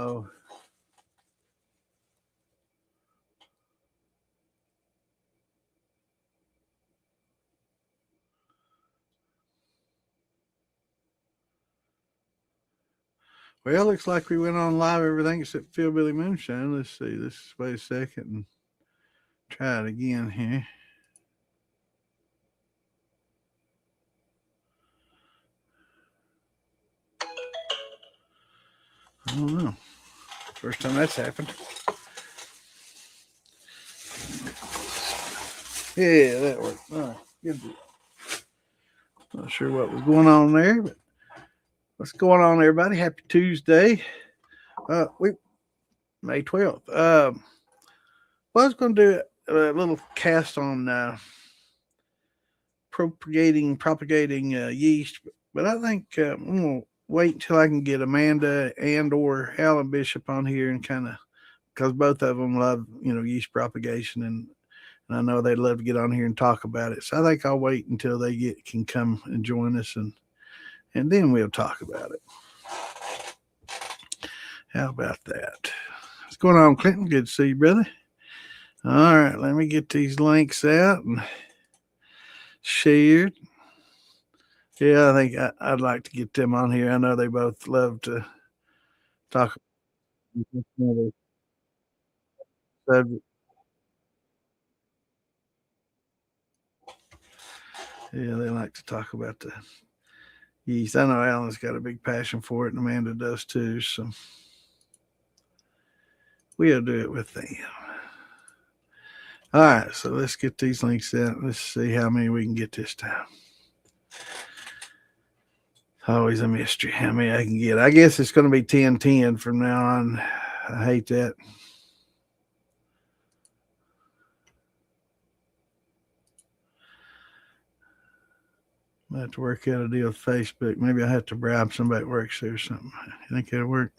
Uh-oh. Well, looks like we went on live everything except Philbilly Moonshine. Let's see. Let's wait a second and try it again here. I don't know. First time that's happened. Yeah, that worked. All right, good deal. Not sure what was going on there, but what's going on, everybody? Happy Tuesday. We May 12th. Well, I was going to do a little cast on propagating yeast, but I think I'm going to wait until I can get Amanda and or Alan Bishop on here and kind of, because both of them love, yeast propagation, and I know they'd love to get on here and talk about it. So I think I'll wait until they can come and join us, and then we'll talk about it. How about that? What's going on, Clinton? Good to see you, brother. All right, let me get these links out and shared. Yeah, I think I'd like to get them on here. I know they both love to talk about another subject. Yeah, they like to talk about the yeast. I know Alan's got a big passion for it, and Amanda does too. So we'll do it with them. All right, so let's get these links out. Let's see how many we can get this time. Always a mystery how many I can get. I guess it's going to be 10-10 from now on. I hate that. I have to work out a deal with Facebook. Maybe I have to bribe somebody that works there or something. You think that'll work?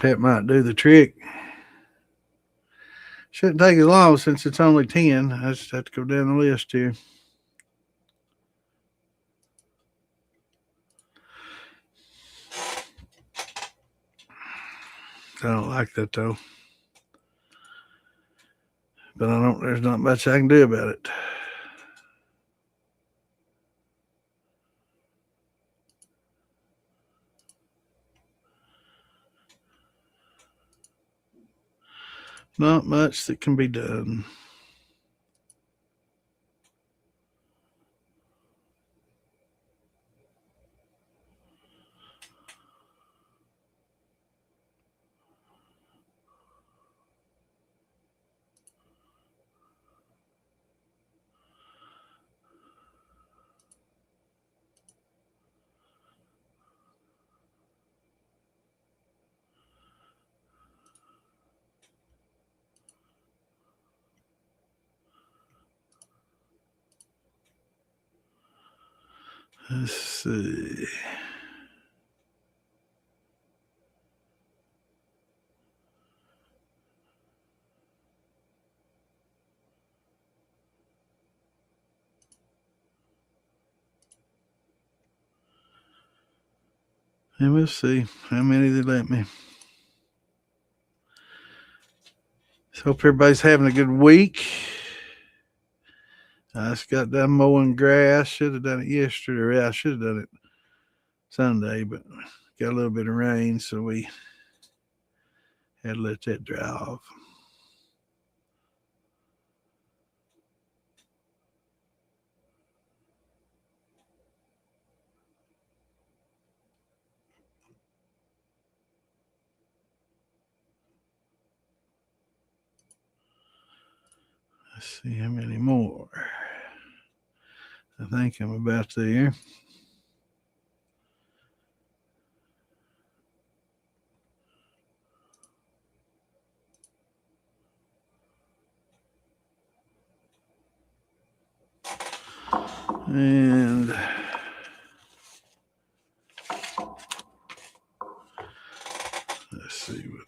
That might do the trick. Shouldn't take as long since it's only 10. I just have to go down the list here. I don't like that though. But there's not much I can do about it. Not much that can be done. Let's see. And we'll see how many they let me. So hope everybody's having a good week. I just got done mowing grass. Should have done it yesterday. I should have done it Sunday, but got a little bit of rain, so we had to let that dry off. Let's see how many more. I think I'm about there. And let's see what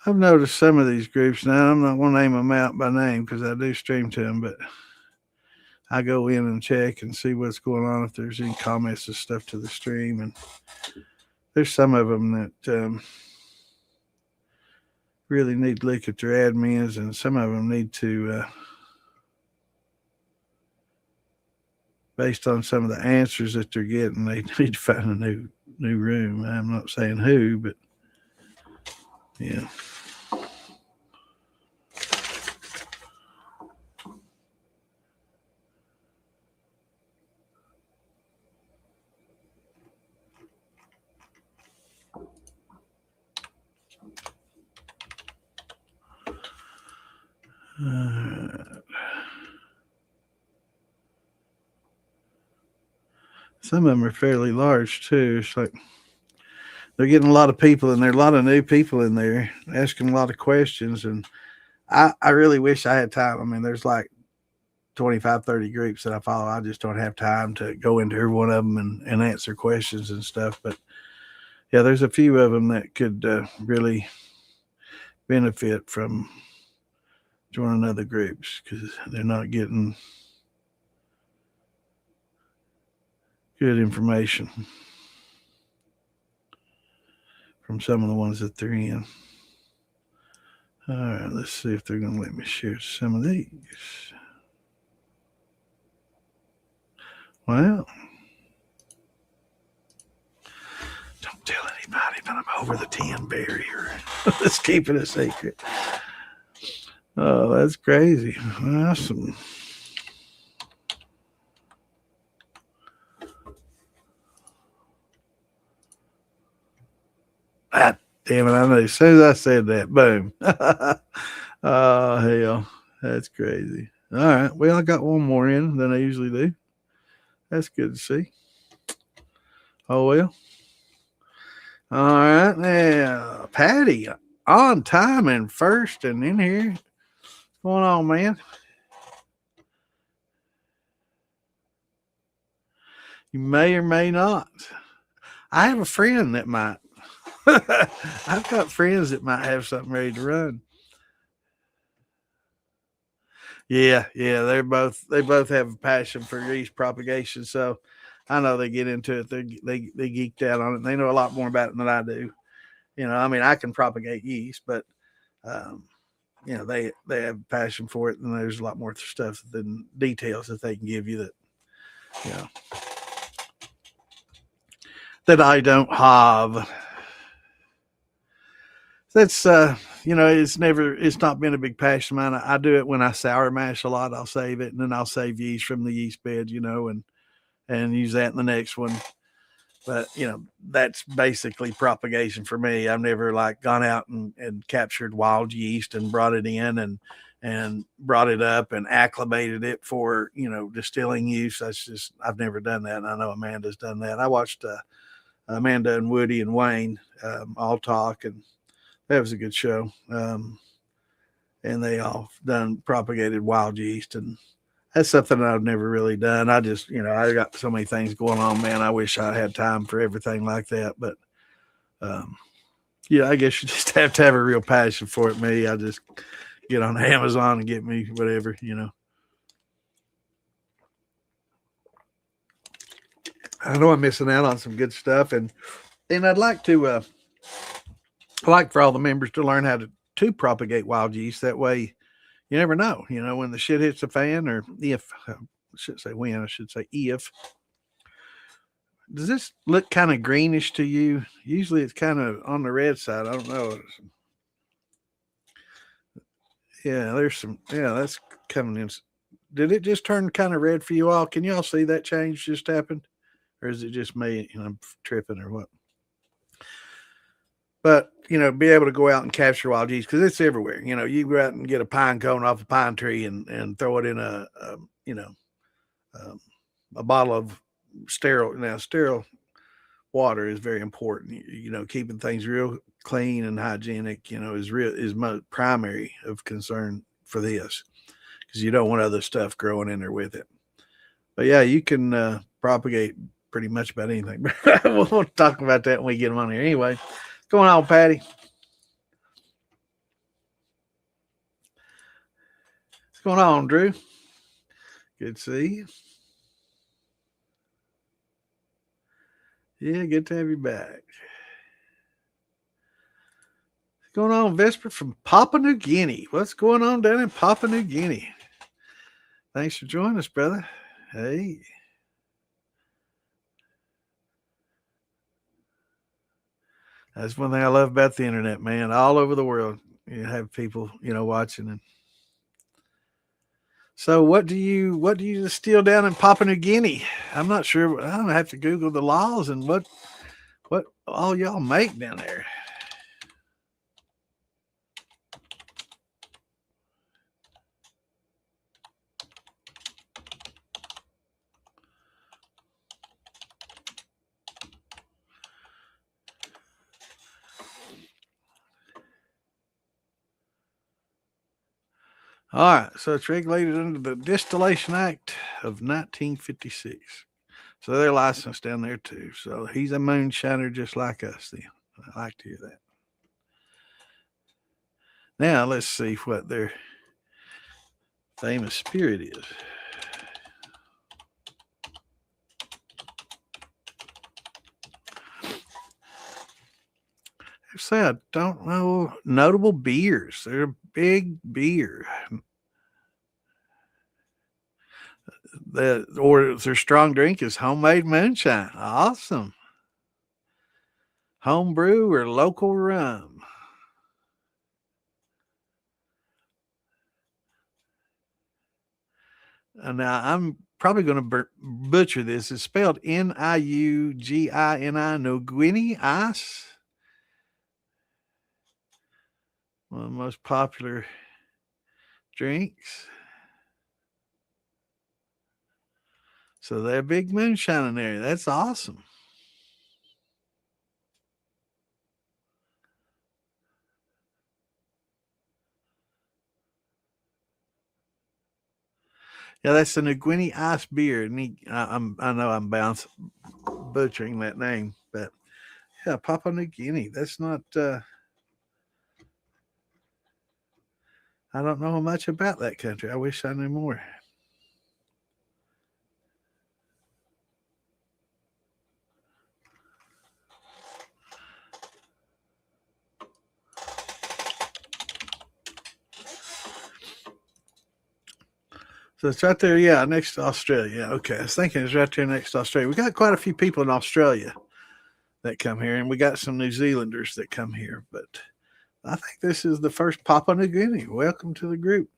I've noticed some of these groups now. I'm not going to name them out by name because I do stream to them, but I go in and check and see what's going on if there's any comments and stuff to the stream. And there's some of them that really need to look at their admins, and some of them need to, based on some of the answers that they're getting, they need to find a new room. I'm not saying who, but yeah. Some of them are fairly large too. It's like they're getting a lot of people in there, a lot of new people in there asking a lot of questions. And I really wish I had time. I mean, there's like 25, 30 groups that I follow. I just don't have time to go into every one of them and answer questions and stuff. But yeah, there's a few of them that could really benefit from joining other groups because they're not getting good information from some of the ones that they're in. All right, let's see if they're going to let me share some of these. Well, don't tell anybody, but I'm over the 10 barrier. Let's keep it a secret. Oh, that's crazy. Awesome. Ah, damn it, I know. As soon as I said that, boom. Oh, hell. That's crazy. All right. Well, I got one more in than I usually do. That's good to see. Oh, well. All right. Now, Patty, on time and first and in here. What's going on, man? You may or may not. I have a friend that might. I've got friends that might have something ready to run. Yeah, they both have a passion for yeast propagation, so I know they get into it. They geeked out on it. And they know a lot more about it than I do. You know, I mean, I can propagate yeast, but um, you know, they have a passion for it, and there's a lot more stuff than details that they can give you that, you know, that I don't have. That's you know, it's not been a big passion of mine. I do it when I sour mash a lot. I'll save it, and then I'll save yeast from the yeast bed, you know, and use that in the next one. But you know, that's basically propagation for me. I've never like gone out and captured wild yeast and brought it in and brought it up and acclimated it for, you know, distilling use. That's just, I've never done that. And I know Amanda's done that. I watched Amanda and Woody and Wayne all talk, and that was a good show. And they all done propagated wild yeast, and that's something that I've never really done. I just, you know, I got so many things going on, man. I wish I had time for everything like that. But yeah, I guess you just have to have a real passion for it. Me, I just get on Amazon and get me whatever, you know. I know I'm missing out on some good stuff, and I'd like to like for all the members to learn how to propagate wild yeast. That way, you never know. You know, when the shit hits the fan, or if I should say when, I should say if. Does this look kind of greenish to you? Usually, it's kind of on the red side. I don't know. Yeah, there's some. Yeah, that's coming in. Did it just turn kind of red for you all? Can you all see that change just happened, or is it just me and I'm tripping, or what? But you know, be able to go out and capture wild yeast because it's everywhere. You know, you go out and get a pine cone off a pine tree and throw it in a you know, um, a bottle of sterile water is very important. You know, keeping things real clean and hygienic, you know, is most primary of concern for this because you don't want other stuff growing in there with it. But yeah, you can propagate pretty much about anything. We'll talk about that when we get them on here. Anyway, what's going on, Patty? going on, Drew? Good to see you. Yeah, good to have you back. What's going on, Vesper from Papua New Guinea? What's going on down in Papua New Guinea? Thanks for joining us, brother. Hey. That's one thing I love about the internet, man. All over the world, you have people, watching. And so, what do you distill down in Papua New Guinea? I'm not sure. I'm gonna have to Google the laws and what all y'all make down there. All right, so it's regulated under the Distillation Act of 1956. So they're licensed down there too. So he's a moonshiner just like us then. I like to hear that. Now let's see what their famous spirit is. Say I don't know notable beers. They're a big beer. Or their strong drink is homemade moonshine. Awesome. Homebrew or local rum. Now I'm probably going to butcher this. It's spelled Niugini, Nguini ice. One of the most popular drinks. So they're big moonshine in there. That's awesome. Yeah, that's the Nguini ice beer. And I know I'm butchering that name, but yeah, Papua New Guinea. That's not. I don't know much about that country. I wish I knew more. So it's right there, yeah, next to Australia. Okay, I was thinking it's right there next to Australia. We got quite a few people in Australia that come here, and we got some New Zealanders that come here. But I think this is the first Papua New Guinea. Welcome to the group.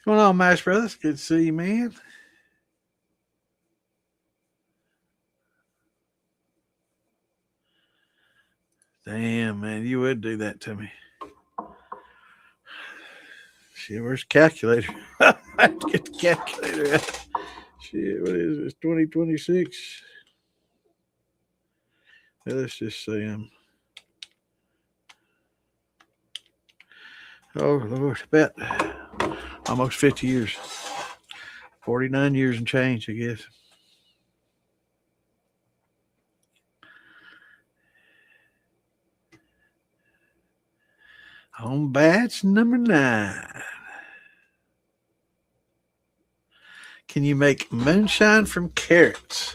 What's going on, Mash Brothers? Good to see you, man. Damn, man, you would do that to me. Shit, where's the calculator? I have to get the calculator out. Shit, what is this? 2026? Well, let's just say oh Lord, about almost 50 years. 49 years and change, I guess. On batch number 9. Can you make moonshine from carrots?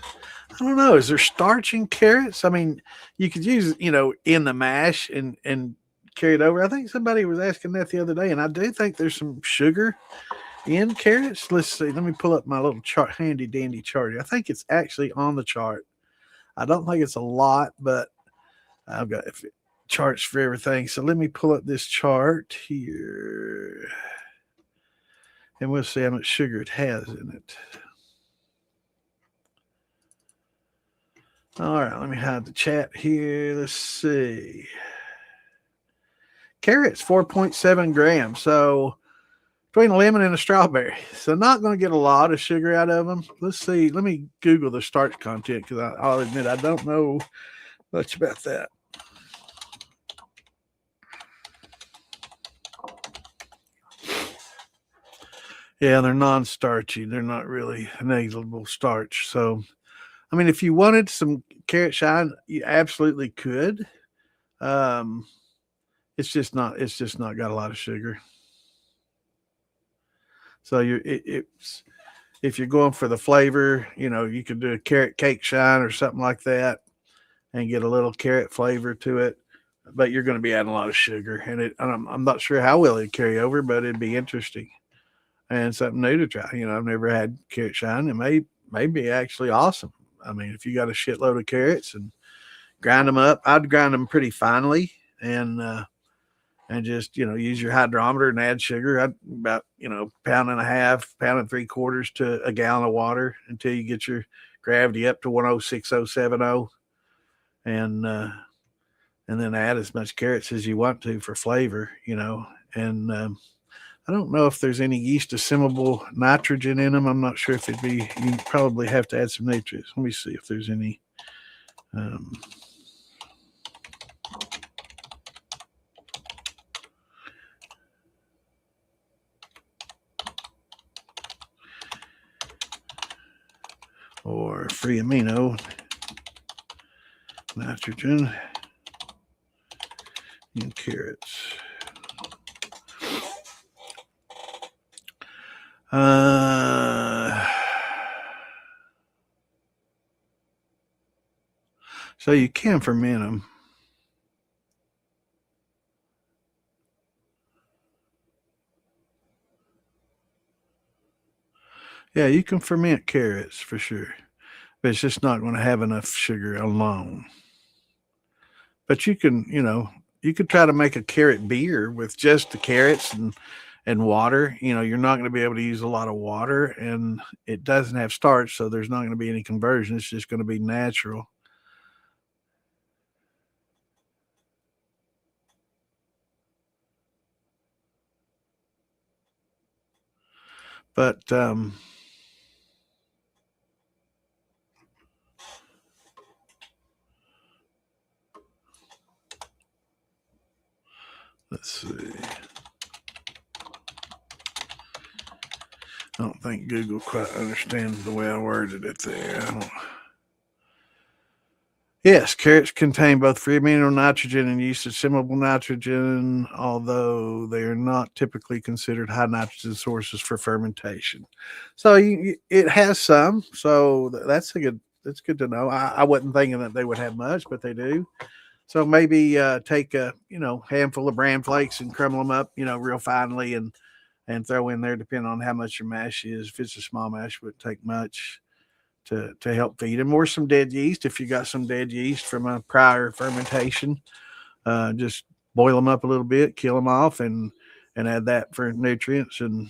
I don't know. Is there starch in carrots? I mean, you could use it, in the mash and carry it over. I think somebody was asking that the other day, and I do think there's some sugar in carrots. Let's see. Let me pull up my little chart, handy dandy chart here. I think it's actually on the chart. I don't think it's a lot, but I've got charts for everything. So let me pull up this chart here, and we'll see how much sugar it has in it. All right, let me hide the chat here. Let's see. Carrots, 4.7 grams. So between a lemon and a strawberry. So not going to get a lot of sugar out of them. Let's see. Let me Google the starch content because I'll admit I don't know much about that. Yeah, they're non-starchy. They're not really nasal starch. So, I mean, if you wanted some carrot shine, you absolutely could. Um, it's just not. It's just not got a lot of sugar. So it's if you're going for the flavor, you could do a carrot cake shine or something like that, and get a little carrot flavor to it. But you're going to be adding a lot of sugar, and I'm not sure how well it'd carry over, but it'd be interesting and something new to try. I've never had carrot shine. It may be actually awesome. I mean, if you got a shitload of carrots and grind them up, I'd grind them pretty finely and just use your hydrometer and add sugar. About pound and a half, pound and three quarters to a gallon of water until you get your gravity up to 106,070, and and then add as much carrots as you want to for flavor. And I don't know if there's any yeast assimilable nitrogen in them. I'm not sure if it'd be. You probably have to add some nutrients. Let me see if there's any. Um, or free amino nitrogen in carrots. So you can ferment them. Yeah, you can ferment carrots for sure, but it's just not going to have enough sugar alone. But you could try to make a carrot beer with just the carrots and water. You're not going to be able to use a lot of water, and it doesn't have starch, so there's not going to be any conversion. It's just going to be natural. But let's see. I don't think Google quite understands the way I worded it there. Yes, carrots contain both free amino nitrogen and yeast assimilable nitrogen, although they are not typically considered high nitrogen sources for fermentation. So it has some. So that's good to know. I wasn't thinking that they would have much, but they do. So maybe take a handful of bran flakes and crumble them up, real finely, and throw in there, depending on how much your mash is. If it's a small mash, it wouldn't take much to help feed them, or some dead yeast if you got some dead yeast from a prior fermentation. Just boil them up a little bit, kill them off, and add that for nutrients, and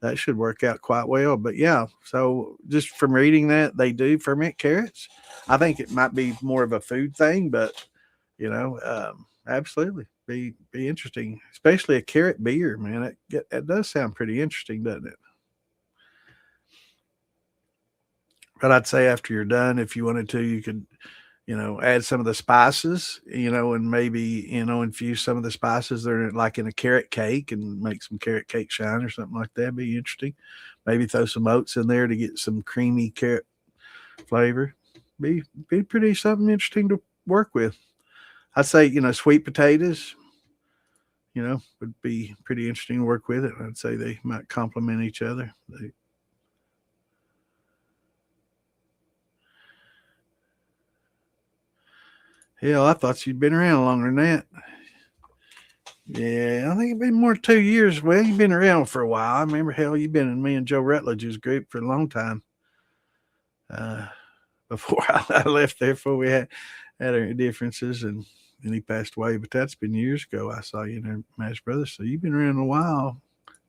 that should work out quite well. But yeah, so just from reading that, they do ferment carrots. I think it might be more of a food thing, but absolutely be interesting, especially a carrot beer, man. It does sound pretty interesting, doesn't it? But I'd say after you're done, if you wanted to, you could, add some of the spices, and maybe, infuse some of the spices that are like in a carrot cake and make some carrot cake shine or something like that. Be interesting. Maybe throw some oats in there to get some creamy carrot flavor. Be pretty something interesting to work with. I'd say, sweet potatoes, would be pretty interesting to work with it. I'd say they might complement each other. Hell, I thought you'd been around longer than that. Yeah, I think it's been more than 2 years. Well, you've been around for a while. I remember, hell, you've been in me and Joe Rutledge's group for a long time. Uh, before I left there, before we had our differences, and he passed away. But that's been years ago. I saw you in there, Mash Brothers. So you've been around a while.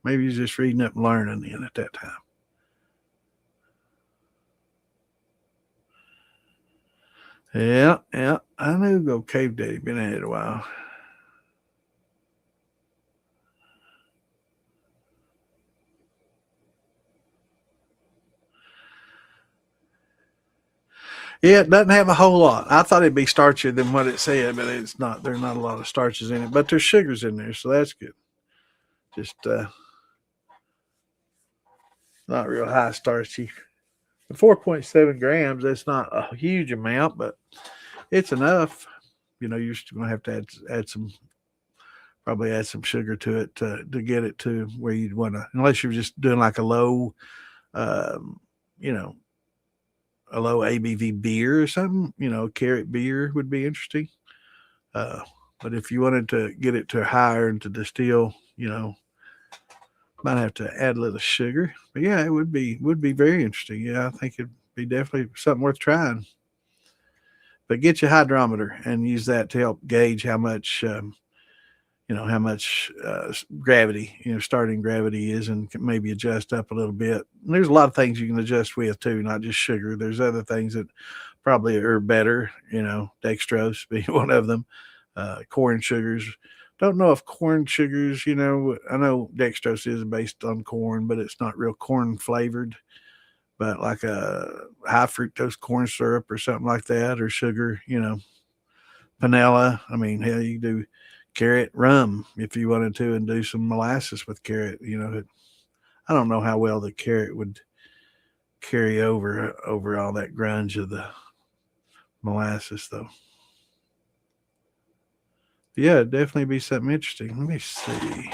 Maybe you're just reading up and learning then at that time. Yeah. I knew Go Cave Daddy been at it a while. Yeah, it doesn't have a whole lot. I thought it'd be starchier than what it said, but it's not. There's not a lot of starches in it, but there's sugars in there, so that's good. Just Not real high starchy. 4.7 grams, that's not a huge amount, but it's enough. You're still going to have to add some, probably add some sugar to it to get it to where you'd want to, unless you're just doing like a low, um, you know, a low ABV beer or something. Carrot beer would be interesting. Uh, but if you wanted to get it to higher and to distill, might have to add a little sugar. But yeah, it would be very interesting. Yeah, I think it'd be definitely something worth trying. But get your hydrometer and use that to help gauge how much gravity, starting gravity is, and maybe adjust up a little bit. And there's a lot of things you can adjust with too, not just sugar. There's other things that probably are better. Dextrose being one of them. Corn sugars. Don't know if corn sugars. I know dextrose is based on corn, but it's not real corn flavored. But like a high fructose corn syrup or something like that, or sugar. Vanilla. I mean, hell, you do carrot rum if you wanted to, and do some molasses with carrot. I don't know how well the carrot would carry over all that grunge of the molasses, though. Yeah, it'd definitely be something interesting. Let me see.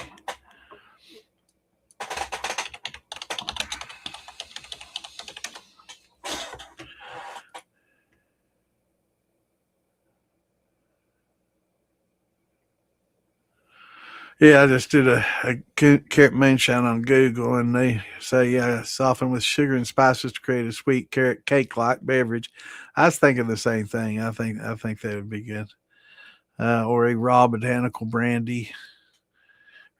Yeah, I just did a carrot moonshine on Google, and they say, yeah, soften with sugar and spices to create a sweet carrot cake-like beverage. I was thinking the same thing. I think that would be good. Or a raw botanical brandy.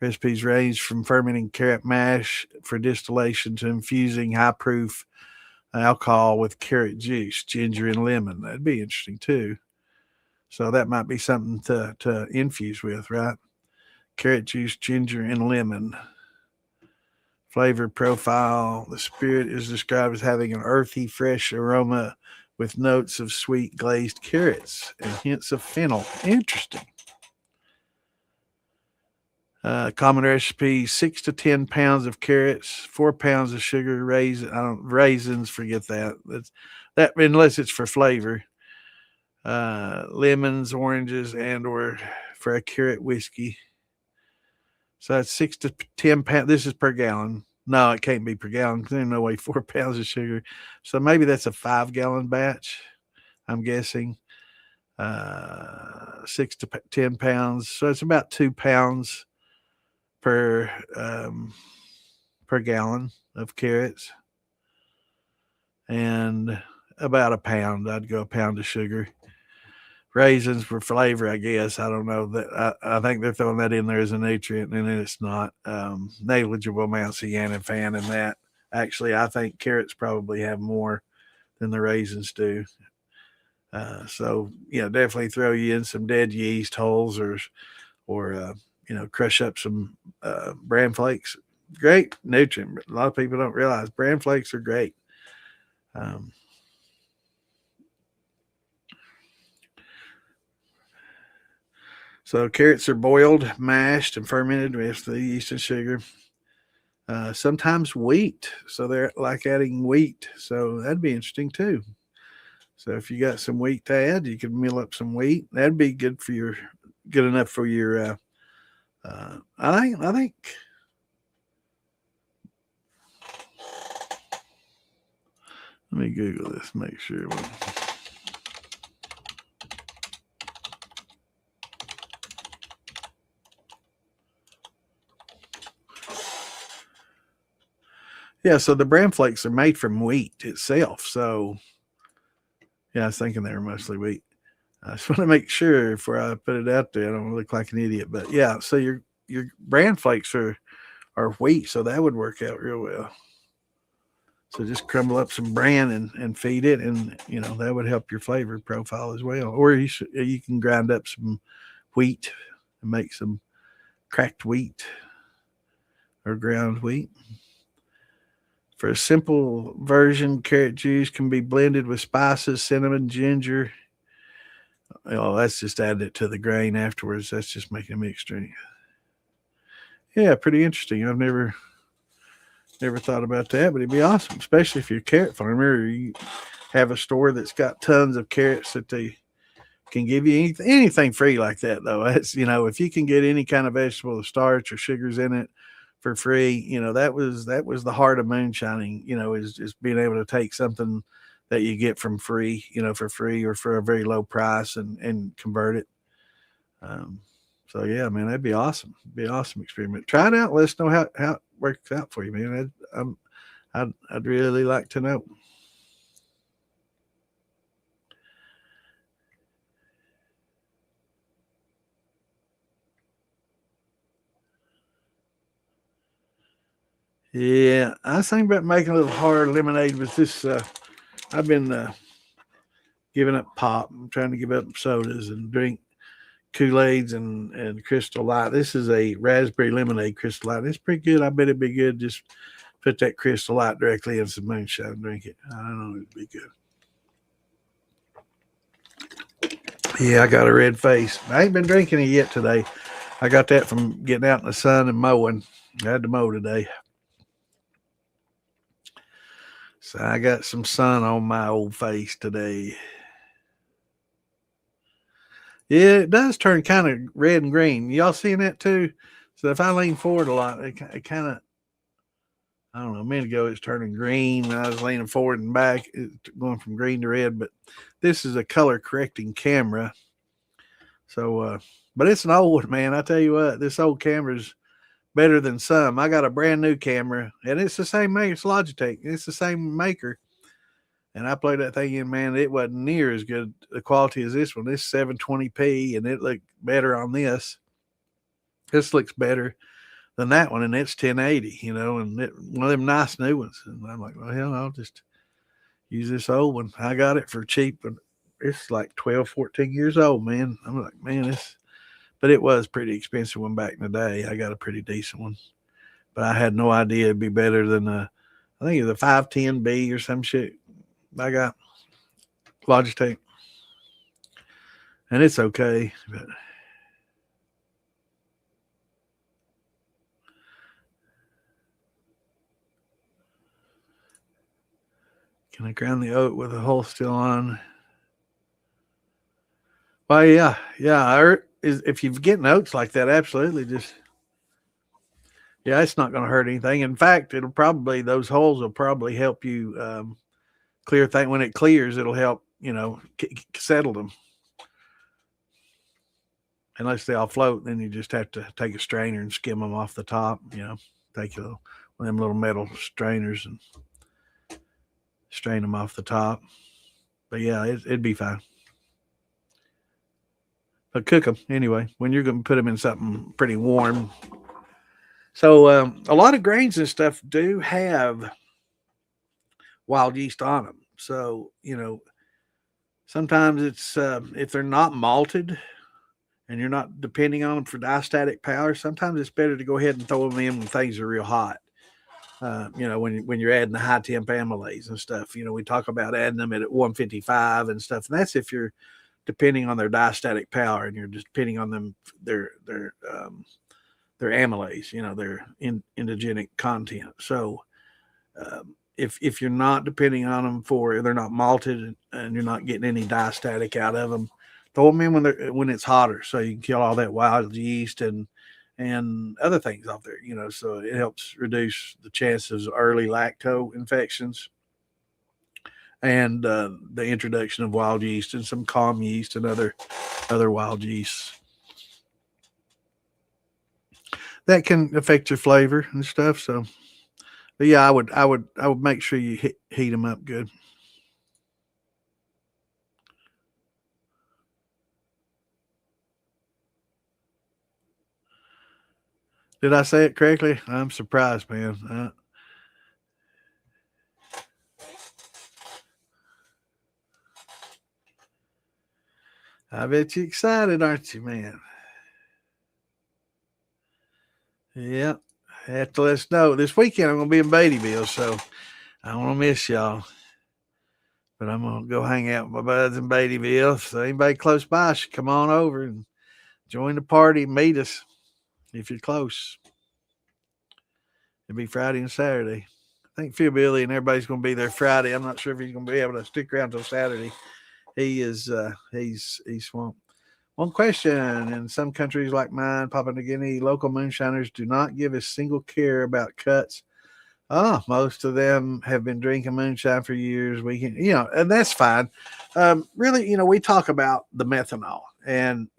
Recipes range from fermenting carrot mash for distillation to infusing high-proof alcohol with carrot juice, ginger, and lemon. That'd be interesting too. So that might be something to infuse with, right? Carrot juice, ginger, and lemon. Flavor profile. The spirit is described as having an earthy, fresh aroma with notes of sweet glazed carrots and hints of fennel. Interesting. Common recipe: 6 to 10 pounds of carrots, 4 pounds of sugar, raisins. Forget that. That unless it's for flavor. Lemons, oranges, and/or for a carrot whiskey. So that's 6 to 10 pounds. This is per gallon. No, it can't be per gallon. There's no way 4 pounds of sugar. So maybe that's a 5 gallon batch. I'm guessing 6 to 10 pounds. So it's about 2 pounds per per gallon of carrots, and about a pound. I'd go a pound of sugar. Raisins for flavor, I guess. I don't know that. I think they're throwing that in there as a nutrient, and it's not negligible amounts of yanofan in that. Actually, I think carrots probably have more than the raisins do. So definitely throw you in some dead yeast holes, or crush up some bran flakes. Great nutrient. A lot of people don't realize bran flakes are great. Um, So carrots are boiled, mashed, and fermented with the yeast and sugar. Sometimes wheat, so they're like adding wheat. So that'd be interesting too. So if you got some wheat to add, you could mill up some wheat. That'd be good enough for your. I think. Let me Google this. Make sure. Yeah, so the bran flakes are made from wheat itself. So yeah, I was thinking they were mostly wheat. I just want to make sure before I put it out there, I don't look like an idiot. But yeah, so your bran flakes are wheat, so that would work out real well. So just crumble up some bran and feed it, and that would help your flavor profile as well. Or you can grind up some wheat and make some cracked wheat or ground wheat. For a simple version, carrot juice can be blended with spices, cinnamon, ginger. That's just adding it to the grain afterwards. That's just making a mixed drink. Yeah, pretty interesting. I've never Never thought about that, but it'd be awesome, especially if you're a carrot farmer or you have a store that's got tons of carrots that they can give you anything free like that. Though that's if you can get any kind of vegetable with starch or sugars in it for free, that was the heart of moonshining. Is just being able to take something that you get from free, for free or for a very low price and convert it. Um, so yeah, man, that'd be awesome. It'd be an awesome experiment. Try it out. Let us know how it works out for you, man. I'd really like to know. Yeah, I was thinking about making a little hard lemonade with this. I've been giving up pop. I'm trying to give up sodas and drink Kool-Aids and Crystal Light. This is a raspberry lemonade Crystal Light. It's pretty good. I bet it'd be good. Just put that Crystal Light directly in some moonshine and drink it. I don't know. It'd be good. Yeah, I got a red face. I ain't been drinking it yet today. I got that from getting out in the sun and mowing. I had to mow today. So I got some sun on my old face today. Yeah, it does turn kind of red and green. Y'all seeing that too? So if I lean forward a lot, it kind of, I don't know, a minute ago it's turning green. When I was leaning forward and back, it's going from green to red. But this is a color correcting camera. So, but it's an old one, man. I tell you what, this old camera's better than some. I got a brand new camera, and it's the same maker. It's Logitech. It's the same maker. And I played that thing in, man. It wasn't near as good the quality as this one. This 720p, and it looked better on this. This looks better than that one, and it's 1080, and one of them nice new ones. And I'm like, well, hell, I'll just use this old one. I got it for cheap, but it's like 12, 14 years old, man. I'm like, man, but it was pretty expensive one back in the day. I got a pretty decent one, but I had no idea it'd be better than I think it was a 510B or some shit. I got Logitech, and it's okay, but can I ground the oat with the hole still on? Well, yeah. If you're getting oats like that, absolutely, it's not going to hurt anything. In fact, those holes will probably help you clear thing. When it clears, it'll help settle them. Unless they all float, then you just have to take a strainer and skim them off the top. Take one of them little metal strainers and strain them off the top. But yeah, it'd be fine. But cook them anyway. When you're going to put them in something pretty warm. So a lot of grains and stuff do have wild yeast on them. So sometimes it's if they're not malted and you're not depending on them for diastatic power, sometimes it's better to go ahead and throw them in when things are real hot. When you're adding the high temp amylase and stuff, we talk about adding them at 155 and stuff. And that's if you're depending on their diastatic power and you're just depending on them, their amylase, their endogenic content. So if you're not depending on them they're not malted and you're not getting any diastatic out of them, throw them in when it's hotter, so you can kill all that wild yeast and other things out there, so it helps reduce the chances of early lacto infections and the introduction of wild yeast and some calm yeast and other wild yeasts that can affect your flavor and stuff. So, but yeah, I would make sure you heat them up good. Did I say it correctly? I'm surprised, man. I bet you excited, aren't you, man? Yeah. Have to let us know. This weekend I'm going to be in Beattyville, so I don't want to miss y'all. But I'm going to go hang out with my buds in Beattyville. So anybody close by should come on over and join the party. Meet us if you're close. It'll be Friday and Saturday. I think Phil Billy and everybody's going to be there Friday. I'm not sure if he's going to be able to stick around till Saturday. He is he's swamped. One question: in some countries like mine, Papua New Guinea, local moonshiners do not give a single care about cuts. Most of them have been drinking moonshine for years. We can, and that's fine. Really, we talk about the methanol, and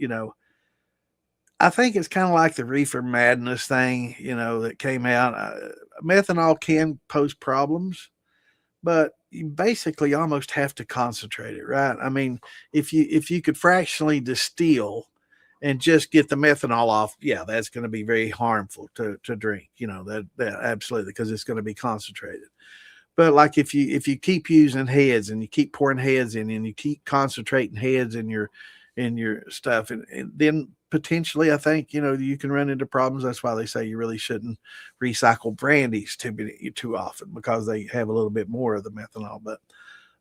I think it's kind of like the reefer madness thing, that came out. Methanol can pose problems, but you basically almost have to concentrate it, right? I mean, if you could fractionally distill and just get the methanol off, yeah, that's going to be very harmful to drink. That absolutely, because it's going to be concentrated. But like if you keep using heads and you keep pouring heads in and you keep concentrating heads in your stuff, and then potentially I think you can run into problems. That's why they say you really shouldn't recycle brandies too often, because they have a little bit more of the methanol. But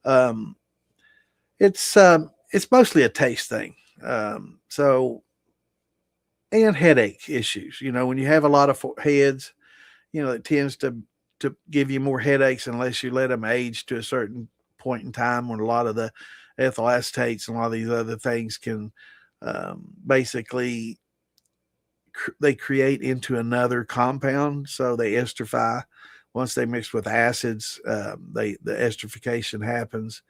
um, it's mostly a taste thing. So, and headache issues. When you have a lot of heads, it tends to give you more headaches unless you let them age to a certain point in time, when a lot of the ethyl acetates and a lot of these other things can basically they create into another compound, so they esterify. Once they mix with acids, the esterification happens,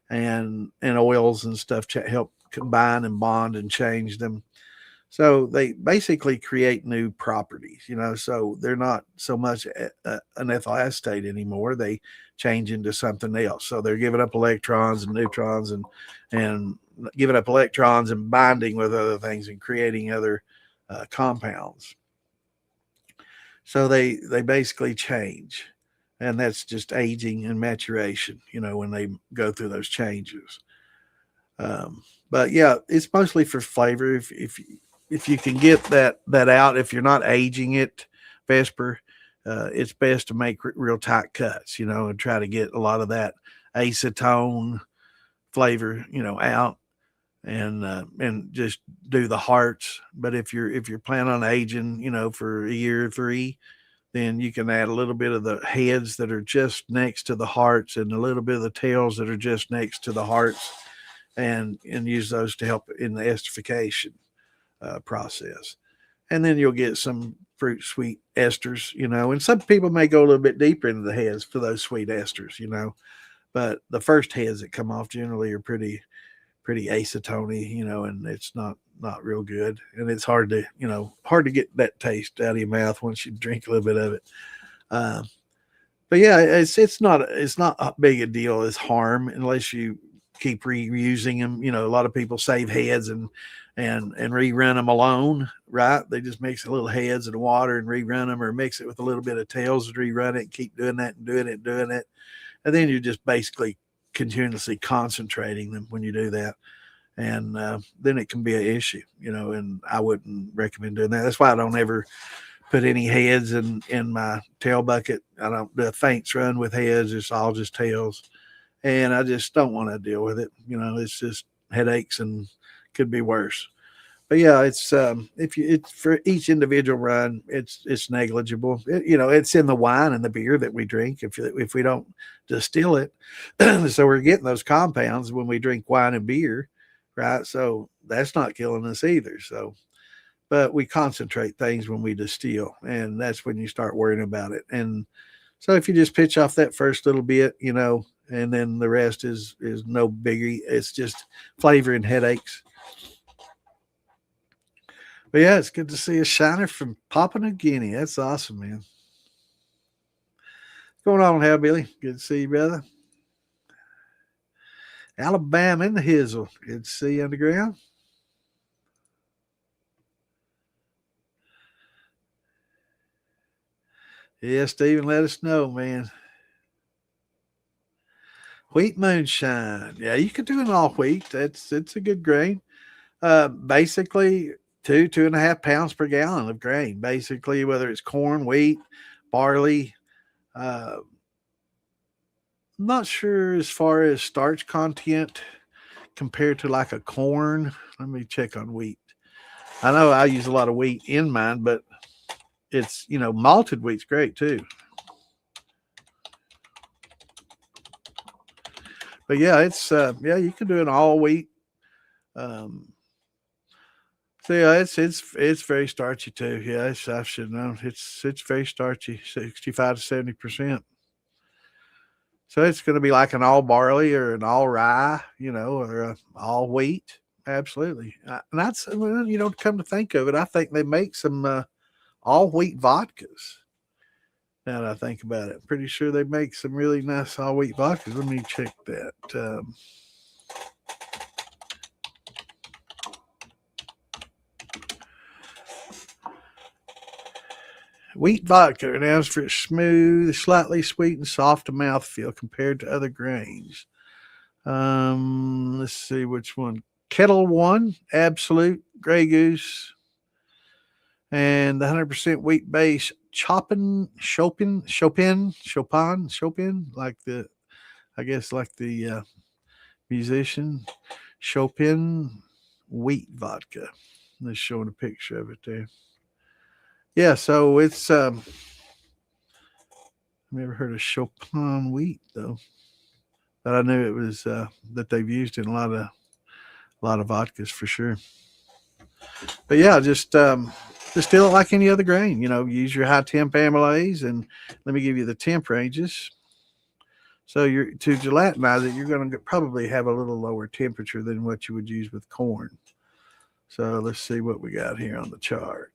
and oils and stuff help combine and bond and change them. So they basically create new properties, so they're not so much an ethyl acetate anymore. They change into something else. So they're giving up electrons and neutrons and giving up electrons and binding with other things and creating other compounds. So they basically change. And that's just aging and maturation, when they go through those changes. But yeah, it's mostly for flavor. If you can get that out, if you're not aging it, Vesper, it's best to make real tight cuts, and try to get a lot of that acetone flavor, out, and just do the hearts. But if you're planning on aging, for a year or three, then you can add a little bit of the heads that are just next to the hearts and a little bit of the tails that are just next to the hearts, and use those to help in the esterification process. And then you'll get some fruit sweet esters, and some people may go a little bit deeper into the heads for those sweet esters, but the first heads that come off generally are pretty acetone, and it's not real good, and it's hard to get that taste out of your mouth once you drink a little bit of it. But yeah, it's not a big a deal as harm, unless you keep reusing them. A lot of people save heads and rerun them alone, right? They just mix a little heads in water and rerun them, or mix it with a little bit of tails and rerun it, and keep doing that and doing it. And then you're just basically continuously concentrating them when you do that. And then it can be an issue, and I wouldn't recommend doing that. That's why I don't ever put any heads in my tail bucket. I don't do a faints run with heads. It's all just tails. And I just don't want to deal with it. It's just headaches and could be worse. But yeah, it's it's for each individual run, it's negligible. It's in the wine and the beer that we drink. If we don't distill it, so we're getting those compounds when we drink wine and beer, right? So that's not killing us either. So, but we concentrate things when we distill, and that's when you start worrying about it. And so if you just pitch off that first little bit, and then the rest is no biggie. It's just flavor and headaches. But yeah, it's good to see a shiner from Papua New Guinea. That's awesome, man. What's going on, Hellbilly? Good to see you, brother. Alabama in the hizzle. Good to see you underground. Yeah, Steven, let us know, man. Wheat moonshine. Yeah, you could do an all wheat. It's a good grain. Basically 2.5 pounds per gallon of grain. Basically, whether it's corn, wheat, barley. I'm not sure as far as starch content compared to like a corn. Let me check on wheat. I know I use a lot of wheat in mine, but it's malted wheat's great too. But yeah, it's you can do an all wheat. So yeah, it's very starchy too. Yeah, I should know. It's very starchy, 65 to 70%. So it's going to be like an all barley or an all rye, or a all wheat. Absolutely. And that's come to think of it, I think they make some all wheat vodkas. Now that I think about it, I'm pretty sure they make some really nice all wheat vodkas. Let me check that. Wheat vodka renowned for its smooth, slightly sweet, and soft mouthfeel compared to other grains. Let's see which one. Kettle One, Absolute, Grey Goose, and the 100% wheat base Chopin, like the musician Chopin wheat vodka. They're showing a picture of it there. Yeah, so it's I've never heard of Chopin wheat though, but I knew it was that they've used in a lot of vodkas for sure. But yeah, just distill it like any other grain. Use your high temp amylase, and let me give you the temp ranges. So to gelatinize it, you're going to probably have a little lower temperature than what you would use with corn. So let's see what we got here on the chart.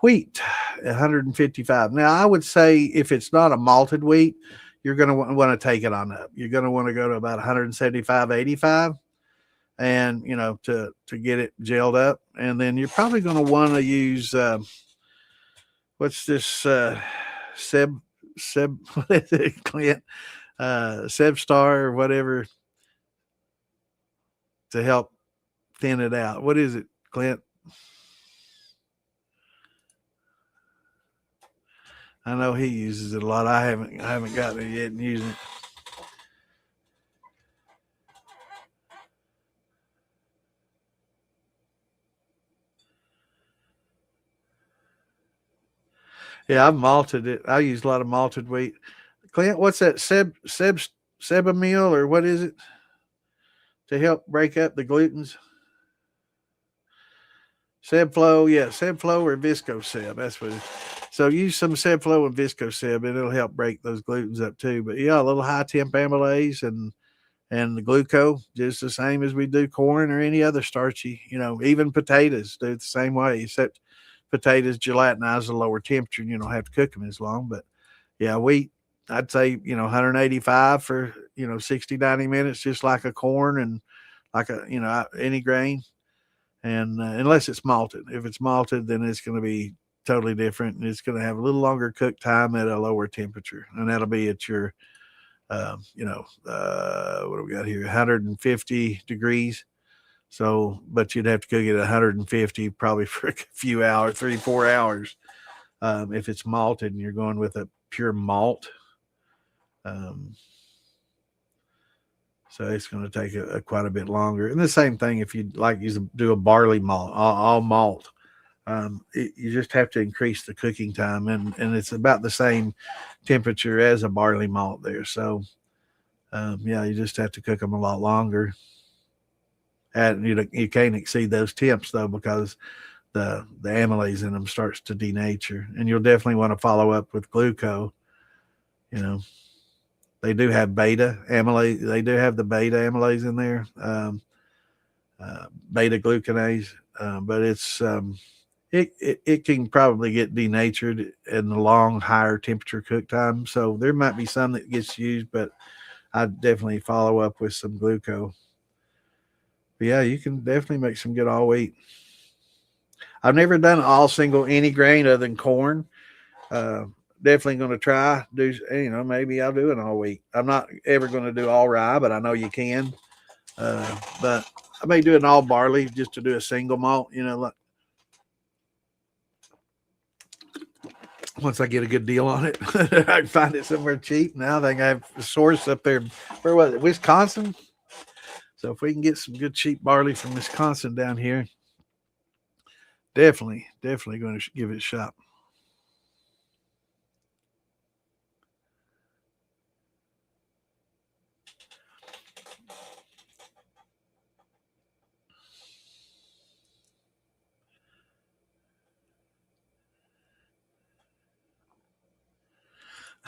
Wheat, 155. Now, I would say if it's not a malted wheat, you're going to want to take it on up. You're going to want to go to about 175, 85, and to get it gelled up. And then you're probably going to want to use what's this Seb what is it, Clint? Sebstar or whatever to help thin it out. What is it, Clint? I know he uses it a lot. I haven't gotten it yet and using it. Yeah, I've malted it. I use a lot of malted wheat. Clint, what's that? Sebamil or what is it? To help break up the glutens. Sebflow, yeah, Sebflow or Viscoseb. That's what it is. So use some Sebflow and Viscoseb, and it'll help break those glutens up too. But yeah, a little high temp amylase and the glucose, just the same as we do corn or any other starchy. Even potatoes do it the same way, except potatoes gelatinize at a lower temperature, and you don't have to cook them as long. But yeah, wheat, I'd say 185 for 60, 90 minutes, just like a corn and like any grain. And unless it's malted, if it's malted, then it's going to be totally different, and it's going to have a little longer cook time at a lower temperature, and that'll be at your what do we got here, 150 degrees. So, but you'd have to cook it at 150 probably for a few hours, 3 4 hours. If it's malted and you're going with a pure malt, so it's going to take quite a bit longer. And the same thing if you like do a barley malt, all malt. You just have to increase the cooking time, and it's about the same temperature as a barley malt there. So, yeah, you just have to cook them a lot longer. And you can't exceed those temps though, because the amylase in them starts to denature, and you'll definitely want to follow up with glucose. They do have beta amylase. They do have the beta amylase in there, beta glucanase, but it can probably get denatured in the long, higher temperature cook time. So there might be some that gets used, but I'd definitely follow up with some glucose. But yeah, you can definitely make some good all wheat. I've never done all single any grain other than corn. Definitely going to try do maybe I'll do an all wheat. I'm not ever going to do all rye, but I know you can. But I may do an all barley just to do a single malt. Once I get a good deal on it, I can find it somewhere cheap. Now I think I have a source up there. Where was it? Wisconsin. So if we can get some good cheap barley from Wisconsin down here, definitely going to give it a shot.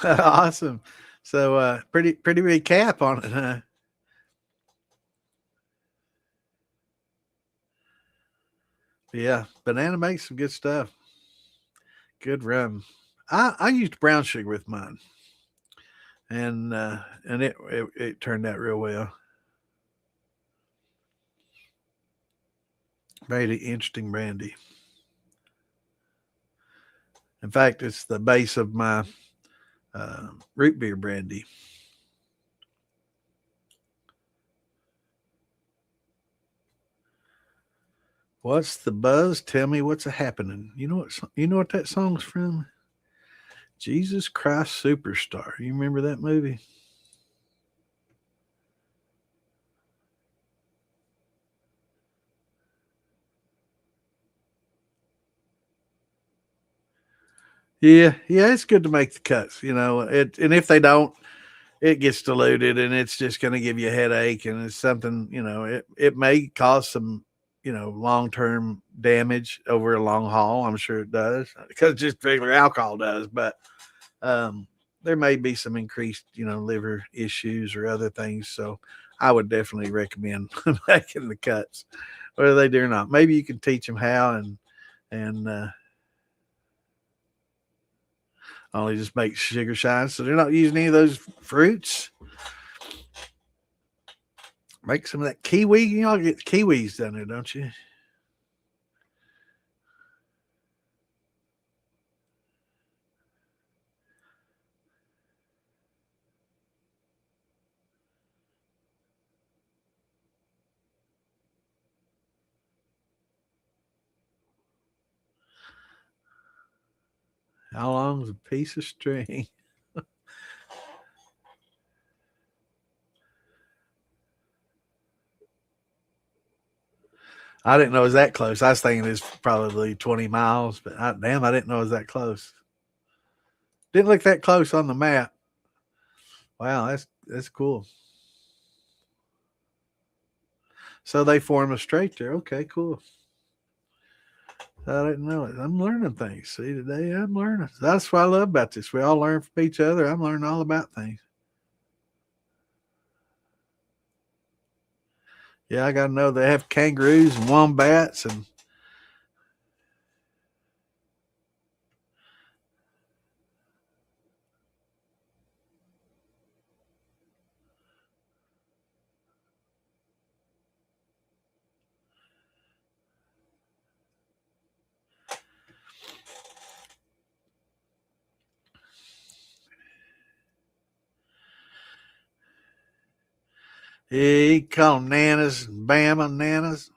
Awesome. So pretty big cap on it, huh? Yeah, Banana makes some good stuff. Good rum. I used brown sugar with mine, and it turned out real well. Very interesting brandy. In fact, it's the base of my root beer brandy. What's the buzz? Tell me what's a happening. You know what that song's from? Jesus Christ Superstar. You remember that movie? Yeah, yeah, it's good to make the cuts. And if they don't, it gets diluted, and it's just going to give you a headache, and it's something. It may cause some long term damage over a long haul. I'm sure it does because just regular alcohol does, but um, there may be some increased liver issues or other things. So I would definitely recommend making the cuts, whether they do or not. Maybe you can teach them how and only just make sugar shine. So they're not using any of those fruits. Make some of that kiwi. You all get kiwis down there, don't you? How long is a piece of string? I didn't know it was that close. I was thinking it's probably 20 miles, but damn, I didn't know it was that close. Didn't look that close on the map. Wow, that's cool. So they form a straight there. Okay, cool. I didn't know it. I'm learning things. See, today I'm learning. That's what I love about this. We all learn from each other. I'm learning all about things. Yeah, I got to know they have kangaroos and wombats and yeah, you call them nanas and Bama nanas.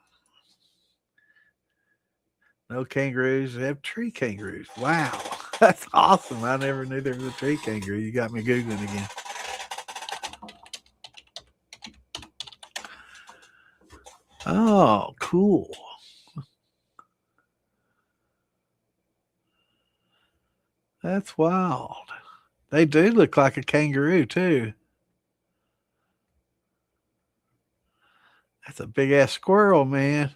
No kangaroos. They have tree kangaroos. Wow. That's awesome. I never knew there was a tree kangaroo. You got me Googling again. Oh, cool. That's wild. They do look like a kangaroo, too. That's a big ass squirrel, man.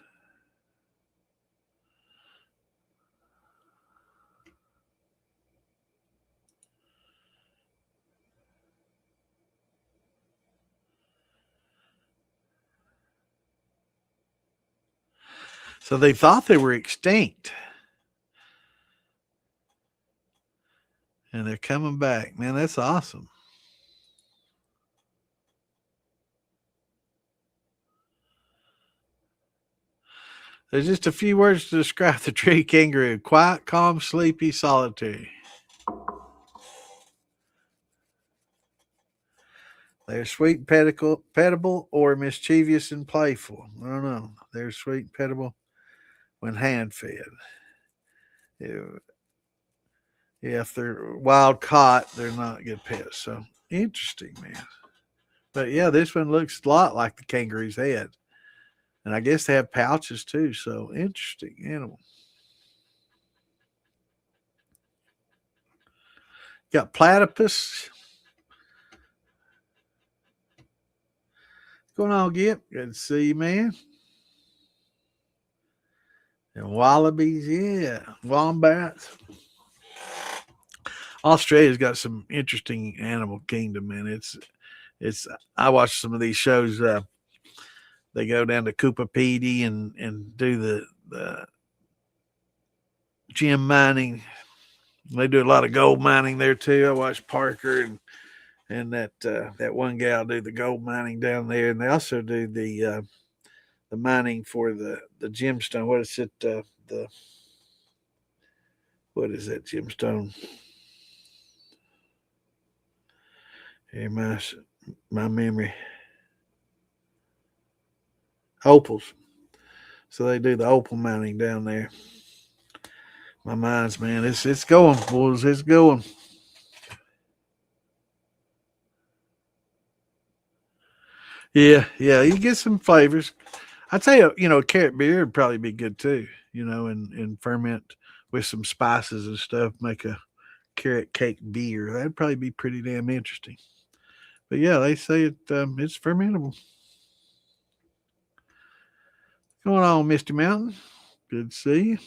So they thought they were extinct and they're coming back. Man, that's awesome. There's just a few words to describe the tree kangaroo: quiet, calm, sleepy, solitary. They're sweet and petable or mischievous and playful. I don't know. They're sweet and petable when hand fed. Yeah, if they're wild caught, they're not good pets. So interesting, man. But yeah, this one looks a lot like the kangaroo's head. And I guess they have pouches too. So interesting animal. Got platypus. What's going on, Gip? Good to see you, man. And wallabies, yeah. Wombats. Australia's got some interesting animal kingdom, man. It's I watch some of these shows. They go down to Cooper Pedy and do the gem mining. They do a lot of gold mining there too. I watch Parker and that one gal do the gold mining down there, and they also do the mining for the gemstone. What is it? The what is that gemstone? Here, my memory. Opals. So they do the opal mining down there. My mind's, man, it's going, boys. It's going. Yeah, yeah. You get some flavors. I tell you, carrot beer would probably be good too. And ferment with some spices and stuff. Make a carrot cake beer. That'd probably be pretty damn interesting. But yeah, they say it's fermentable. Going on, Misty Mountain. Good to see you.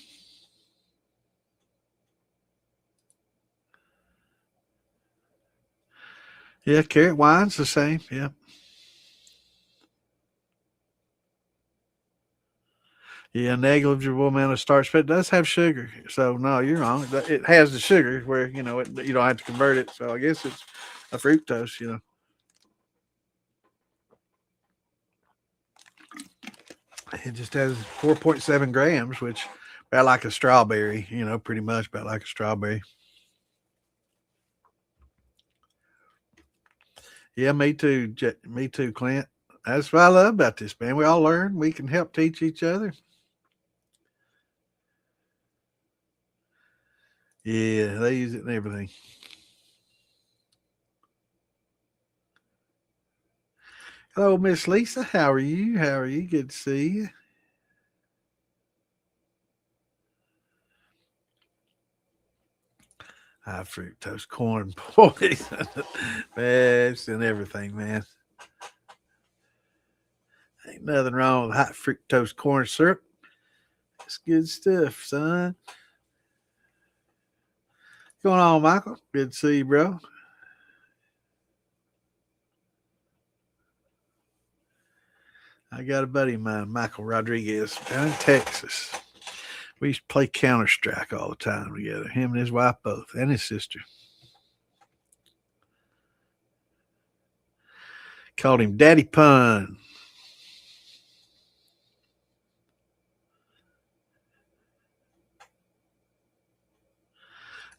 Yeah, carrot wine's the same. Yeah. Yeah, negligible amount of starch, but it does have sugar. So no, you're wrong. It has the sugar where you don't have to convert it. So I guess it's a fructose. It just has 4.7 grams, which about like a strawberry. Pretty much about like a strawberry. Yeah, me too. Me too, Clint. That's what I love about this, man. We all learn. We can help teach each other. Yeah, they use it in everything. Hello, Miss Lisa. How are you? How are you? Good to see you. High fructose corn boys. Best and everything, man. Ain't nothing wrong with hot fructose corn syrup. It's good stuff, son. What's going on, Michael? Good to see you, bro. I got a buddy of mine, Michael Rodriguez, down in Texas. We used to play Counter Strike all the time together. Him and his wife both, and his sister. Called him Daddy Pun.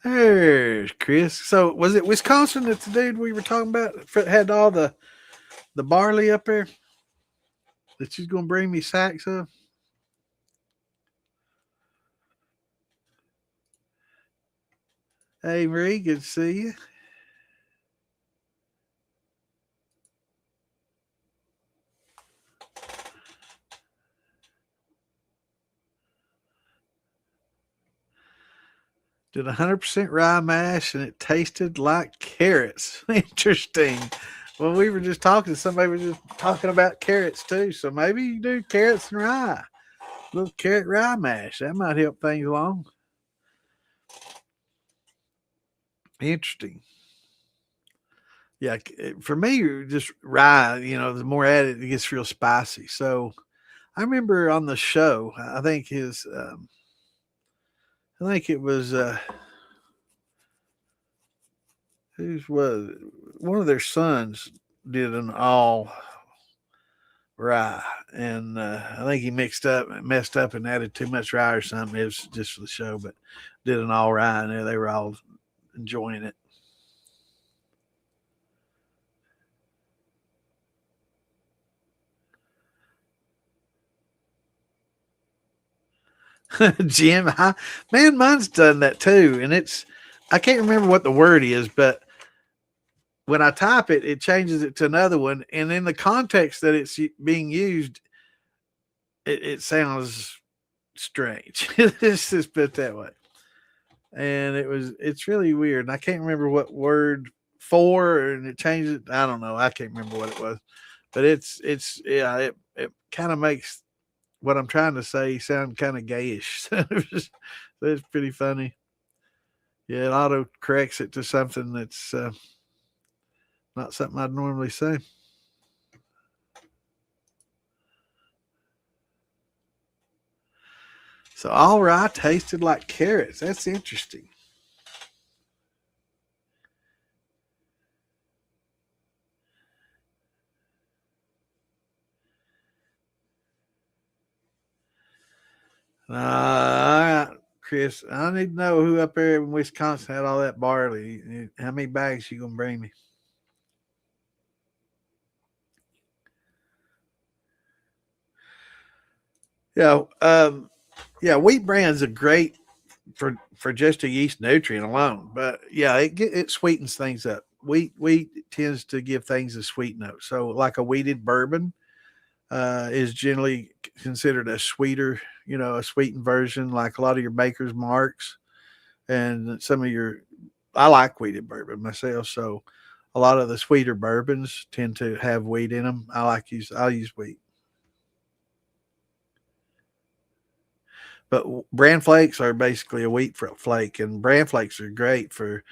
There's Chris. So was it Wisconsin that the dude we were talking about had all the barley up there that she's gonna bring me sacks of? Hey Marie, good to see you. Did 100% rye mash and it tasted like carrots. Interesting. Well, we were just talking. Somebody was just talking about carrots too. So maybe you do carrots and rye. A little carrot rye mash. That might help things along. Interesting. Yeah, for me, just rye. The more added, it gets real spicy. So I remember on the show, I think it was who's was one of their sons did an all rye, and I think he messed up, and added too much rye or something. It was just for the show, but did an all rye, and they were all enjoying it. Jim, man, mine's done that too, and I can't remember what the word is, but when I type it, it changes it to another one, and in the context that it's being used, it sounds strange. Let's just put it that way. And it's really weird. And I can't remember what word for, and it changed it. I don't know. I can't remember what it was, but yeah, it kind of makes what I'm trying to say sound kind of gayish. So it's pretty funny. Yeah, it auto corrects it to something that's not something I'd normally say. So all rye tasted like carrots. That's interesting. All right, Chris. I need to know who up there in Wisconsin had all that barley. How many bags you gonna bring me? Yeah, yeah. Wheat brands are great for just a yeast nutrient alone, but yeah, it sweetens things up. Wheat tends to give things a sweet note. So like a wheated bourbon is generally considered a sweeter, a sweetened version, like a lot of your Maker's Marks and some of your. I like wheated bourbon myself, so a lot of the sweeter bourbons tend to have wheat in them. I use wheat, but bran flakes are basically a wheat flake, and bran flakes are great for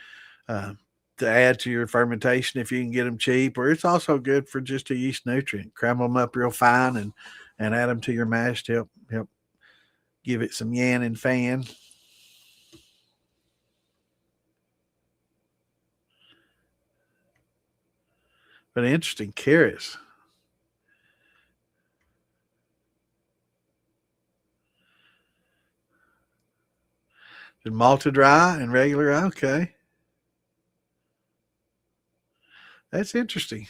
uh, to add to your fermentation if you can get them cheap, or it's also good for just a yeast nutrient. Crumble them up real fine and add them to your mash to help give it some yan and fan. But interesting carrots. And malted rye and regular rye. Okay, that's interesting.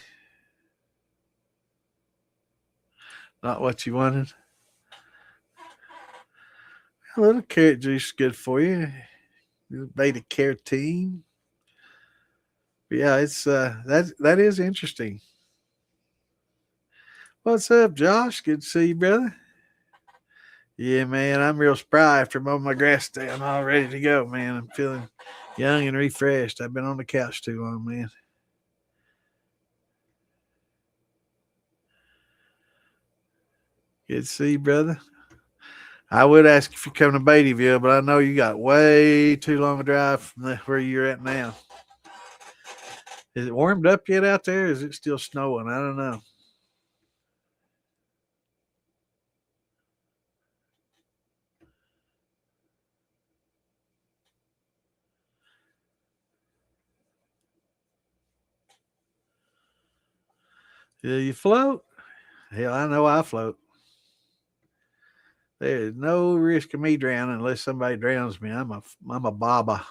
Not what you wanted. A little carrot juice is good for you. Beta carotene. But yeah, it's that is interesting. What's up, Josh? Good to see you, brother. Yeah, man, I'm real spry after mowing my grass today. I'm all ready to go, man. I'm feeling young and refreshed. I've been on the couch too long, man. Good to see you, brother. I would ask if you come to Beattyville, but I know you got way too long a drive from where you're at now. Is it warmed up yet out there? Is it still snowing? I don't know. Yeah, you float? Hell, I know I float. There's no risk of me drowning unless somebody drowns me. I'm a baba.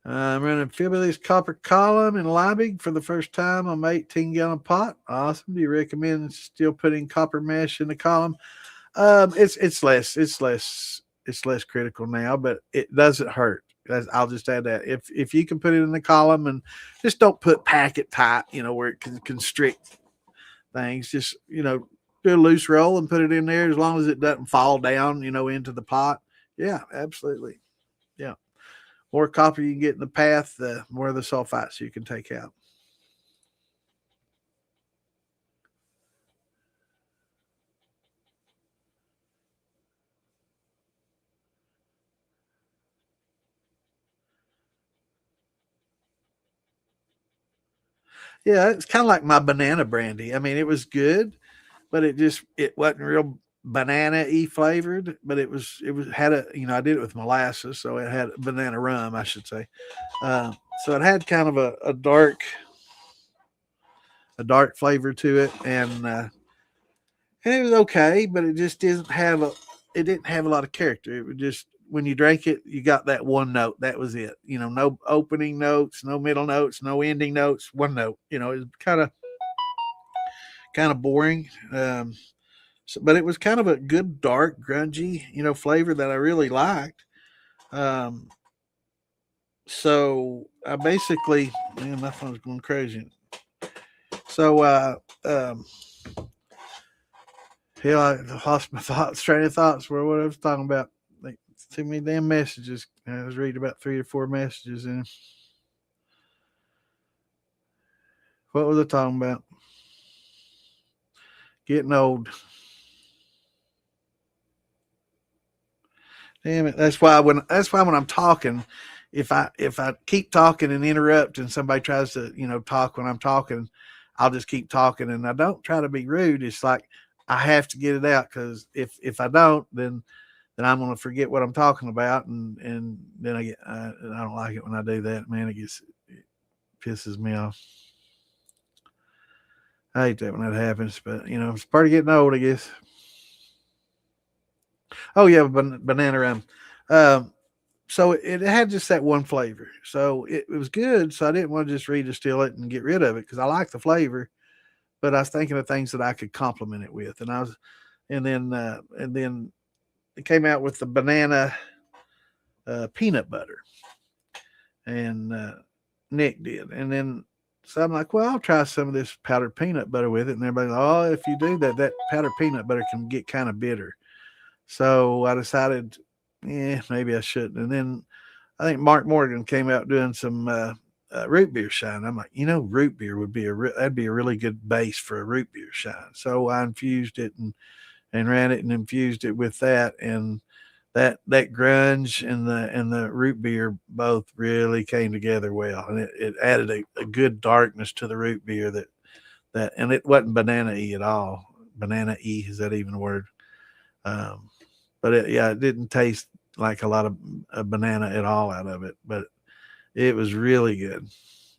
I'm running Fibulus copper column in Liebig for the first time on my 18-gallon pot. Awesome. Do you recommend still putting copper mesh in the column? It's less critical now, but it doesn't hurt. I'll just add that if you can put it in the column and just don't put packet tight, where it can constrict things. Just do a loose roll and put it in there as long as it doesn't fall down, into the pot. Yeah, absolutely. Yeah. More copper you can get in the path, the more of the sulfites you can take out. Yeah, it's kind of like my banana brandy. I mean, it was good, but it wasn't real banana y flavored, but it was had a I did it with molasses, so it had banana rum, I should say. Uh, so it had kind of a dark flavor to it, and it was okay, but it didn't have a lot of character. It was just when you drank it, you got that one note. That was it. No opening notes, no middle notes, no ending notes. One note. It was kind of boring. But it was kind of a good dark grungy flavor that I really liked. Um, so I basically, man, my phone's going crazy. So hell, I lost my train of thoughts for what I was talking about. Like, too many damn messages. I was reading about 3 or 4 messages in. What was I talking about? Getting old. Damn it. That's why when I'm talking, if I keep talking and interrupt and somebody tries to, talk when I'm talking, I'll just keep talking and I don't try to be rude. It's like I have to get it out because if I don't, then I'm gonna forget what I'm talking about and then I don't like it when I do that, man. It pisses me off. I hate that when that happens, but it's part of getting old, I guess. Oh yeah, banana rum. Um, so it had just that one flavor. So it was good. So I didn't want to just redistill it and get rid of it because I like the flavor, but I was thinking of things that I could complement it with. And then it came out with the banana peanut butter, and Nick did. And then so I'm like, well, I'll try some of this powdered peanut butter with it. And everybody's like, oh, if you do that, that powdered peanut butter can get kind of bitter. So I decided, yeah, maybe I shouldn't. And then I think Mark Morgan came out doing some root beer shine. I'm like, root beer would be that'd be a really good base for a root beer shine. So I infused it and ran it and infused it with that, and that grunge and the root beer both really came together well, and it added a good darkness to the root beer that and it wasn't banana y at all. Banana y, is that even a word? Um, but it didn't taste like a lot of banana at all out of it, but it was really good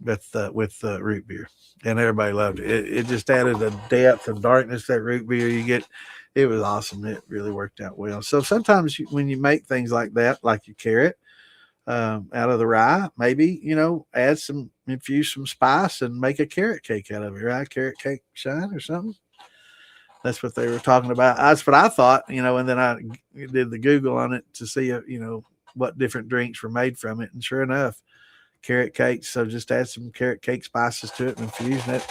with root beer, and everybody loved it. It just added a depth of darkness that root beer you get. It was awesome. It really worked out well. So sometimes when you make things like that, like your carrot out of the rye, maybe add some infuse some spice and make a carrot cake out of it. Right, carrot cake shine or something. That's what they were talking about. That's what I thought, and then I did the Google on it to see, what different drinks were made from it. And sure enough, carrot cakes. So just add some carrot cake spices to it and infuse it.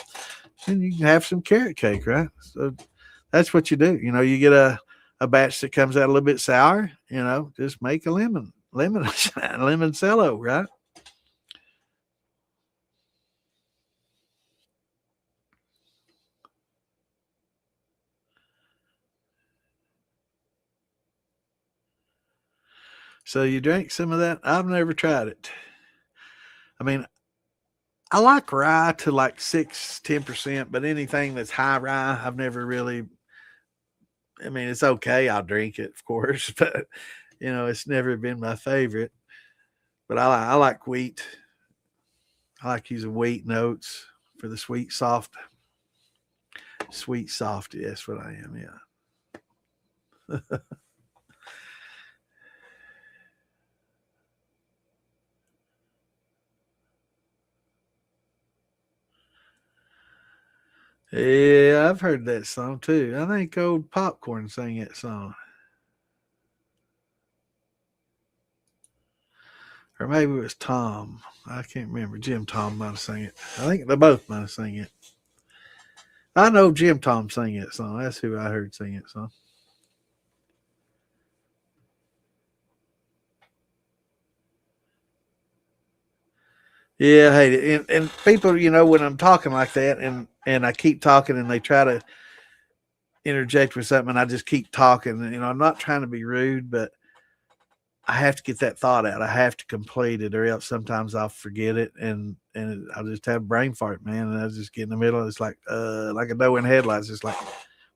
And you can have some carrot cake, right? So that's what you do. You get a batch that comes out a little bit sour, just make a lemon cello, right? So you drink some of that. I've never tried it. I mean, I like rye to like 6, 10%, but anything that's high rye, I've never really. I mean, it's okay. I'll drink it, of course, but it's never been my favorite. But I like wheat. I like using wheat and oats for the sweet soft. Yes, what I am. Yeah. Yeah, I've heard that song too. I think old Popcorn sang that song. Or maybe it was Tom. I can't remember. Jim Tom might have sang it. I think they both might have sang it. I know Jim Tom sang that song. That's who I heard sing that song. Yeah, I hate it. And people, when I'm talking like that and I keep talking and they try to interject with something and I just keep talking, I'm not trying to be rude, but I have to get that thought out. I have to complete it, or else sometimes I'll forget it, and I'll just have brain fart, man. And I just get in the middle. It's like a doe in headlights. It's like,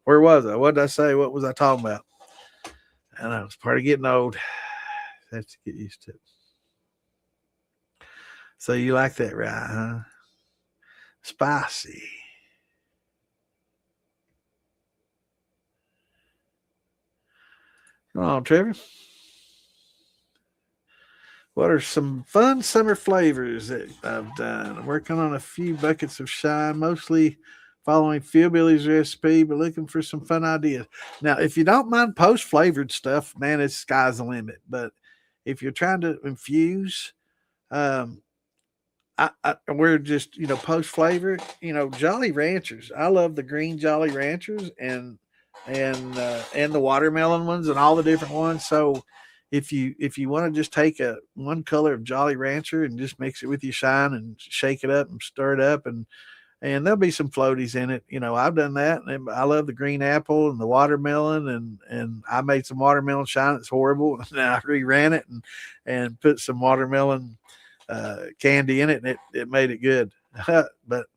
where was I? What did I say? What was I talking about? I know it's part of getting old. I have to get used to it. So you like that, right? Huh? Spicy. Come on, Trevor. What are some fun summer flavors that I've done? I'm working on a few buckets of shine, mostly following Philbilly's recipe, but looking for some fun ideas. Now, if you don't mind post flavored stuff, man, it's sky's the limit. But if you're trying to infuse, um, we're just post flavored. Jolly Ranchers. I love the green Jolly Ranchers and the watermelon ones and all the different ones. So if you want to just take a one color of Jolly Rancher and just mix it with your shine and shake it up and stir it up and there'll be some floaties in it. I've done that, and I love the green apple and the watermelon, and I made some watermelon shine. It's horrible, and I reran it and put some watermelon candy in it, and it made it good. But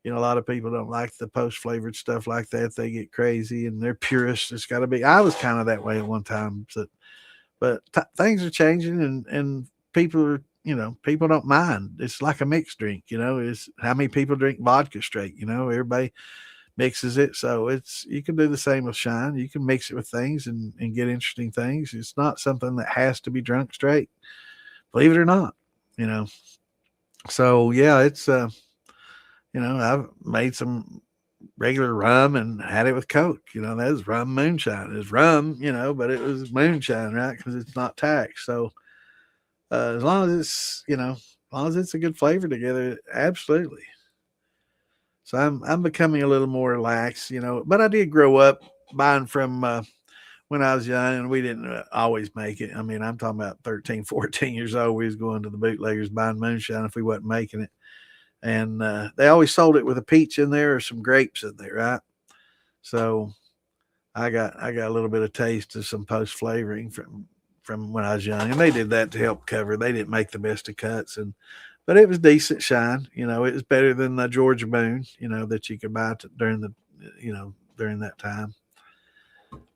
a lot of people don't like the post flavored stuff like that. They get crazy and they're purists. It's got to be. I was kind of that way at one time, but things are changing, and people are, people don't mind. It's like a mixed drink. It's how many people drink vodka straight. Everybody mixes it, so you can do the same with shine. You can mix it with things and get interesting things. It's not something that has to be drunk straight, believe it or not. You know, so yeah, it's I've made some regular rum and had it with Coke. That was rum moonshine. It was rum, but it was moonshine, right? Because it's not taxed. So as long as as long as it's a good flavor together, absolutely. So I'm becoming a little more relaxed, But I did grow up buying from when I was young, and we didn't always make it. I mean, I'm talking about 13, 14 years old. We was going to the bootleggers buying moonshine if we wasn't making it, and they always sold it with a peach in there or some grapes in there, right? So I got a little bit of taste of some post flavoring from when I was young, and they did that to help cover. They didn't make the best of cuts, but it was decent shine. It was better than the Georgia Moon, that you could buy during during that time.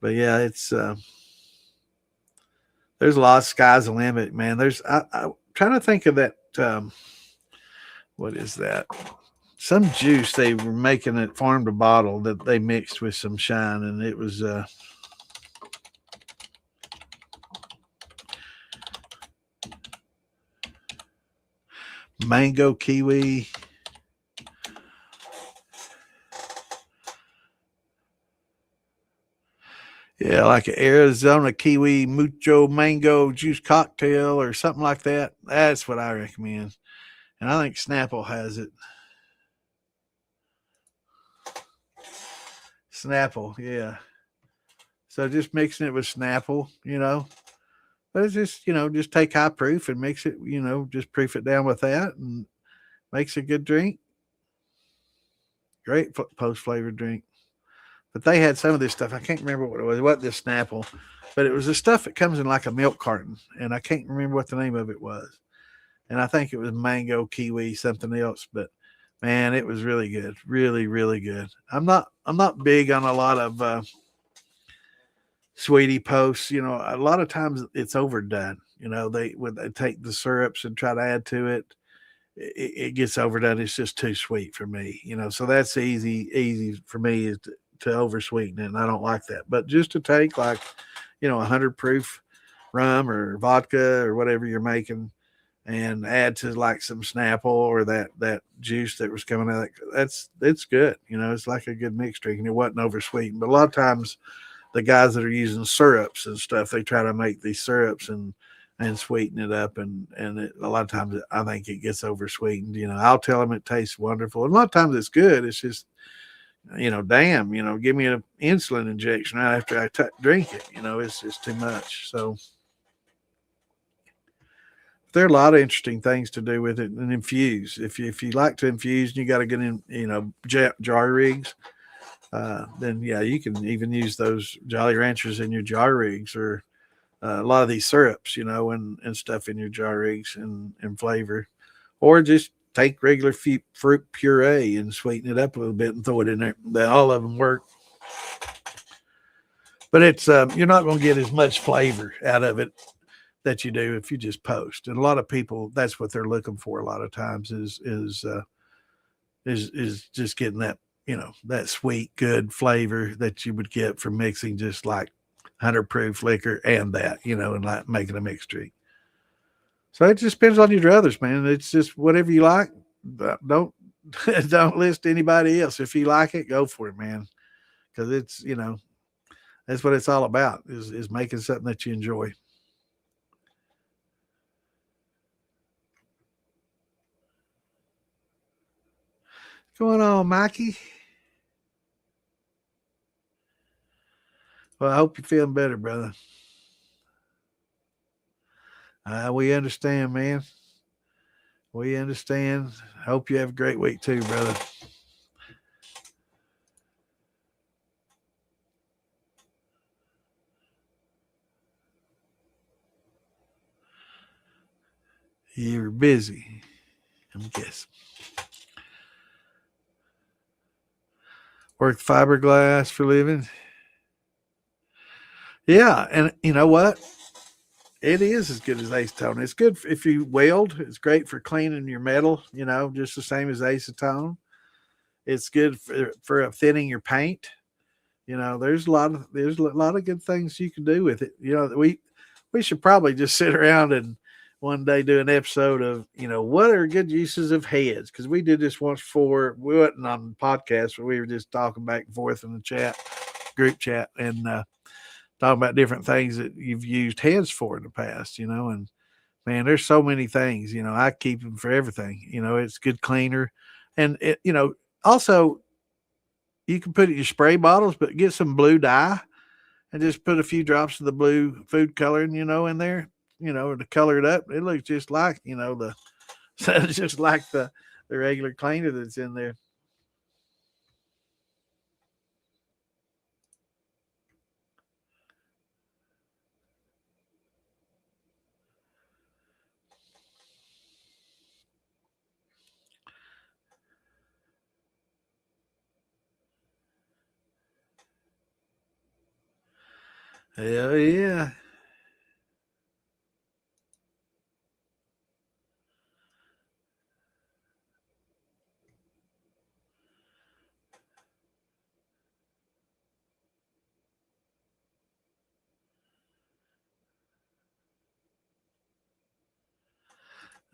But yeah, it's there's a lot of sky's the limit, man. I'm trying to think of that. What is that? Some juice they were making at farm to bottle that they mixed with some shine, and it was mango kiwi. Yeah, like an Arizona kiwi mucho mango juice cocktail or something like that. That's what I recommend. And I think Snapple has it. Snapple, yeah. So just mixing it with Snapple, But it's just, just take high proof and mix it, just proof it down with that and makes a good drink. Great post flavored drink. But they had some of this stuff. I can't remember what it was. It wasn't this Snapple, but it was the stuff that comes in like a milk carton. And I can't remember what the name of it was. And I think it was mango, kiwi, something else. But man, it was really good. Really, really good. I'm not big on a lot of sweetie posts. A lot of times it's overdone. When they take the syrups and try to add to it, it gets overdone. It's just too sweet for me. So that's easy for me is to over sweeten it, and I don't like that. But just to take like 100 proof rum or vodka or whatever you're making, and add to like some Snapple or that juice that was coming out, it's good. It's like a good mixed drink, and it wasn't over sweetened. But a lot of times the guys that are using syrups and stuff, they try to make these syrups and sweeten it up, and a lot of times I think it gets over sweetened. I'll tell them it tastes wonderful, and a lot of times it's good. It's just damn, give me an insulin injection right after I drink it. It's just too much. So there are a lot of interesting things to do with it and infuse. If you like to infuse and you got to get in, jar rigs, then yeah, you can even use those Jolly Ranchers in your jar rigs or a lot of these syrups, and stuff in your jar rigs and flavor, or just take regular fruit puree and sweeten it up a little bit and throw it in there. All of them work, but it's you're not going to get as much flavor out of it that you do if you just post. And a lot of people, that's what they're looking for. A lot of times is just getting that that sweet good flavor that you would get from mixing just like 100 proof liquor and that and like making a mixed drink. So it just depends on your druthers, man. It's just whatever you like. Don't don't list anybody else. If you like it, go for it, man. Because it's that's what it's all about is making something that you enjoy. What's going on, Mikey? Well, I hope you're feeling better, brother. We understand, man. We understand. Hope you have a great week too, brother. You're busy, I'm guessing. Work fiberglass for a living. Yeah, and you know what? It is as good as acetone. It's good if you weld. It's great for cleaning your metal. Just the same as acetone. It's good for thinning your paint. There's a lot of good things you can do with it. We should probably just sit around and one day do an episode of what are good uses of heads, because we did this once before. We wasn't on the podcast, but we were just talking back and forth in the group chat, and talking about different things that you've used heads for in the past. And man, there's so many things. I keep them for everything. It's good cleaner, and also you can put it in your spray bottles, but get some blue dye and just put a few drops of the blue food coloring, in there, to color it up. It looks just like, the just like the regular cleaner that's in there. Hell yeah.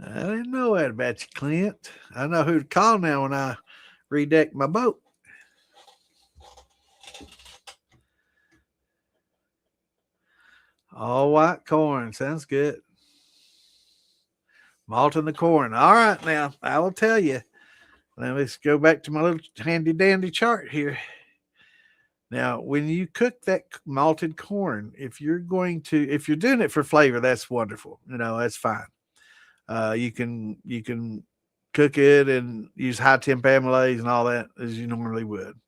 I didn't know that about you, Clint. I know who to call now when I redeck my boat. All white corn. Sounds good. Malting the corn. All right, now I will tell you. Now let's go back to my little handy dandy chart here. Now, when you cook that malted corn, if you're doing it for flavor, that's wonderful. That's fine. You can cook it and use high temp amylase and all that as you normally would.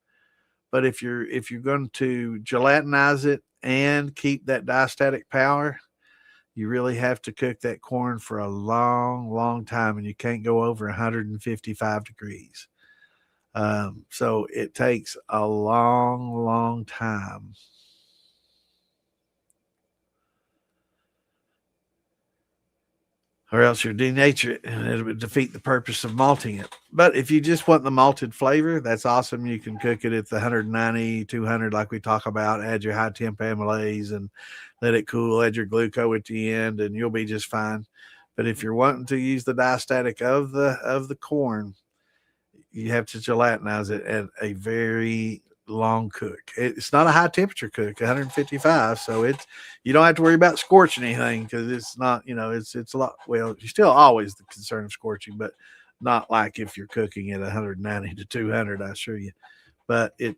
But if you're going to gelatinize it and keep that diastatic power, you really have to cook that corn for a long, long time, and you can't go over 155 degrees. So it takes a long, long time. Or else you'll denature it and it would defeat the purpose of malting it. But if you just want the malted flavor, that's awesome. You can cook it at the 190, 200, like we talk about, add your high temp amylase and let it cool, add your glucose at the end, and you'll be just fine. But if you're wanting to use the diastatic of the corn, you have to gelatinize it at a very long cook. It's not a high temperature cook, 155, so you don't have to worry about scorching anything, because it's not, it's a lot. Well, you're still always the concern of scorching, but not like if you're cooking at 190 to 200, I assure you. But it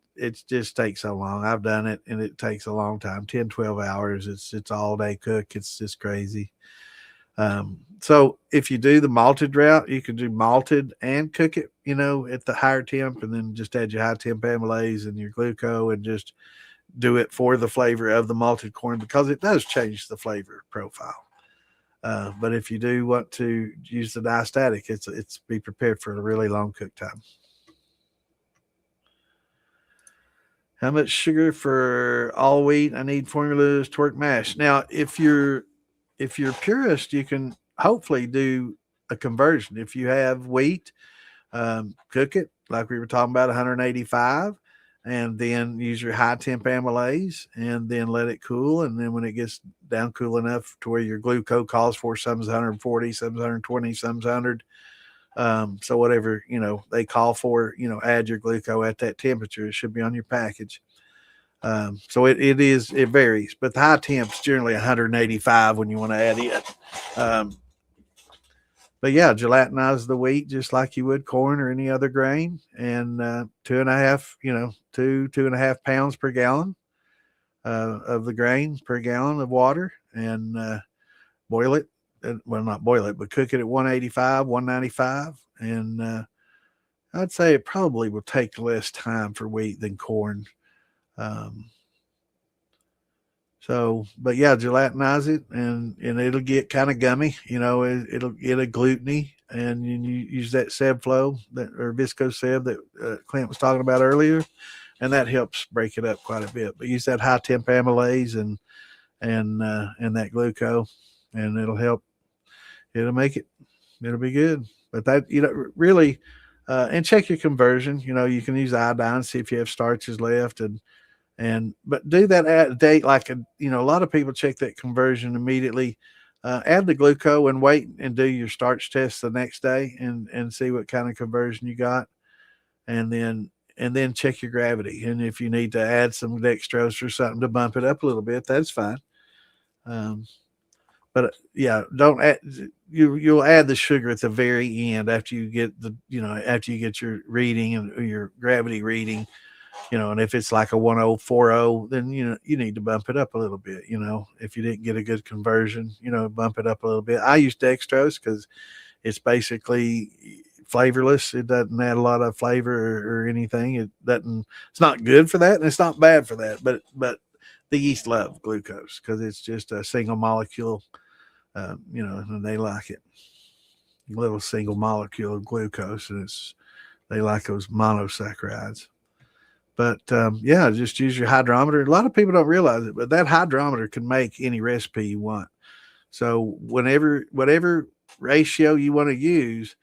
just takes so long. I've done it, and it takes a long time, 10, 12 hours. It's all day cook. It's just crazy. So if you do the malted route, you can do malted and cook it, at the higher temp, and then just add your high temp amylase and your glucose and just do it for the flavor of the malted corn, because it does change the flavor profile. But if you do want to use the diastatic, it's be prepared for a really long cook time. How much sugar for all wheat? I need formulas to work mash. Now, if you're purist, you can hopefully do a conversion. If you have wheat, cook it like we were talking about, 185, and then use your high temp amylase, and then let it cool. And then when it gets down cool enough to where your glucose calls for, some's 140, some's 120, some's 100. So whatever they call for, add your glucose at that temperature. It should be on your package. So it varies, but the high temp's generally 185 when you want to add it. Um, but yeah, gelatinize the wheat just like you would corn or any other grain, and 2.5 per gallon of the grain per gallon of water, and boil it. Well, not boil it, but cook it at 185, 195, and I'd say it probably will take less time for wheat than corn. Um, So, but yeah, gelatinize it, and it'll get kind of gummy. It'll get a gluttony, and you use that Seb Flow that or Visco Seb that Clint was talking about earlier, and that helps break it up quite a bit. But use that high temp amylase and that gluco, and it'll help. It'll make it. It'll be good. But that really, and check your conversion. You can use iodine, see if you have starches left, and but do that at a date like a lot of people check that conversion immediately. Add the gluco and wait and do your starch test the next day and see what kind of conversion you got, and then check your gravity. And if you need to add some dextrose or something to bump it up a little bit, that's fine. Um, but yeah, don't add, you'll add the sugar at the very end after you get after you get your reading and your gravity reading. And if it's like a 1040, then you need to bump it up a little bit. If you didn't get a good conversion, bump it up a little bit. I use dextrose because it's basically flavorless. It doesn't add a lot of flavor or anything. It doesn't. It's not good for that, and it's not bad for that. But the yeast love glucose because it's just a single molecule. And they like it. A little single molecule of glucose, and they like those monosaccharides. But yeah, just use your hydrometer. A lot of people don't realize it, but that hydrometer can make any recipe you want. So whatever ratio you want to use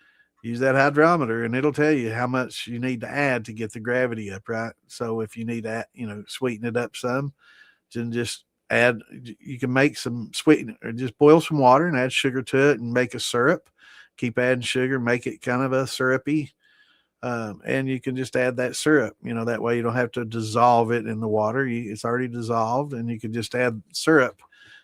that hydrometer, and it'll tell you how much you need to add to get the gravity up, right? So if you need to, sweeten it up some, then just add. You can make some sweeten or just boil some water and add sugar to it and make a syrup. Keep adding sugar, make it kind of a syrupy. And you can just add that syrup, that way you don't have to dissolve it in the water. It's already dissolved, and you can just add syrup,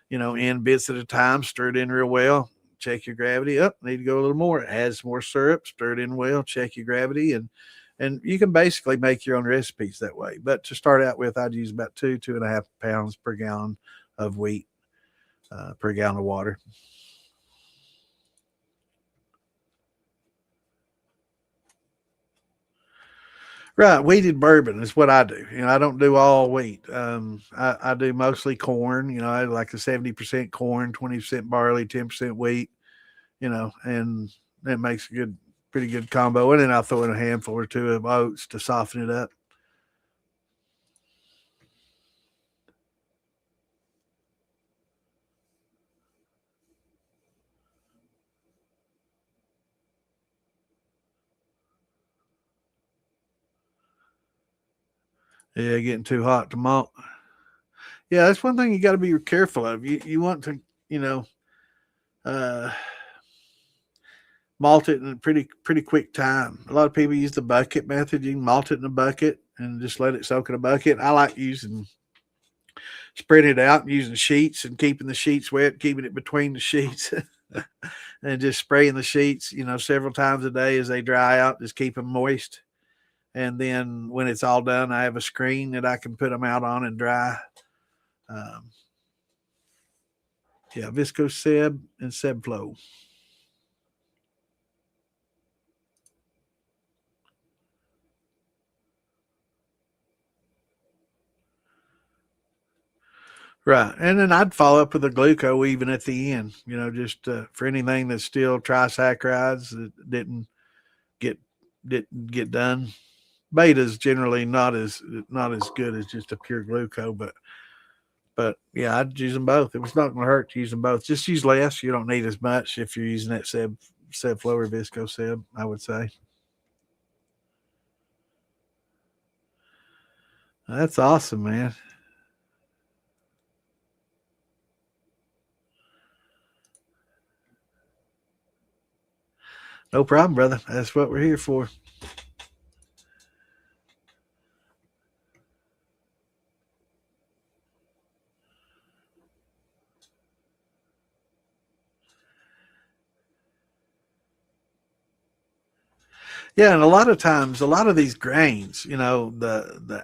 in bits at a time, stir it in real well, check your gravity up, need to go a little more, add some more syrup, stir it in well, check your gravity, and you can basically make your own recipes that way. But to start out with, I'd use about 2.5 pounds per gallon of wheat per gallon of water. Right, wheated bourbon is what I do. I don't do all wheat. I do mostly corn. I like a 70% corn, 20% barley, 10% wheat. And it makes a pretty good combo. And then I'll throw in a handful or two of oats to soften it up. Yeah, getting too hot to malt. Yeah, that's one thing you got to be careful of. You want to, you know, uh, malt it in a pretty quick time. A lot of people use the bucket method. You can malt it in a bucket and just let it soak in a bucket. I like using spreading it out and using sheets and keeping the sheets wet, keeping it between the sheets, and just spraying the sheets, several times a day as they dry out. Just keep them moist. And then when it's all done, I have a screen that I can put them out on and dry. Um, yeah, Visco Seb and Seb Flow. Right. And then I'd follow up with a gluco even at the end, just for anything that's still trisaccharides that get didn't get done. Beta's generally not as good as just a pure gluco, but yeah, I'd use them both. It was not going to hurt to use them both. Just use less. You don't need as much if you're using that Seb Flow or Visco Seb, I would say. That's awesome, man. No problem, brother. That's what we're here for. Yeah, and a lot of times, a lot of these grains, the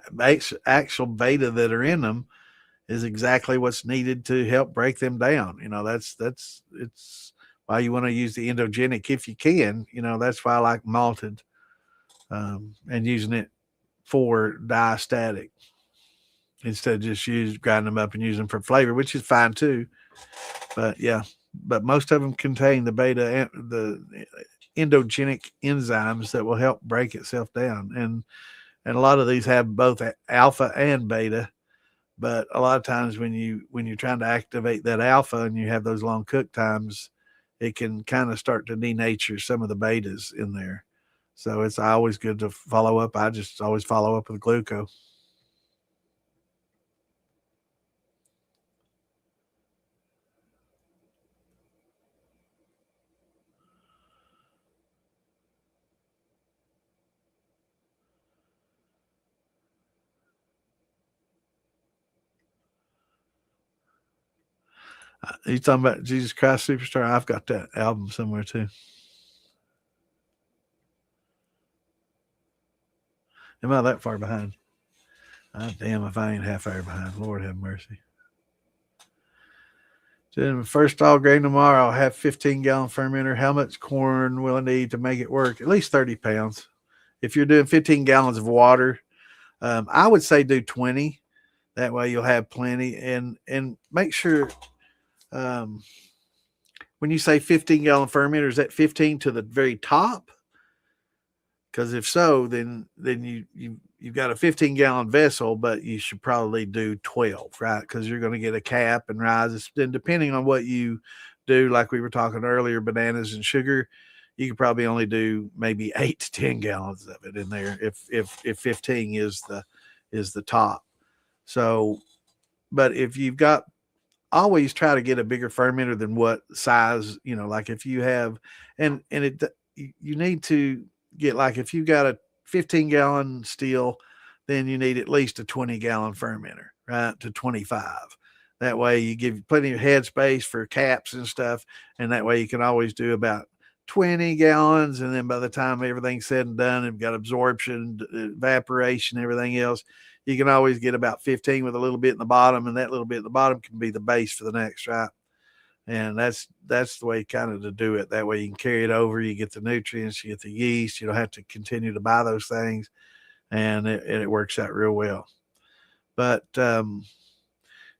actual beta that are in them is exactly what's needed to help break them down. That's it's why you want to use the endogenic if you can. That's why I like malted and using it for diastatic. instead of just grind them up and use them for flavor, which is fine too. But yeah, but most of them contain the endogenic enzymes that will help break itself down, and a lot of these have both alpha and beta. But a lot of times when you're trying to activate that alpha and you have those long cook times, it can kind of start to denature some of the betas in there. So it's always good to follow up. I just always follow up with glucose. You talking about Jesus Christ Superstar? I've got that album somewhere too. Am I that far behind? Damn, if I ain't half hour behind, Lord have mercy. Then first all grain tomorrow, I'll have 15-gallon fermenter. How much corn will I need to make it work? At least 30 pounds. If you're doing 15 gallons of water, I would say do 20. That way you'll have plenty. And make sure when you say 15-gallon fermenter, is that 15 to the very top? Because if so, then you've got a 15-gallon vessel, but you should probably do 12, right? Because you're going to get a cap and rises. Then depending on what you do, like we were talking earlier, bananas and sugar, you could probably only do maybe 8 to 10 gallons of it in there if 15 is the top. So, but if you've got, always try to get a bigger fermenter than what size, like if you have, and it, you need to get, like if you got a 15-gallon steel, then you need at least a 20-gallon fermenter, right? To 25. That way you give plenty of headspace for caps and stuff. And that way you can always do about 20 gallons. And then by the time everything's said and done and got absorption, evaporation, everything else, you can always get about 15 with a little bit in the bottom. And that little bit in the bottom can be the base for the next, right? And that's the way kind of to do it. That way you can carry it over. You get the nutrients, you get the yeast. You don't have to continue to buy those things, and it works out real well. But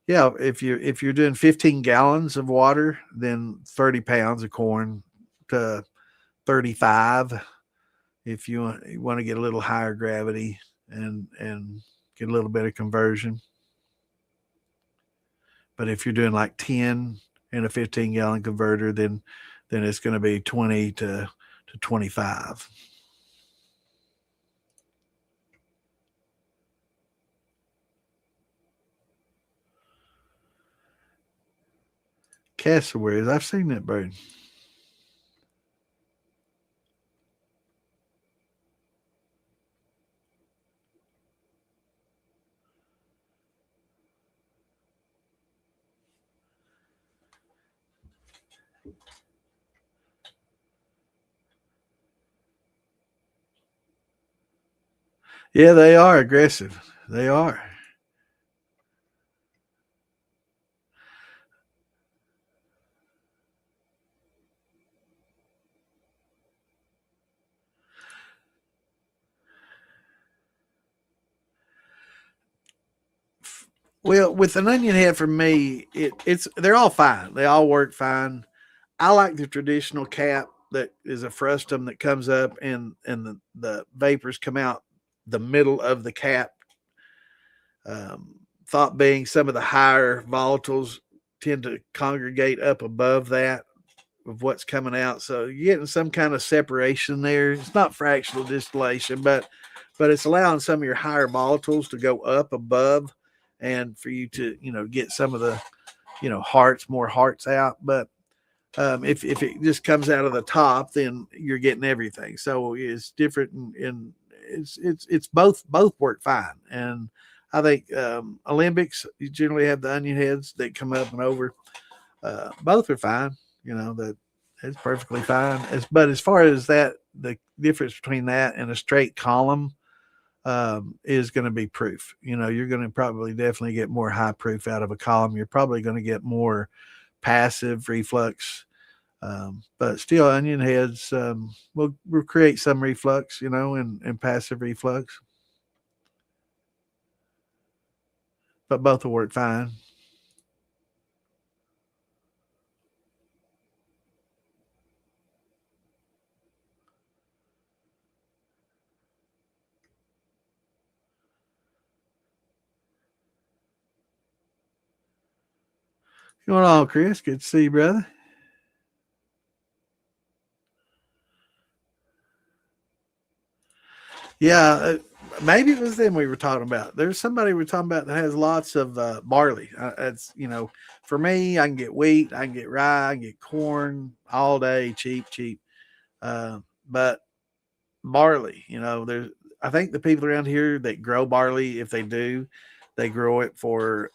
yeah, if you're doing 15 gallons of water, then 30 pounds of corn to 35. If you want to get a little higher gravity and get a little bit of conversion. But if you're doing like 10 in a 15-gallon converter, then it's going to be 20 to 25. Cassowaries, I've seen that bird. Yeah, they are aggressive. They are. Well, with an onion head for me, it's they're all fine. They all work fine. I like the traditional cap that is a frustum that comes up and the vapors come out the middle of the cap. Thought being some of the higher volatiles tend to congregate up above that of what's coming out. So you're getting some kind of separation there. It's not fractional distillation, but it's allowing some of your higher volatiles to go up above and for you to, get some of the, more hearts out. But if it just comes out of the top, then you're getting everything. So it's different, and it's both work fine. And I think Olympics, you generally have the onion heads that come up and over. Both are fine. That it's perfectly fine. But as far as that, the difference between that and a straight column is going to be proof. You're going to probably definitely get more high proof out of a column. You're probably going to get more passive reflux. But still, onion heads will create some reflux, and passive reflux. but both will work fine. What's going on, Chris? Good to see you, brother. Yeah, maybe it was them we were talking about. There's somebody we're talking about that has lots of barley. It's for me, I can get wheat, I can get rye, I can get corn all day, cheap, cheap. But barley, there's. I think the people around here that grow barley, if they do, they grow it for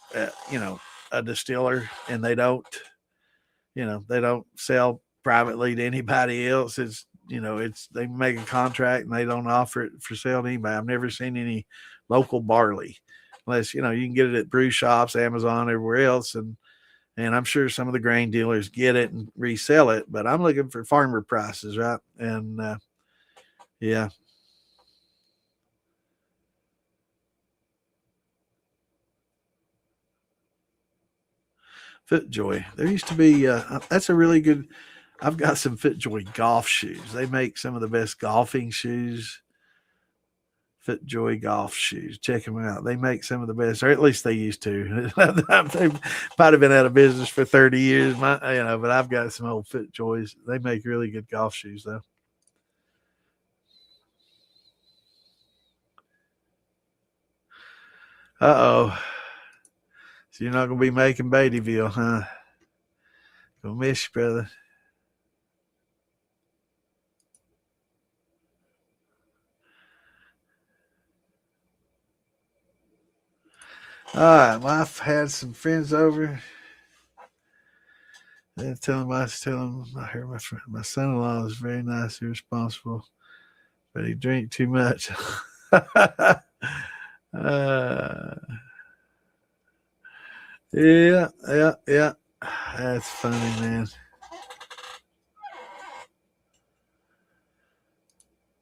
a distiller, and they don't sell privately to anybody else. It's they make a contract and they don't offer it for sale to anybody. I've never seen any local barley unless you can get it at brew shops, Amazon, everywhere else, and I'm sure some of the grain dealers get it and resell it. But I'm looking for farmer prices, right? And yeah, FitJoy. There used to be that's a really good. I've got some FitJoy golf shoes. They make some of the best golfing shoes. FitJoy golf shoes. Check them out. They make some of the best, or at least they used to. They might have been out of business for 30 years, but I've got some old FitJoys. They make really good golf shoes, though. Uh oh. So you're not going to be making Beattyville, huh? Gonna miss you, brother. All right. Well, I've had some friends over. They I was telling them, I heard my son-in-law is very nice, irresponsible, but he drink too much. uh, yeah, yeah, yeah. That's funny, man.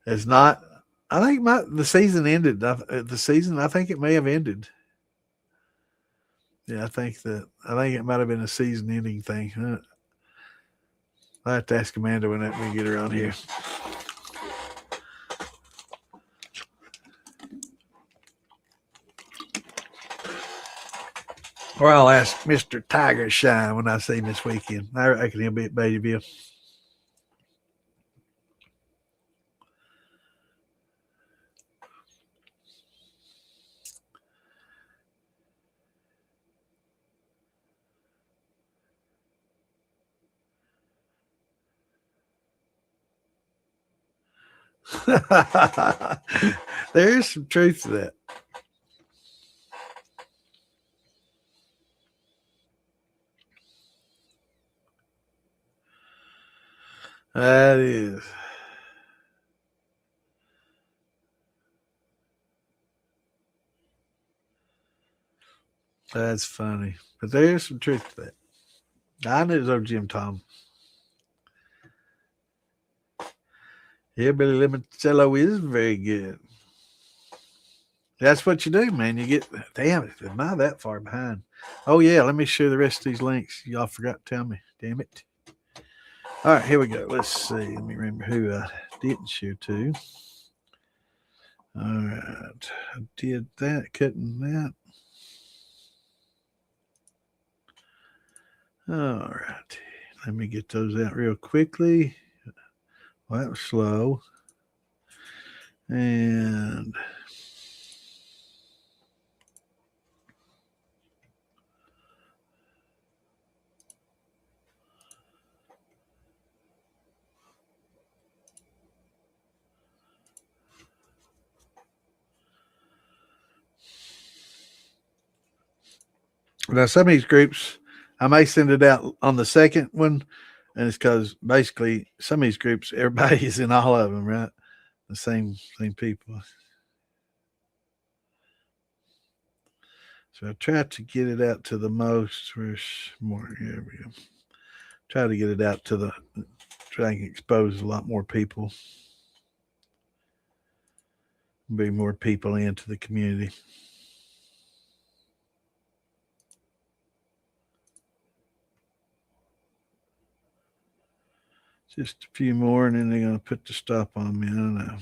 It's not. I think the season ended. The season, I think it may have ended. Yeah, I think it might have been a season-ending thing. I have to ask Amanda when we get around here, or I'll ask Mister Tiger Shine when I see him this weekend. I reckon he'll be at Beattyville. There's some truth to that. That is. That's funny. But there's some truth to that. I knew it was old Jim Tom. Hillbilly Limoncello is very good. That's what you do, man. You get, damn it, am I that far behind? Oh, yeah, let me share the rest of these links. Y'all forgot to tell me. Damn it. All right, here we go. Let's see. Let me remember who I didn't share to. All right. I did that, cutting that. All right. Let me get those out real quickly. Well, that was slow. And now some of these groups, I may send it out on the second one, and it's because basically some of these groups, everybody is in all of them, right? The same people. So I try to get it out to the most. Where's more? Here we go. Try to get it out to the. Try and expose a lot more people. Bring more people into the community. Just a few more, and then they're going to put the stop on me. I don't know.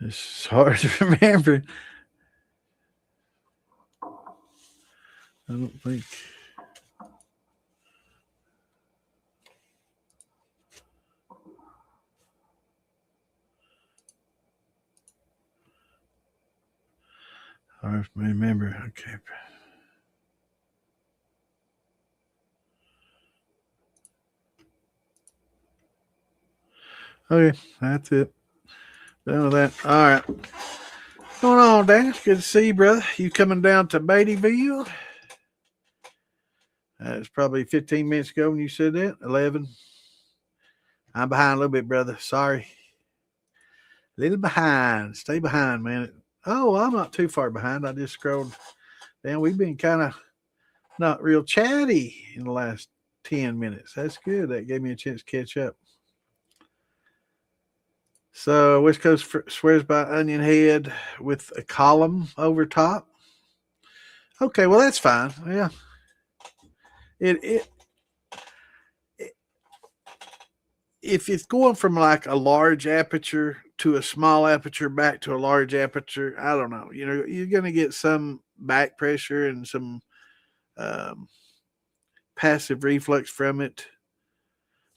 It's hard to remember. I don't think. Hard to remember. Okay. Okay, that's it. Done with that. All right. What's going on, Dan? It's good to see you, brother. You coming down to Beattyville? It's probably 15 minutes ago when you said that. 11. I'm behind a little bit, brother. Sorry. A little behind. Stay behind, man. Oh, I'm not too far behind. I just scrolled down. We've been kind of not real chatty in the last 10 minutes. That's good. That gave me a chance to catch up. So West Coast swears by onion head with a column over top. Okay, well that's fine. Yeah, it if it's going from like a large aperture to a small aperture back to a large aperture, I don't know. You know, you're going to get some back pressure and some um, passive reflux from it.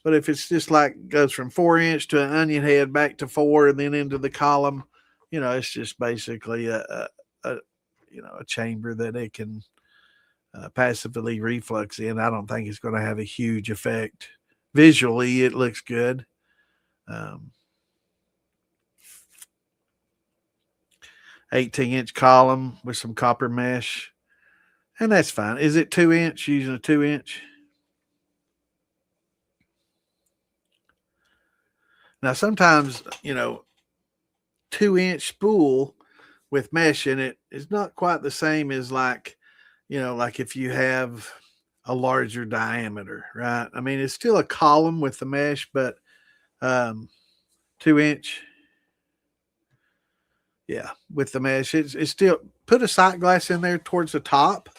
But if it's just like goes from 4 inch to an onion head back to 4 and then into the column, you know, it's just basically a a chamber that it can passively reflux in. I don't think it's going to have a huge effect. Visually, it looks good. Um, 18-inch column with some copper mesh, and that's fine. Is it 2 inch? Using a 2 inch? Now, sometimes 2 inch spool with mesh in it is not quite the same as like if you have a larger diameter, right? I mean, it's still a column with the mesh, but 2 inch, yeah, with the mesh, it's still put a sight glass in there towards the top.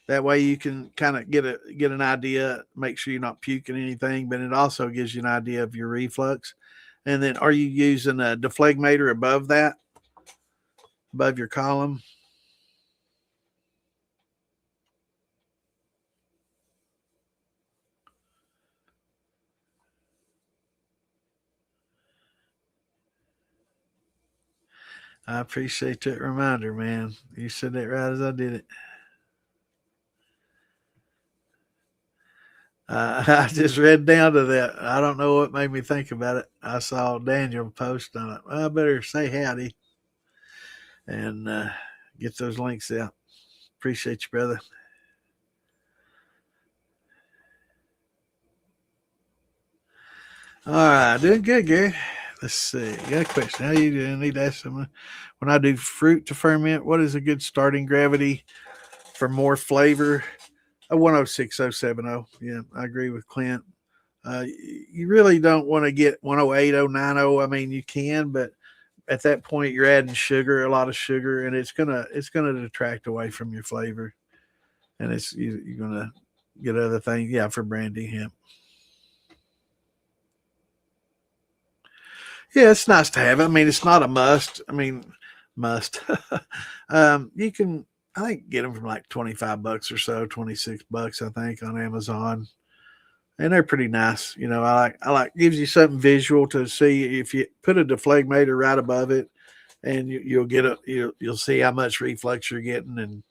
That way you can kind of get an idea, make sure you're not puking anything, but it also gives you an idea of your reflux. And then, are you using a deflegmator above that, above your column? I appreciate that reminder, man. You said that right as I did it. I just read down to that. I don't know what made me think about it. I saw Daniel post on it. Well, I better say howdy and get those links out. Appreciate you, brother. All right, doing good, Gary. Let's see. Got a question. How you doing? I need to ask someone. When I do fruit to ferment, what is a good starting gravity for more flavor? A 106070. Yeah, I agree with Clint. You really don't want to get 108, 090. I mean, you can, but at that point, you're adding sugar, a lot of sugar, and it's gonna detract away from your flavor, and you're gonna get other things. Yeah, for brandy, yeah. Yeah, it's nice to have it. I mean, it's not a must. I mean, must. You can, I think, get them from like $25 or so, $26, I think, on Amazon, and they're pretty nice. I like gives you something visual to see. If you put a deflegmator right above it, and you'll get you'll see how much reflux you're getting, and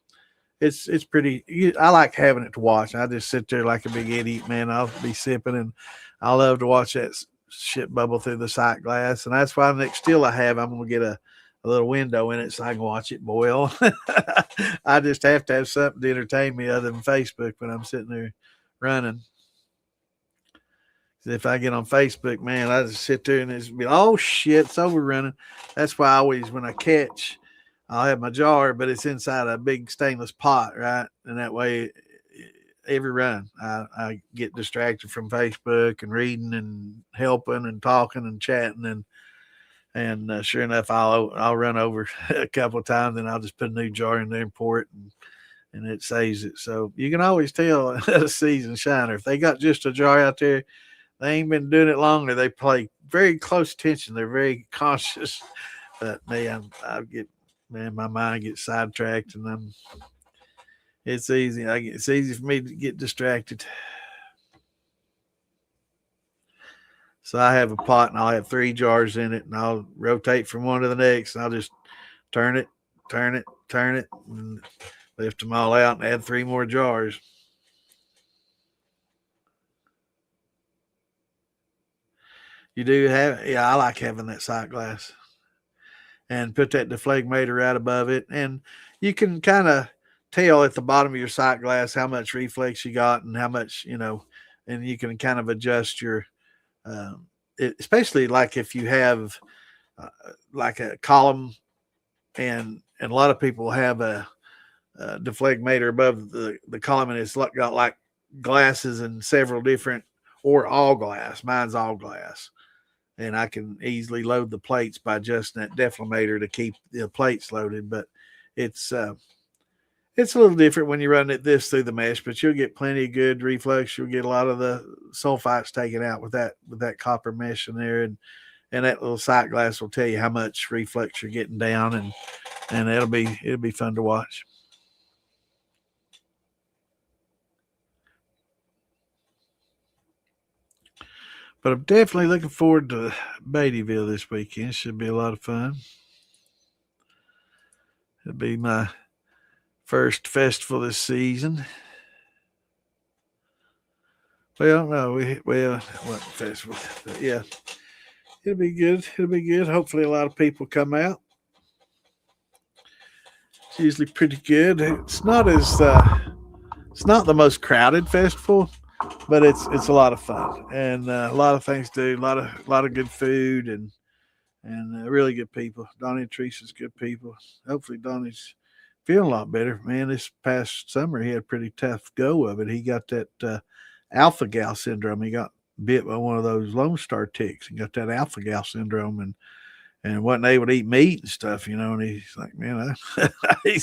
it's pretty. I like having it to watch. I just sit there like a big idiot, man. I'll be sipping, and I love to watch that shit bubble through the sight glass, and that's why the next still I have, I'm gonna get a little window in it so I can watch it boil. I just have to have something to entertain me other than Facebook when I'm sitting there running. If I get on Facebook, man, I just sit there and it's be, oh shit, it's overrunning. That's why I always, when I catch, I'll have my jar, but it's inside a big stainless pot, right? And that way, every run, I get distracted from Facebook and reading and helping and talking and chatting and sure enough, I'll run over a couple of times and I'll just put a new jar in there and pour it and it saves it. So you can always tell a seasoned shiner if they got just a jar out there. They ain't been doing it longer. They pay very close attention. They're very cautious. But me, I get, man, my mind gets sidetracked, and it's easy. It's easy for me to get distracted. So I have a pot, and I'll have 3 jars in it, and I'll rotate from one to the next, and I'll just turn it, turn it, turn it, and lift them all out, and add 3 more jars. You do have, yeah. I like having that sight glass, and put that deflegmator right above it, and you can kind of tell at the bottom of your sight glass how much reflex you got and how much and you can kind of adjust your, especially like if you have like a column, and a lot of people have a deflegmator above the column, and it's got like glasses and several different, or all glass. Mine's all glass, and I can easily load the plates by adjusting that deflator to keep the plates loaded. But it's it's a little different when you run this through the mesh, but you'll get plenty of good reflex. You'll get a lot of the sulfites taken out with that copper mesh in there, and that little sight glass will tell you how much reflex you're getting down, and it'll be fun to watch. But I'm definitely looking forward to Beattyville this weekend. Should be a lot of fun. It'll be my first festival this season. Well, no, what festival? But yeah, it'll be good. It'll be good. Hopefully, a lot of people come out. It's usually pretty good. It's not the most crowded festival, but it's a lot of fun and a lot of things to do. A lot of good food and really good people. Donnie and Teresa's good people. Hopefully, Donnie's feeling a lot better. Man, this past summer he had a pretty tough go of it. He got that alpha gal syndrome. He got bit by one of those Lone Star ticks and got that alpha gal syndrome and wasn't able to eat meat and stuff, And he's like, man, he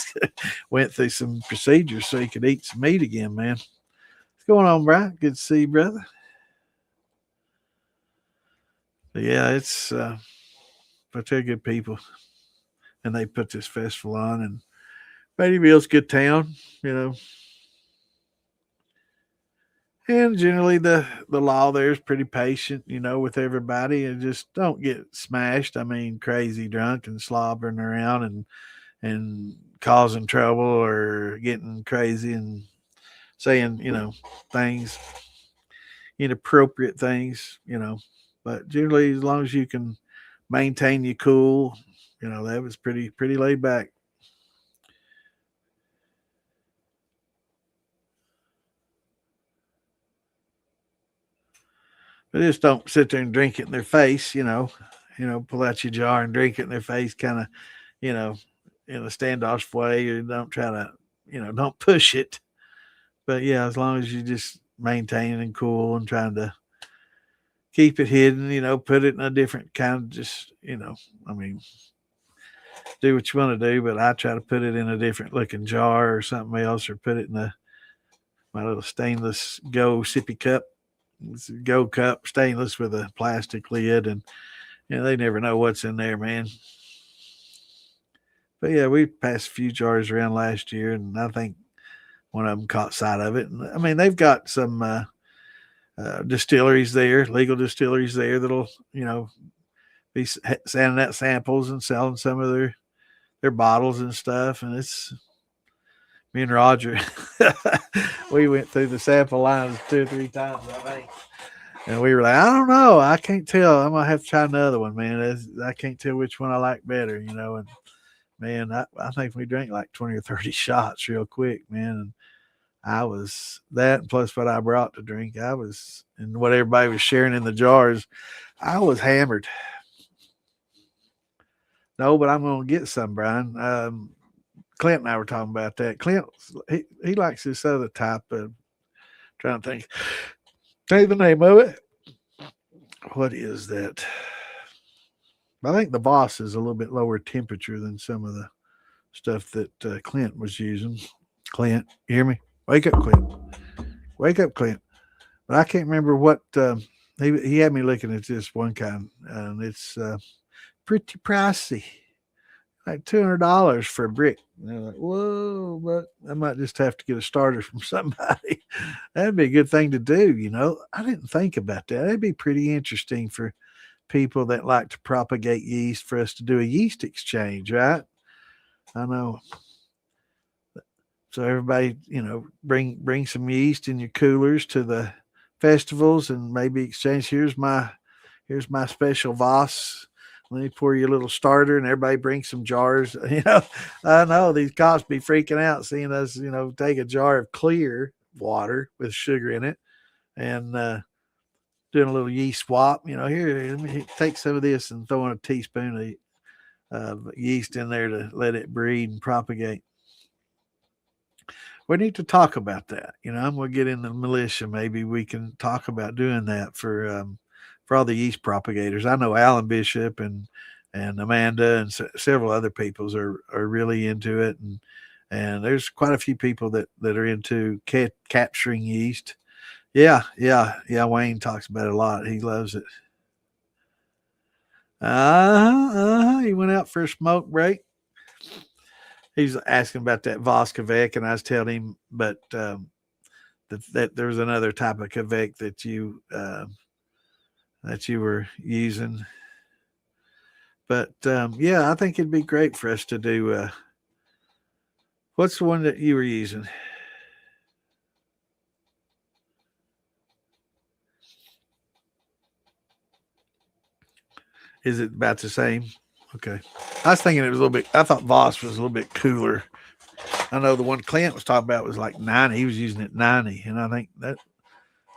went through some procedures so he could eat some meat again, man. What's going on, Brian? Good to see you, brother. But yeah, it's but they're good people, and they put this festival on, and Beattyville's a good town, And generally, the law there is pretty patient, with everybody, and just don't get smashed. I mean, crazy drunk and slobbering around and causing trouble or getting crazy and saying, things, inappropriate things, But generally, as long as you can maintain your cool, that was pretty laid back. But just don't sit there and drink it in their face, pull out your jar and drink it in their face, kind of, you know, in a standoff way. Or don't try to, don't push it. But yeah, as long as you just maintaining and cool and trying to keep it hidden, put it in a different kind of just, I mean, do what you want to do. But I try to put it in a different looking jar or something else, or put it in my little stainless Go sippy cup. It's a Go cup, stainless with a plastic lid, and they never know what's in there, man. But yeah, we passed a few jars around last year, and I think one of them caught sight of it. And I mean, they've got some distilleries there, legal distilleries there that'll be sending out samples and selling some of their bottles and stuff. And it's me and Roger, we went through the sample lines 2 or 3 times, I think. And we were like, I don't know. I can't tell. I'm going to have to try another one, man. I can't tell which one I like better, And man, I think we drank like 20 or 30 shots real quick, man. And I was that plus what I brought to drink. I was and what everybody was sharing in the jars. I was hammered. No, but I'm gonna get some, Brian. Clint and I were talking about that. Clint, he likes this other type of. Trying to think. Tell you the name of it. What is that? I think the Voss is a little bit lower temperature than some of the stuff that Clint was using. Clint, you hear me? Wake up, Clint. Wake up, Clint. But I can't remember what he had me looking at this one kind, and it's pretty pricey, like $200 for a brick. And they're like, whoa, but I might just have to get a starter from somebody. That'd be a good thing to do, you know. I didn't think about that. That'd be pretty interesting for people that like to propagate yeast for us to do a yeast exchange, right? I know. So everybody, you know, bring some yeast in your coolers to the festivals and maybe exchange. Here's my special Voss. Let me pour you a little starter, and everybody bring some jars. You know, I know these cops be freaking out seeing us, you know, take a jar of clear water with sugar in it and doing a little yeast swap. You know, here, let me take some of this and throw in a teaspoon of yeast in there to let it breed and propagate. We need to talk about that. You know, I'm going to get in the militia. Maybe we can talk about doing that for all the yeast propagators. I know Alan Bishop and Amanda and several other peoples are really into it, and there's quite a few people that are into capturing yeast. Yeah. Wayne talks about it a lot. He loves it. He went out for a smoke break. He's asking about that Voss Quebec, and I was telling him, but that there's another type of Quebec that you were using. But yeah, I think it'd be great for us to do. What's the one that you were using? Is it about the same? Okay. I was thinking it was a little bit. I thought Voss was a little bit cooler. I know the one Clint was talking about was like 90. He was using it 90, and I think that's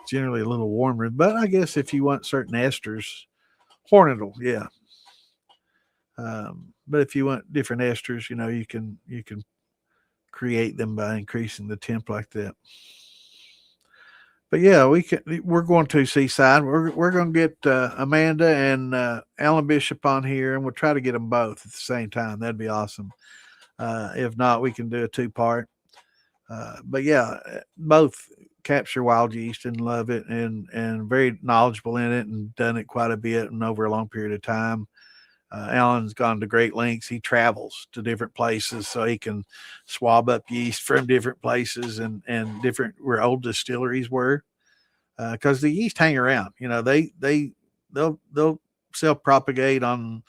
generally a little warmer. But I guess if you want certain esters, Hornetal, yeah. But if you want different esters, you know, you can create them by increasing the temp like that. But yeah, we're going to Seaside. We're going to get Amanda and Alan Bishop on here, and we'll try to get them both at the same time. That'd be awesome. If not, we can do a 2-part. But yeah, both capture wild yeast and love it, and very knowledgeable in it, and done it quite a bit and over a long period of time. Alan's gone to great lengths. He travels to different places so he can swab up yeast from different places and different where old distilleries were, because the yeast hang around. You know, they'll self propagate on.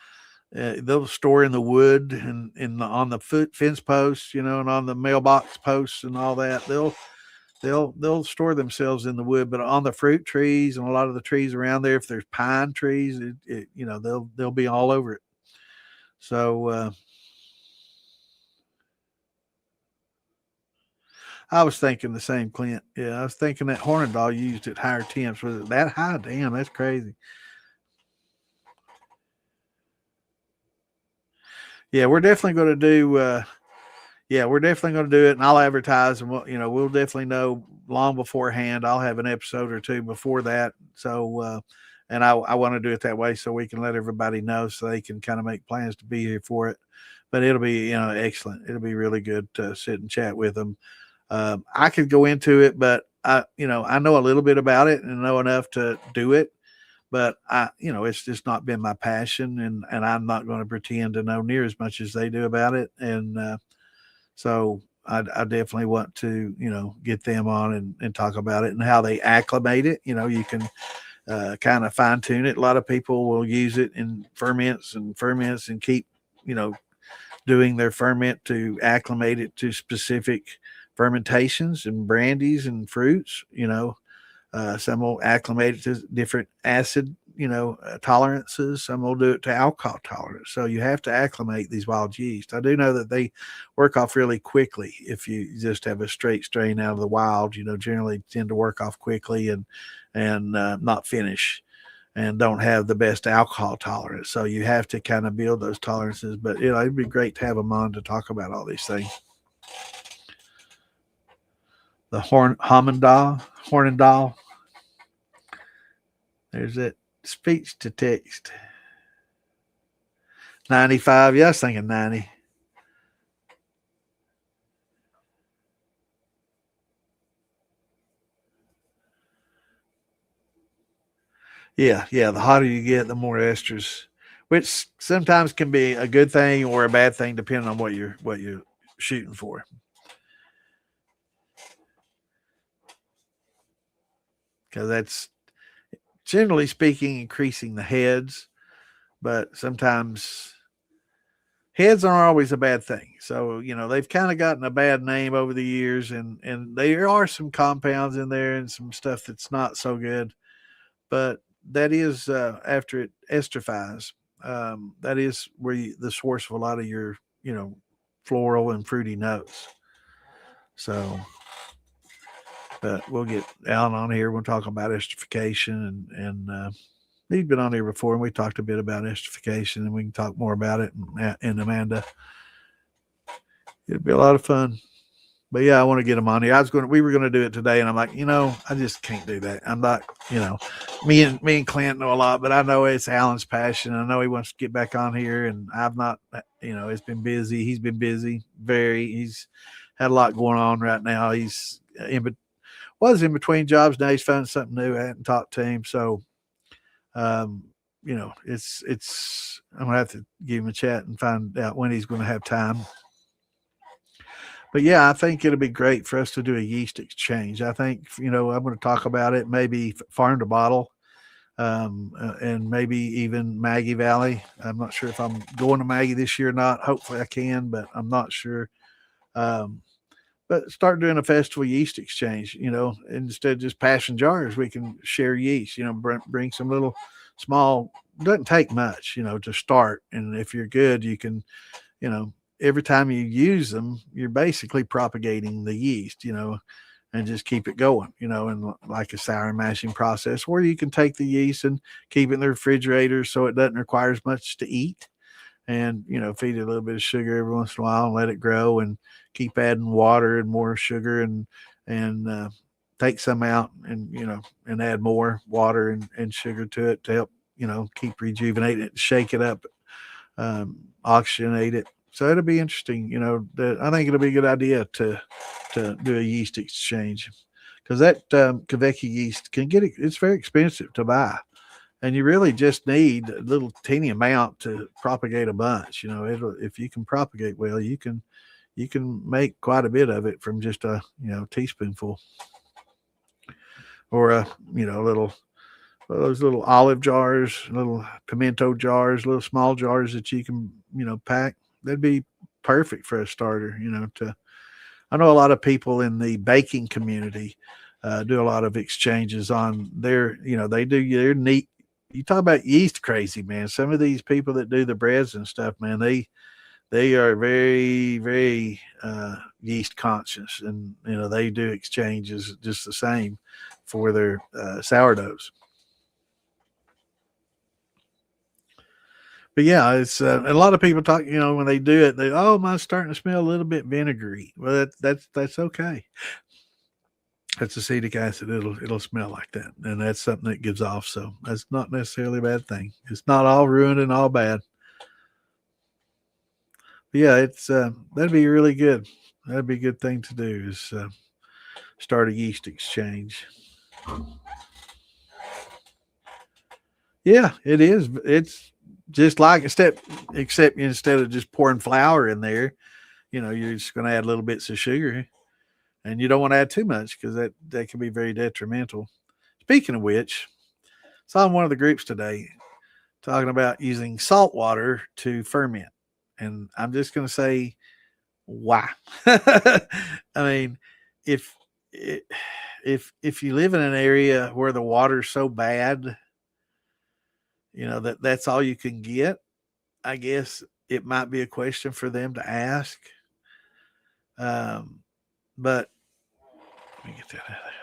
They'll store in the wood and on the fence posts, you know, and on the mailbox posts and all that. They'll store themselves in the wood, but on the fruit trees and a lot of the trees around there, if there's pine trees, you know, they'll be all over it. So I was thinking the same, Clint. Yeah, I was thinking that Hornadal used at higher temps. Was it that high? Damn, that's crazy. Yeah, we're definitely going to do. Yeah, we're definitely going to do it, and I'll advertise, and we'll definitely know long beforehand. I'll have an episode or two before that, so and I want to do it that way so we can let everybody know so they can kind of make plans to be here for it. But it'll be excellent. It'll be really good to sit and chat with them. I could go into it, but I know a little bit about it and know enough to do it. But it's just not been my passion, and I'm not going to pretend to know near as much as they do about it. And so I definitely want to, get them on and talk about it and how they acclimate it. You can kind of fine tune it. A lot of people will use it in ferments and keep, doing their ferment to acclimate it to specific fermentations and brandies and fruits. Some will acclimate it to different acid tolerances. Some will do it to alcohol tolerance. So you have to acclimate these wild yeast. I do know that they work off really quickly if you just have a straight strain out of the wild. Generally tend to work off quickly and not finish, and don't have the best alcohol tolerance. So you have to kind of build those tolerances. But it'd be great to have them on to talk about all these things. The Hornendal. There's that speech to text. 95. Yeah, I was thinking 90. Yeah. The hotter you get, the more esters, which sometimes can be a good thing or a bad thing depending on what you're shooting for. Because that's, generally speaking, increasing the heads, but sometimes heads aren't always a bad thing. So, they've kind of gotten a bad name over the years, and there are some compounds in there and some stuff that's not so good. But that is, after it esterifies, that is where the source of a lot of your, floral and fruity notes. So, but we'll get Alan on here. We'll talk about esterification, and he's been on here before, and we talked a bit about esterification, and we can talk more about it. And Amanda, it'll be a lot of fun. But yeah, I want to get him on here. We were going to do it today, and I'm like, I just can't do that. I'm not, me and Clint know a lot, but I know it's Alan's passion. I know he wants to get back on here, and I've not, it's been busy. He's been busy. He's had a lot going on right now. He's was in between jobs. Now he's found something new. I hadn't talked to him. So, it's, I'm going to have to give him a chat and find out when he's going to have time. But yeah, I think it'll be great for us to do a yeast exchange. I think, I'm going to talk about it, maybe farm to bottle, and maybe even Maggie Valley. I'm not sure if I'm going to Maggie this year or not. Hopefully I can, but I'm not sure. But start doing a festival yeast exchange, instead of just passing jars, we can share yeast, bring some little small, doesn't take much, to start. And if you're good, you can, every time you use them, you're basically propagating the yeast, and just keep it going, in like a sour mashing process, where you can take the yeast and keep it in the refrigerator so it doesn't require as much to eat, and, feed it a little bit of sugar every once in a while and let it grow, and keep adding water and more sugar, and take some out, and, and add more water and sugar to it to help, keep rejuvenating it, shake it up, oxygenate it. So it'll be interesting, I think it'll be a good idea to do a yeast exchange, because that Kvecki yeast it's very expensive to buy, and you really just need a little teeny amount to propagate a bunch. If you can propagate well, you can make quite a bit of it from just a teaspoonful, or a little, those little olive jars, little pimento jars, little small jars that you can pack. That'd be perfect for a starter. I know a lot of people in the baking community do a lot of exchanges on their, they do their neat. You talk about yeast crazy, man. Some of these people that do the breads and stuff, man, they are very, very yeast conscious, and they do exchanges just the same for their sourdoughs. But yeah, it's a lot of people talk. When they do it, mine's starting to smell a little bit vinegary. Well, that's okay. That's acetic acid. It'll smell like that, and that's something that gives off. So that's not necessarily a bad thing. It's not all ruined and all bad. But yeah, it's that'd be really good. That'd be a good thing to do, is start a yeast exchange. Yeah, it is. It's just like except instead of just pouring flour in there, you're just going to add little bits of sugar, and you don't want to add too much, because that can be very detrimental. Speaking of which, saw in one of the groups today talking about using salt water to ferment, and I'm just going to say, why? I mean, if if you live in an area where the water's so bad, that's all you can get. I guess it might be a question for them to ask. Um, but let me get that out of there.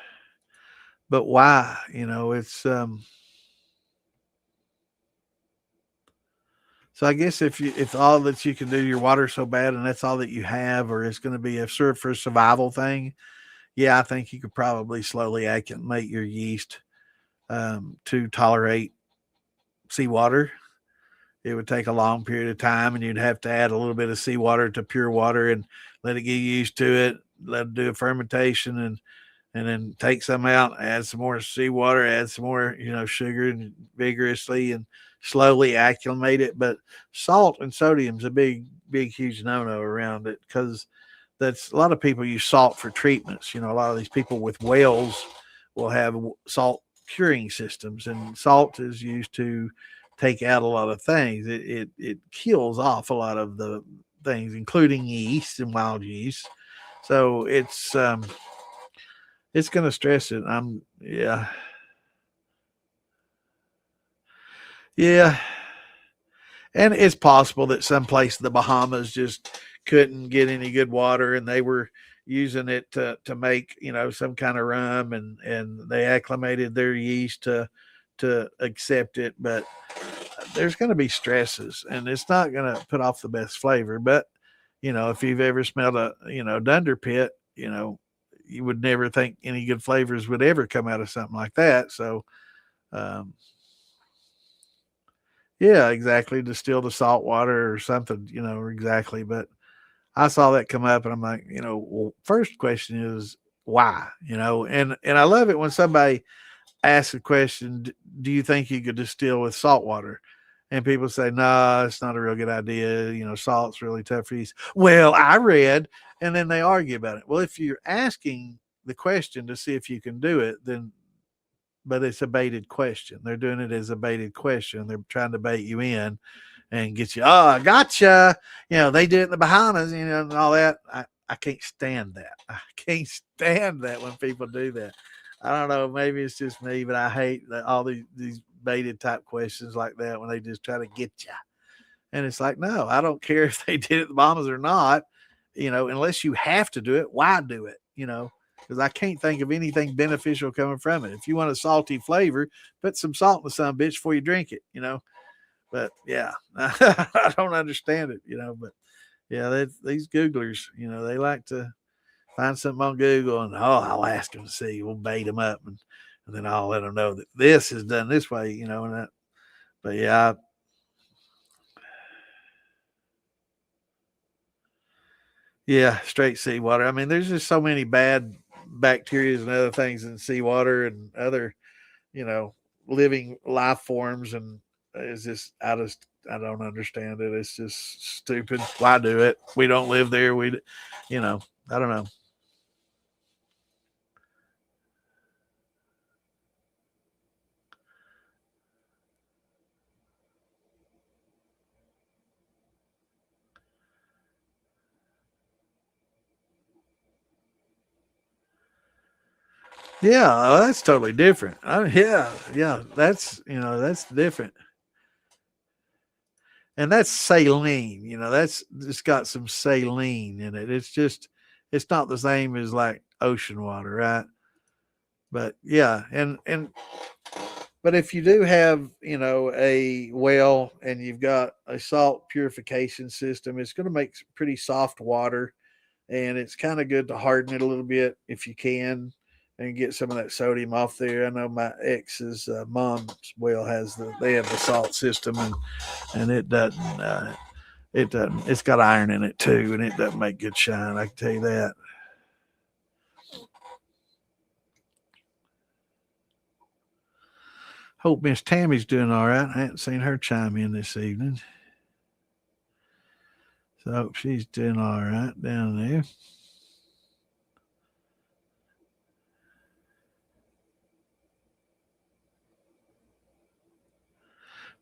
But why? It's so I guess if all that you can do, your water's so bad, and that's all that you have, or it's going to be a sort for a survival thing. Yeah, I think you could probably slowly acclimate your yeast to tolerate seawater. It would take a long period of time, and you'd have to add a little bit of seawater to pure water and let it get used to it. Let it do a fermentation, and then take some out, add some more seawater, add some more, sugar, and vigorously and slowly acclimate it. But salt and sodium is a big, huge no-no around it, because that's a lot of people use salt for treatments. A lot of these people with wells will have salt curing systems, and salt is used to take out a lot of things. It kills off a lot of the things, including yeast and wild yeast. So it's going to stress it. Yeah. And it's possible that some place in the Bahamas just couldn't get any good water, and they were using it to make, some kind of rum, and they acclimated their yeast to accept it. But there's going to be stresses, and it's not going to put off the best flavor. But, if you've ever smelled a, dunder pit, you would never think any good flavors would ever come out of something like that. So, um, yeah, exactly. Distill the salt water or something, exactly. But I saw that come up, and I'm like, well, first question is why, and I love it when somebody asks a question, do you think you could distill with salt water? And people say, no, nah, it's not a real good idea. Salt's really tough for yeast. Well, I read, and then they argue about it. Well, if you're asking the question to see if you can do it, then but it's a baited question. They're doing it as a baited question. They're trying to bait you in and get you. Oh, I gotcha. They do it in the Bahamas, and all that. I can't stand that. I can't stand that when people do that. I don't know. Maybe it's just me, but I hate all these baited type questions like that when they just try to get you. And it's like, no, I don't care if they did it in the Bahamas or not. Unless you have to do it, why do it? Because I can't think of anything beneficial coming from it. If you want a salty flavor, put some salt in the some bitch before you drink it. But yeah, I don't understand it. But yeah, these Googlers, they like to find something on Google, and I'll ask them to see. We'll bait them up, and then I'll let them know that this is done this way, and that. But yeah, yeah, straight seawater. I mean, there's just so many bad bacteria and other things in seawater and other, you know, living life forms, and it's just I don't understand it. It's just stupid. Why do it? We don't live there. You know, I don't know. Yeah, that's totally different. Yeah, yeah, that's different, and that's saline. That's it's got some saline in it. It's not the same as like ocean water, right? But yeah, and but if you do have, a well and you've got a salt purification system, it's going to make pretty soft water, and it's kind of good to harden it a little bit if you can and get some of that sodium off there. I know my ex's mom's well they have the salt system, and it doesn't, it's got iron in it too, and it doesn't make good shine. I can tell you that. Hope Miss Tammy's doing all right. I haven't seen her chime in this evening. So I hope she's doing all right down there.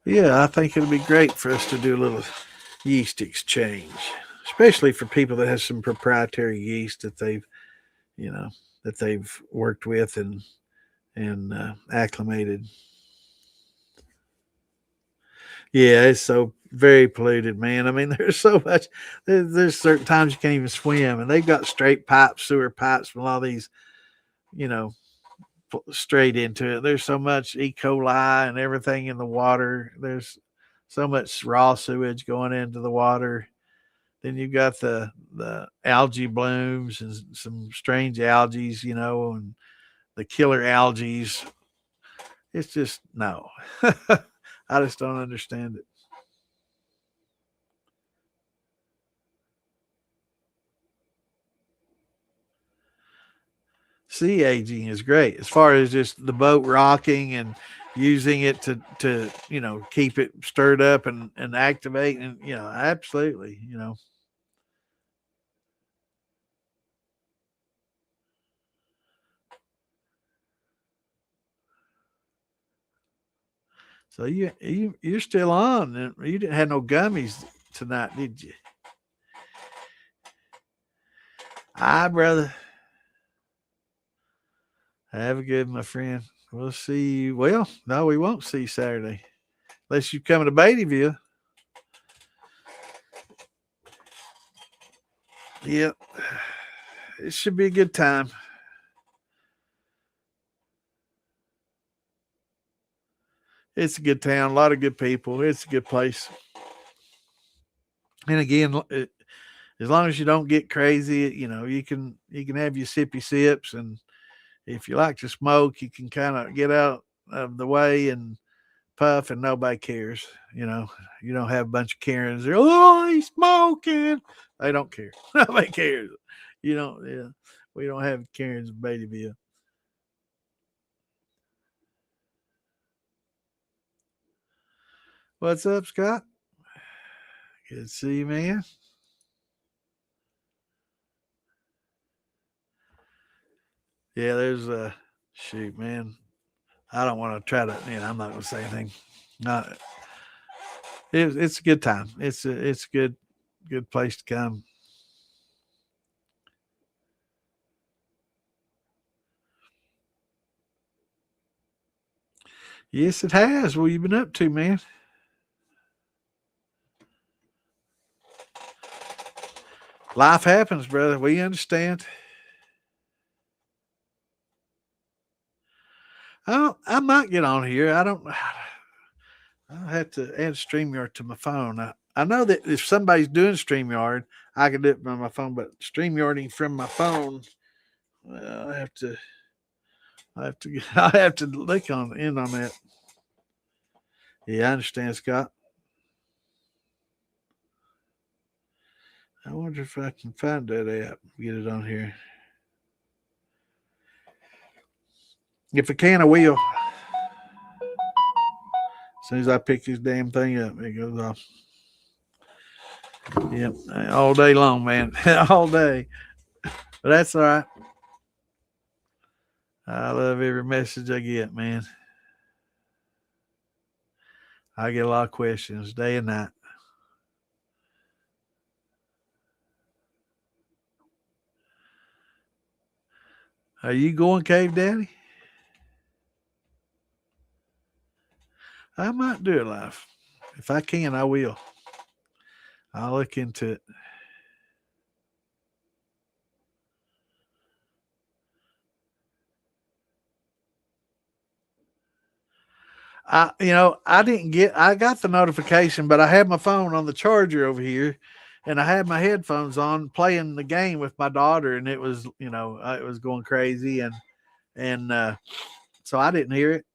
Yeah, I think it'll be great for us to do a little yeast exchange, especially for people that have some proprietary yeast you know, that they've worked with and acclimated. Yeah, it's so very polluted, man. I mean, there's so much. There's certain times you can't even swim, and they've got straight pipes, sewer pipes from all these, you know, straight into it. There's so much E. coli and everything in the water. There's so much raw sewage going into the water. Then you've got the algae blooms and some strange algae, and the killer algae. It's just no. I just don't understand it. Sea aging is great as far as just the boat rocking and using it to keep it stirred up and activate, and absolutely, so you're still on, and you didn't have no gummies tonight, did you? Hi, brother. Have a good, my friend. We'll see you. Well, no, we won't see you Saturday unless you come to Beattyville. Yep, it should be a good time. It's a good town, a lot of good people. It's a good place. And again, as long as you don't get crazy, you can have your sippy sips, and if you like to smoke, you can kind of get out of the way and puff, and nobody cares. You don't have a bunch of Karens. They're, oh, he's smoking. They don't care. Nobody cares. You don't. Yeah, we don't have Karens in Beattyville. What's up, Scott? Good to see you, man. Yeah, there's a shoot, man. I don't want to try to. I'm not going to say anything. Not. It's a good time. It's a good place to come. Yes, it has. What you been up to, man? Life happens, brother. We understand. I might get on here. I don't. I'll have to add StreamYard to my phone. I know that if somebody's doing StreamYard, I can do it from my phone, but StreamYarding from my phone, well, I have to look on in on that. Yeah, I understand, Scott. I wonder if I can find that app, get it on here. If I can, I will. As soon as I pick this damn thing up, it goes off. Yep, all day long, man, all day. But that's all right. I love every message I get, man. I get a lot of questions day and night. Are you going, Cave Daddy? I might do it live. If I can, I will. I'll look into it. I got the notification, but I had my phone on the charger over here, and I had my headphones on playing the game with my daughter, and it was going crazy, and so I didn't hear it.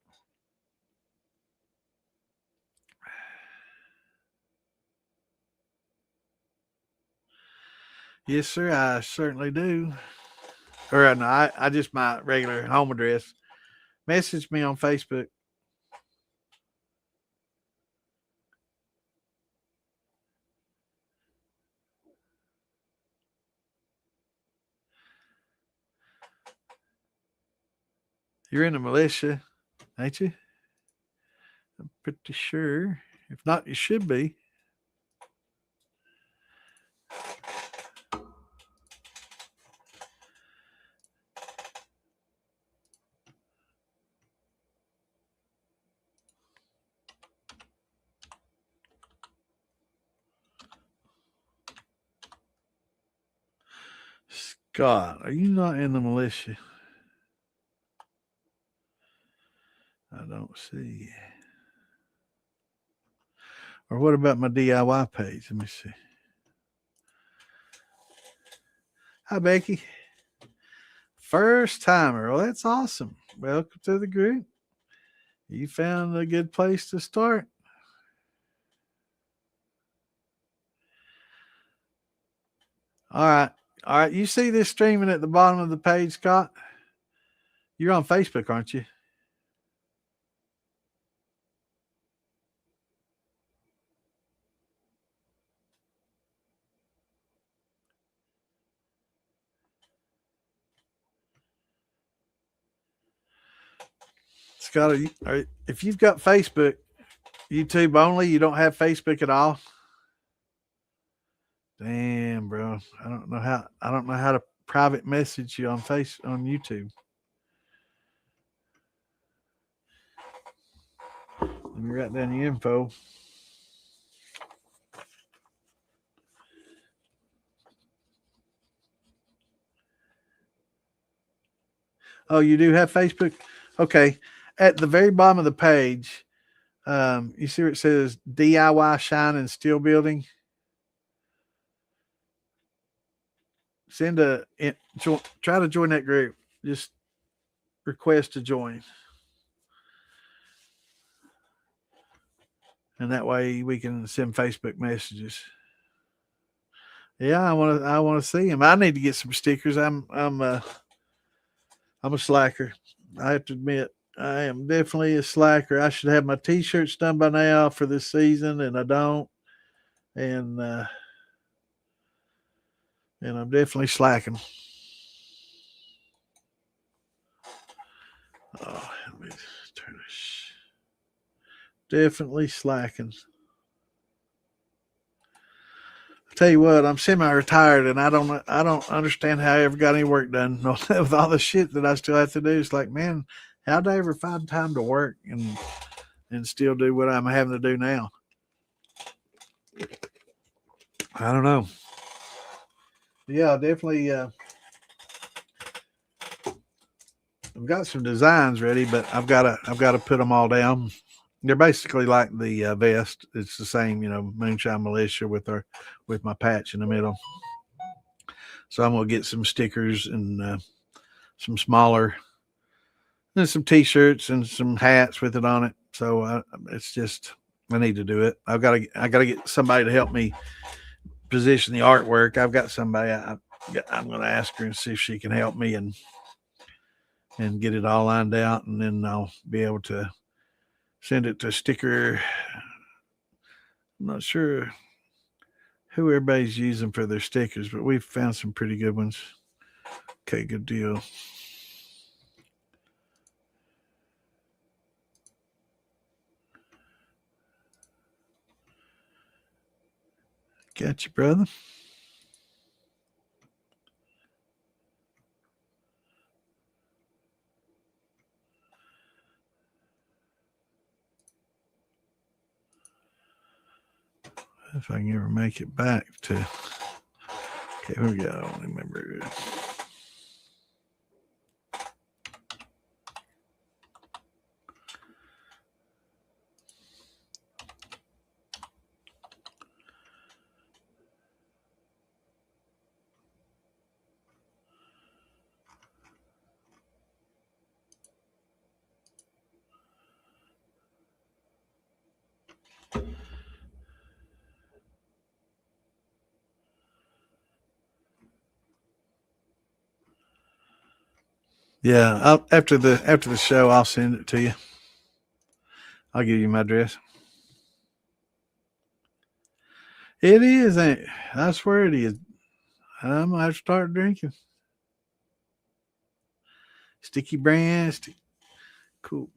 Yes, sir, I certainly do. Or no, I just my regular home address. Message me on Facebook. You're in the militia, ain't you? I'm pretty sure. If not, you should be. God, are you not in the militia? I don't see. Or what about my DIY page? Let me see. Hi, Becky. First timer. Well, that's awesome. Welcome to the group. You found a good place to start. All right. All right. You see this streaming at the bottom of the page, Scott? You're on Facebook, aren't you? Scott, if you've got Facebook, YouTube only, you don't have Facebook at all? Damn, bro. I don't know how to private message you on YouTube. Let me write down your info. Oh, you do have Facebook? Okay. At the very bottom of the page, you see where it says DIY Shine and Steel Building? Try to join that group. Just request to join. And that way we can send Facebook messages. Yeah, I want to see them. I need to get some stickers. I'm a slacker. I have to admit, I am definitely a slacker. I should have my t-shirts done by now for this season, and I don't. And I'm definitely slacking. Oh, let me turn this. Definitely slacking. I tell you what, I'm semi-retired, and I don't understand how I ever got any work done with all the shit that I still have to do. It's like, man, how'd I ever find time to work and still do what I'm having to do now? I don't know. Yeah, definitely. I've got some designs ready, but I've got to put them all down. They're basically like the vest. It's the same, Moonshine Militia with my patch in the middle. So I'm gonna get some stickers and some smaller, and some T-shirts and some hats with it on it. So it's just I need to do it. I gotta get somebody to help me position the artwork. I've got somebody. I'm gonna ask her and see if she can help me and get it all lined out, and then I'll be able to send it to sticker. I'm not sure who everybody's using for their stickers, but we've found some pretty good ones. Okay, good deal. Got you, brother. If I can ever make it back to. Okay, here we go. I don't remember. Yeah, after the show, I'll send it to you. I'll give you my address. It is, ain't it? I swear it is. I'm gonna have to start drinking. Sticky brand. Cool.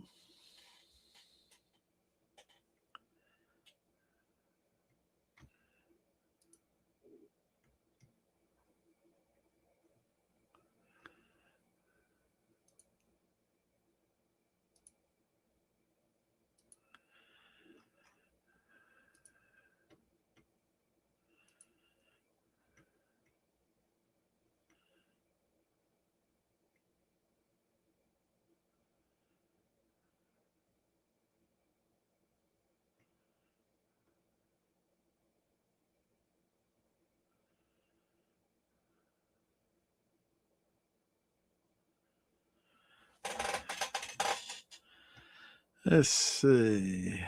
Let's see.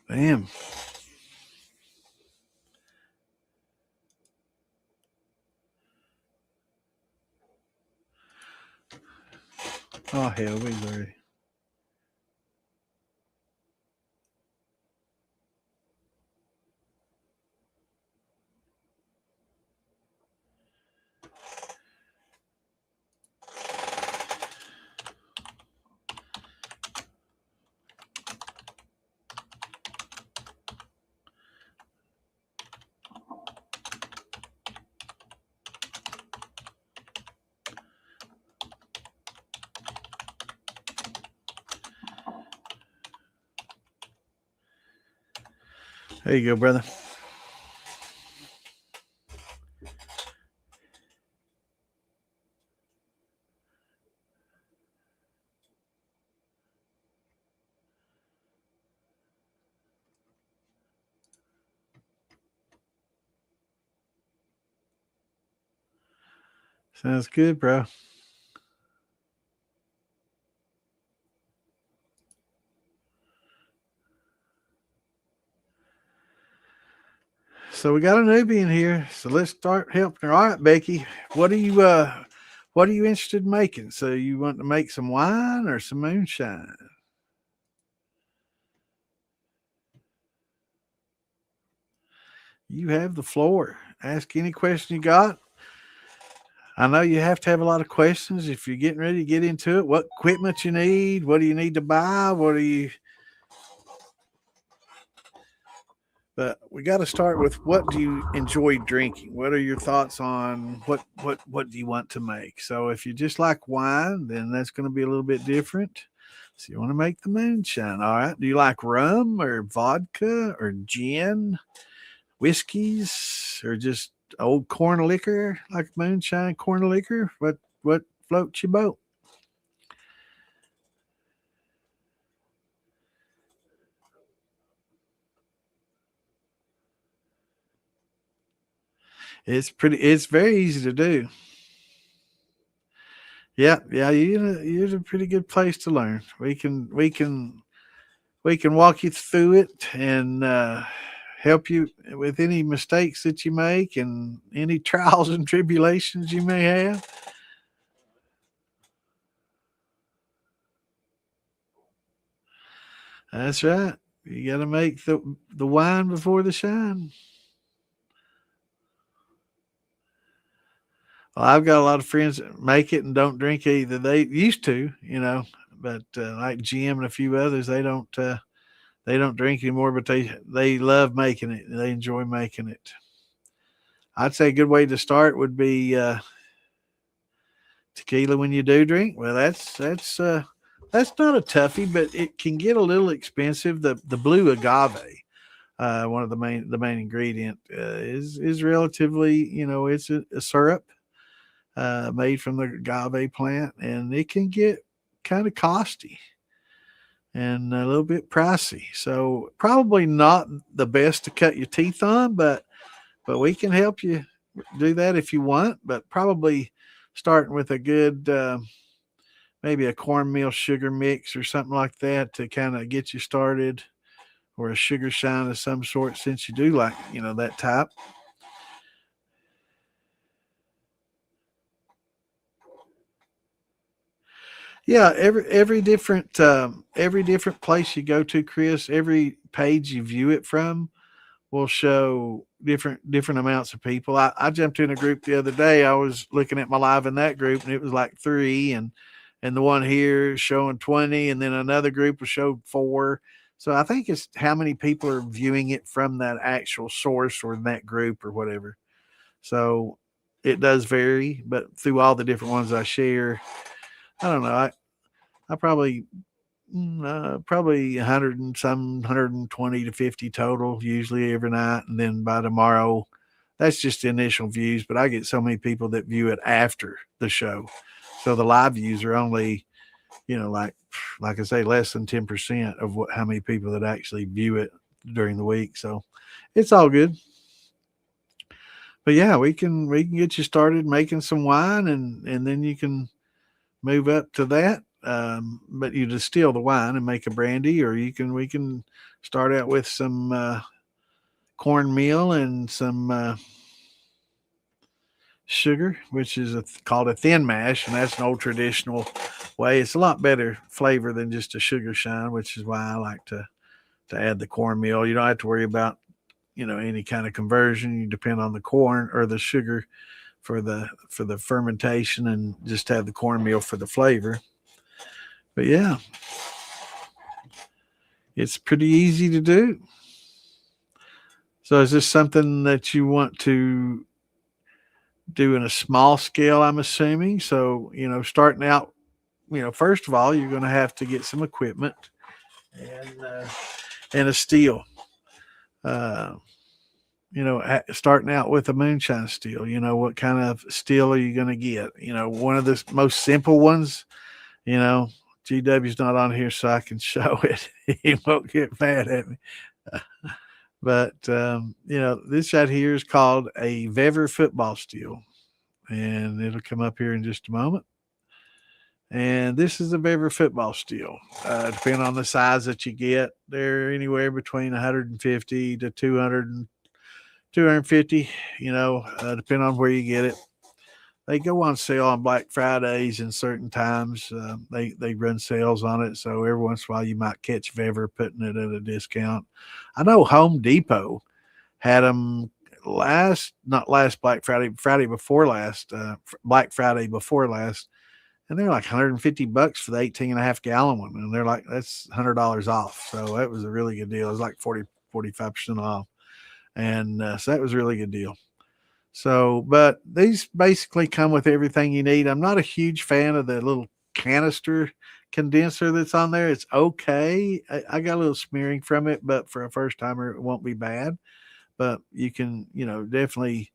Bam. Oh, hell, we already. There you go, brother. Sounds good, bro. So we got a newbie in here. So let's start helping her. All right, Becky. What are you interested in making? So you want to make some wine or some moonshine? You have the floor. Ask any question you got. I know you have to have a lot of questions if you're getting ready to get into it. What equipment you need? What do you need to buy? What do you But we got to start with what do you enjoy drinking? What are your thoughts on what do you want to make? So if you just like wine, then that's going to be a little bit different. So you want to make the moonshine, all right? Do you like rum or vodka or gin, whiskeys, or just old corn liquor like moonshine corn liquor? What floats your boat? It's very easy to do. Yeah, yeah, you're in a pretty good place to learn. We can walk you through it and help you with any mistakes that you make and any trials and tribulations you may have. That's right. You got to make the wine before the shine. Well, I've got a lot of friends that make it and don't drink it either. They used to, but like Jim and a few others, they don't drink anymore. But they love making it. They enjoy making it. I'd say a good way to start would be tequila when you do drink. Well, that's not a toughie, but it can get a little expensive. The blue agave, one of the main ingredient, is relatively, it's a syrup made from the agave plant, and it can get kind of costly and a little bit pricey. So probably not the best to cut your teeth on, but we can help you do that if you want. But probably starting with a good maybe a cornmeal sugar mix or something like that to kind of get you started, or a sugar shine of some sort, since you do like that type. Yeah, every different place you go to, Chris, every page you view it from will show different amounts of people. I jumped in a group the other day. I was looking at my live in that group, and it was like three, and the one here is showing 20, and then another group will show four. So I think it's how many people are viewing it from that actual source or in that group or whatever. So it does vary, but through all the different ones I share, I don't know. I probably 100 and some 120 to 50 total usually every night, and then by tomorrow, that's just the initial views. But I get so many people that view it after the show, so the live views are only like I say, less than 10% of how many people that actually view it during the week. So it's all good. but yeah, we can get you started making some wine, and then you can move up to that. But you distill the wine and make a brandy, or we can start out with some cornmeal and some sugar, which is called a thin mash, and that's an old traditional way. It's a lot better flavor than just a sugar shine, which is why I like to add the cornmeal. You don't have to worry about any kind of conversion. You depend on the corn or the sugar for the fermentation, and just have the cornmeal for the flavor. But yeah, it's pretty easy to do. So is this something that you want to do in a small scale, I'm assuming? So, starting out, first of all, you're going to have to get some equipment and a steel. Uh, Starting out with a moonshine steel, what kind of steel are you going to get? One of the most simple ones, you know, GW's not on here so I can show it. He won't get mad at me. But, this right here is called a Vever football steel, and it'll come up here in just a moment. And this is a Vever football steel. Depending on the size that you get, they're anywhere between 150 to 250, depending on where you get it. They go on sale on Black Fridays and certain times. They run sales on it, so every once in a while you might catch Vever putting it at a discount. I know Home Depot had them not last Black Friday, Friday before last, Black Friday before last, and they're like $150 for the 18 and a half gallon one, and they're like, that's $100 off. So that was a really good deal. It was like 45% off, and so that was a really good deal. So, but these basically come with everything you need. I'm not a huge fan of the little canister condenser that's on there. It's okay. I got a little smearing from it, but for a first timer, it won't be bad. But you can, definitely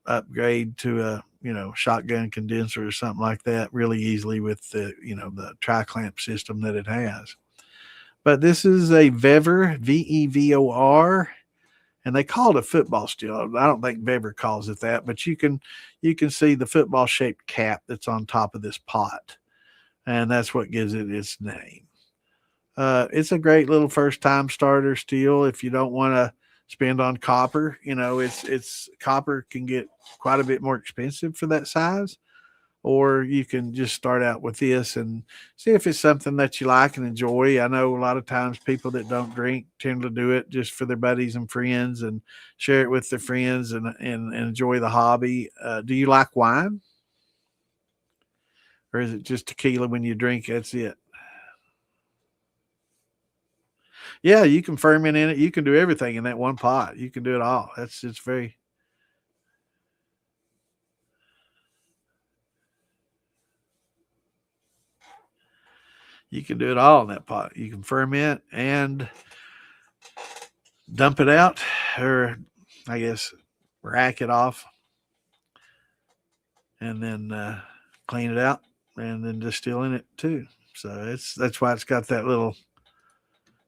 upgrade to a, shotgun condenser or something like that really easily with the tri-clamp system that it has. But this is a Vevor, Vevor, and they call it a football steel. I don't think Vever calls it that, but you can see the football shaped cap that's on top of this pot, and that's what gives it its name. It's a great little first time starter steel. If you don't want to spend on copper, it's copper can get quite a bit more expensive for that size, or you can just start out with this and see if it's something that you like and enjoy. I know a lot of times people that don't drink tend to do it just for their buddies and friends and share it with their friends and enjoy the hobby. Do you like wine, or is it just tequila when you drink? That's it. Yeah, you can ferment in it. You can do everything in that one pot. You can do it all. That's it's very you can do it all in that pot. You can ferment and dump it out, or I guess rack it off, and then clean it out, and then distill in it too. So that's why it's got that little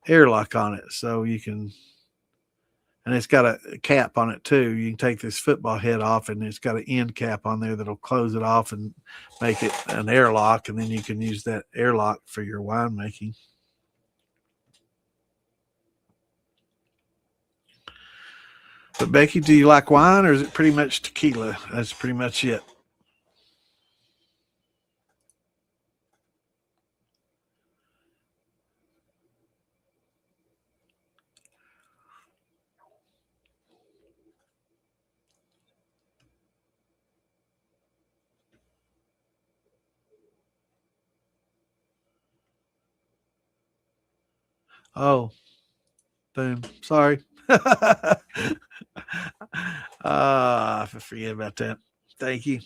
airlock on it, so you can, and it's got a cap on it too. You can take this football head off, and it's got an end cap on there that'll close it off and make it an airlock, and then you can use that airlock for your winemaking. But Becky, do you like wine, or is it pretty much tequila? That's pretty much it. Oh, boom. Sorry. I forget about that. Thank you.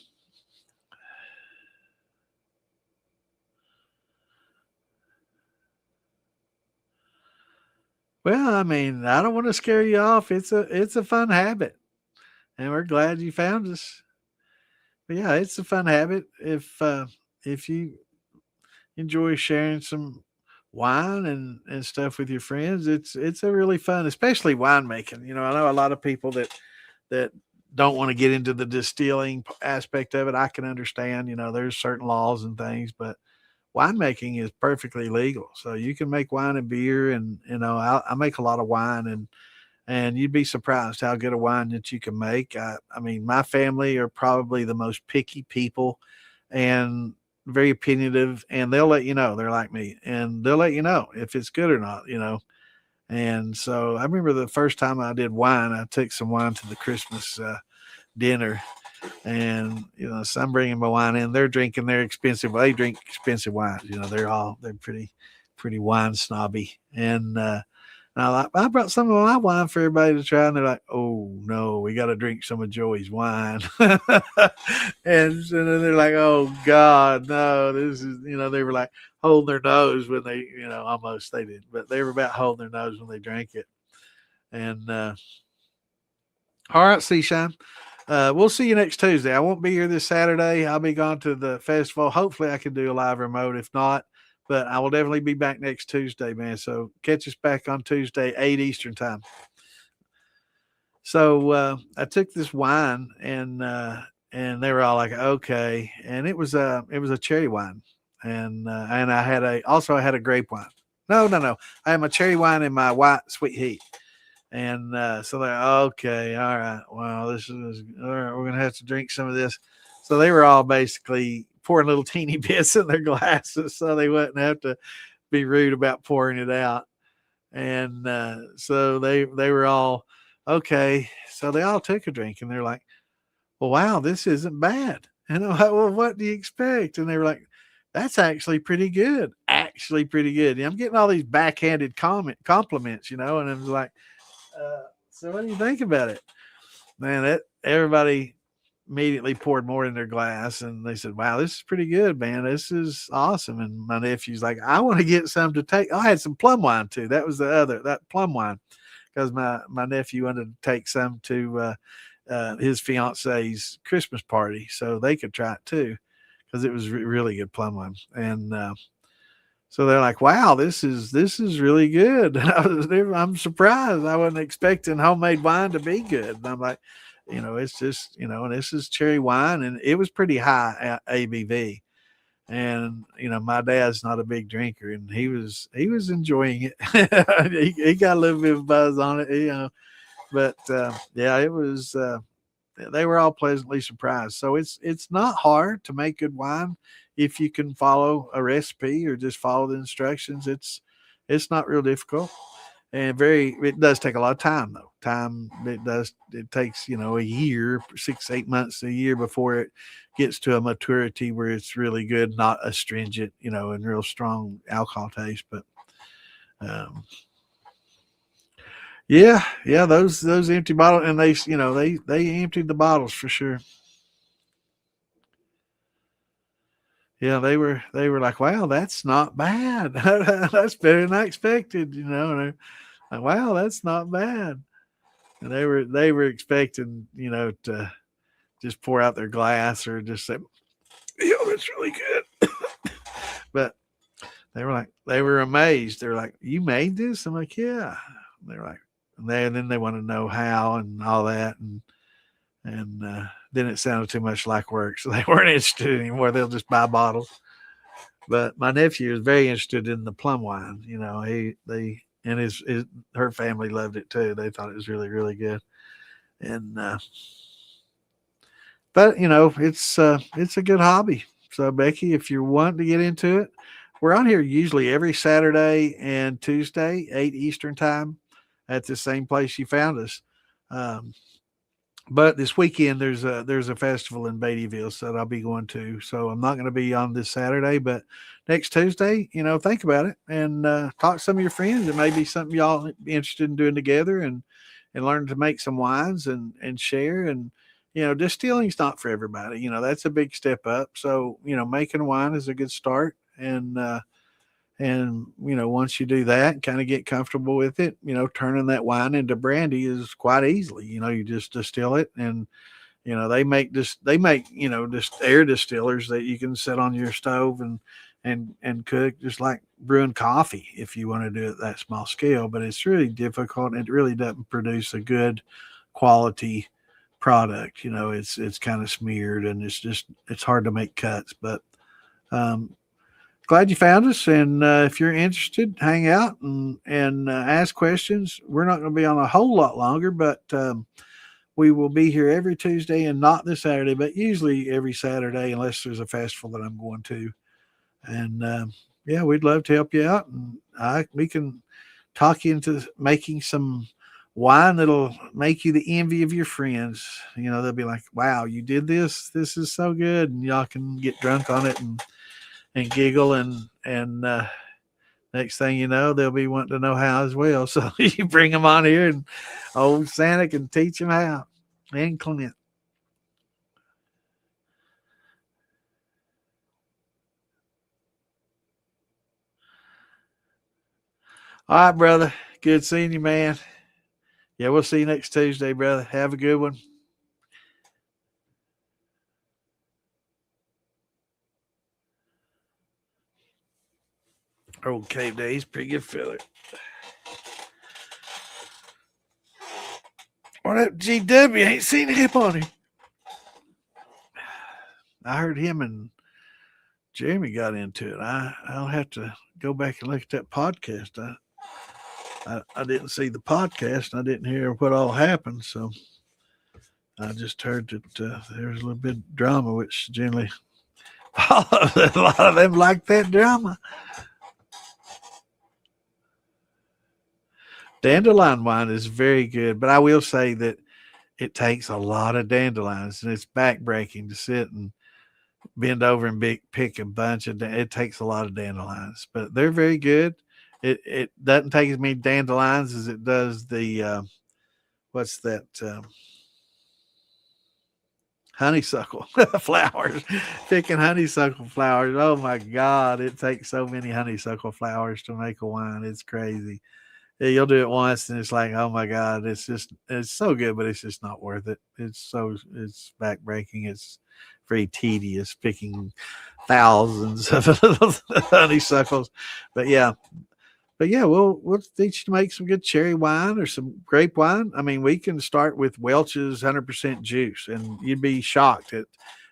Well, I mean, I don't want to scare you off. It's a fun habit, and we're glad you found us. But yeah, it's a fun habit. If you enjoy sharing some wine and stuff with your friends, it's a really fun, especially winemaking. I know a lot of people that don't want to get into the distilling aspect of it, I can understand. There's certain laws and things, but winemaking is perfectly legal. So you can make wine and beer, and I make a lot of wine, and you'd be surprised how good a wine that you can make. I mean, my family are probably the most picky people, and very opinionative, and they'll let you know. They're like me, and they'll let you know if it's good or not. And so I remember the first time I did wine, I took some wine to the Christmas dinner, and so I'm bringing my wine in. They're drinking their expensive. They drink expensive wines. They're pretty wine snobby, and I brought some of my wine for everybody to try, and they're like, "Oh no, we got to drink some of Joey's wine." And so then they're like, "Oh God, no, this is." They were like holding their nose when they, almost they did, but they were about holding their nose when they drank it. And all right, Seashine. We'll see you next Tuesday. I won't be here this Saturday. I'll be gone to the festival. Hopefully, I can do a live remote. If not, but I will definitely be back next Tuesday, man. So catch us back on Tuesday, 8 Eastern time. So I took this wine, and they were all like, okay. And it was a cherry wine. And I had a grape wine. No. I had my cherry wine and my white sweet heat. And so they're okay, all right. Well, this is all right. We're gonna have to drink some of this. So they were all basically pouring little teeny bits in their glasses, so they wouldn't have to be rude about pouring it out. And so they were all okay. So they all took a drink, and they're like, "Well, wow, this isn't bad." And I'm like, "Well, what do you expect?" And they were like, "That's actually pretty good. Actually, pretty good." And I'm getting all these backhanded compliments, and I was like. So what do you think about it, man? Everybody immediately poured more in their glass, and they said, "Wow, this is pretty good, man. This is awesome." And my nephew's like, "I want to get some to take." I had some plum wine too. That was that plum wine, because my nephew wanted to take some to his fiance's Christmas party, so they could try it too, because it was really good plum wine. And so they're like, "Wow, this is really good." I'm surprised. I wasn't expecting homemade wine to be good. And I'm like, it's just, and this is cherry wine, and it was pretty high ABV. And my dad's not a big drinker, and he was enjoying it. he got a little bit of buzz on it, but yeah, it was. They were all pleasantly surprised. So it's not hard to make good wine if you can follow a recipe or just follow the instructions. It's not real difficult, and it does take a lot of time though. It takes a year, 6 8 months, a year before it gets to a maturity where it's really good, not astringent, and real strong alcohol taste. But um, yeah, those empty bottles, and they emptied the bottles for sure. Yeah, they were like, "Wow, that's not bad. That's better than I expected." And they're like, "Wow, that's not bad." And they were expecting to just pour out their glass or just say, "Yeah, that's really good." But they were amazed. They're like, "You made this?" I'm like, "Yeah." They're like, and then they want to know how and all that, and then it sounded too much like work, so they weren't interested anymore. They'll just buy bottles. But my nephew is very interested in the plum wine. And his her family loved it too. They thought it was really really good. And but it's a good hobby. So Becky, if you're wanting to get into it, we're on here usually every Saturday and Tuesday, 8 Eastern time, at the same place you found us. Um, but this weekend there's a festival in Beattyville that I'll be going to. So I'm not going to be on this Saturday, but next Tuesday, think about it and talk to some of your friends. It may be something y'all be interested in doing together, and learn to make some wines and share. And distilling's not for everybody. That's a big step up. So making wine is a good start. And once you do that, kind of get comfortable with it, turning that wine into brandy is quite easily. You just distill it, and just air distillers that you can set on your stove and cook, just like brewing coffee if you want to do it that small scale. But it's really difficult, and it really doesn't produce a good quality product. It's kind of smeared, and it's hard to make cuts. But um, glad you found us, and if you're interested, hang out and ask questions. We're not going to be on a whole lot longer, but we will be here every Tuesday, and not this Saturday, but usually every Saturday, unless there's a festival that I'm going to. And yeah, we'd love to help you out, and we can talk you into making some wine that'll make you the envy of your friends. They'll be like, "Wow, you did this! This is so good!" And y'all can get drunk on it and giggle, and next thing you know, they'll be wanting to know how as well. So you bring them on here, and old Santa can teach them how. And Clint. All right, brother. Good seeing you, man. Yeah, we'll see you next Tuesday, brother. Have a good one. Old Cave Day, pretty good fella. What up, GW? Ain't seen him on him. I heard him and Jeremy got into it. I'll have to go back and look at that podcast. I didn't see the podcast, and I didn't hear what all happened, so I just heard that there was a little bit of drama, which generally a lot of them like that drama. Dandelion wine is very good, but I will say that it takes a lot of dandelions, and it's backbreaking to sit and bend over and pick a bunch of. It takes a lot of dandelions, but they're very good. It doesn't take as many dandelions as it does the what's that honeysuckle flowers. Picking honeysuckle flowers. Oh my God! It takes so many honeysuckle flowers to make a wine. It's crazy. Yeah, you'll do it once, and it's like, oh my God, it's so good, but it's just not worth it. It's backbreaking. It's very tedious picking thousands of honeysuckles. But yeah, we'll teach you to make some good cherry wine or some grape wine. I mean, we can start with Welch's 100% juice, and you'd be shocked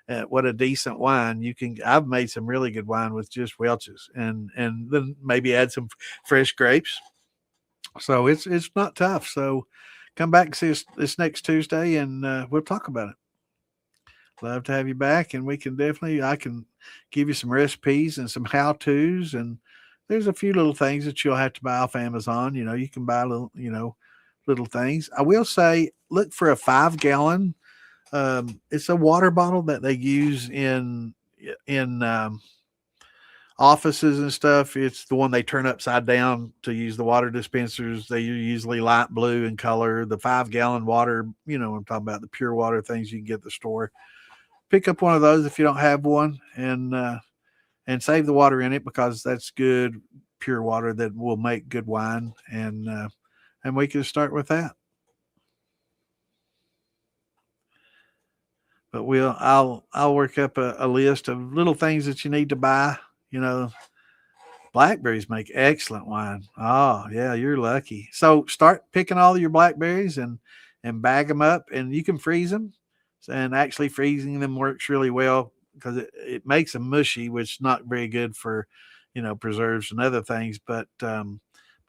at what a decent wine you can. I've made some really good wine with just Welch's, and then maybe add some fresh grapes. So it's not tough. So come back and see us this next Tuesday, and we'll talk about it. Love to have you back, and I can give you some recipes and some how tos, and there's a few little things that you'll have to buy off Amazon. You can buy little things. I will say, look for a 5 gallon. It's a water bottle that they use in offices and stuff. It's the one they turn upside down to use the water dispensers. They are usually light blue in color. The 5 gallon water, I'm talking about the pure water things you can get at the store. Pick up one of those if you don't have one, and save the water in it, because that's good pure water that will make good wine, and we can start with that. But I'll work up a list of little things that you need to buy. Blackberries make excellent wine. Oh, yeah, you're lucky. So start picking all your blackberries and bag them up, and you can freeze them. And actually freezing them works really well, because it makes them mushy, which is not very good for, preserves and other things. But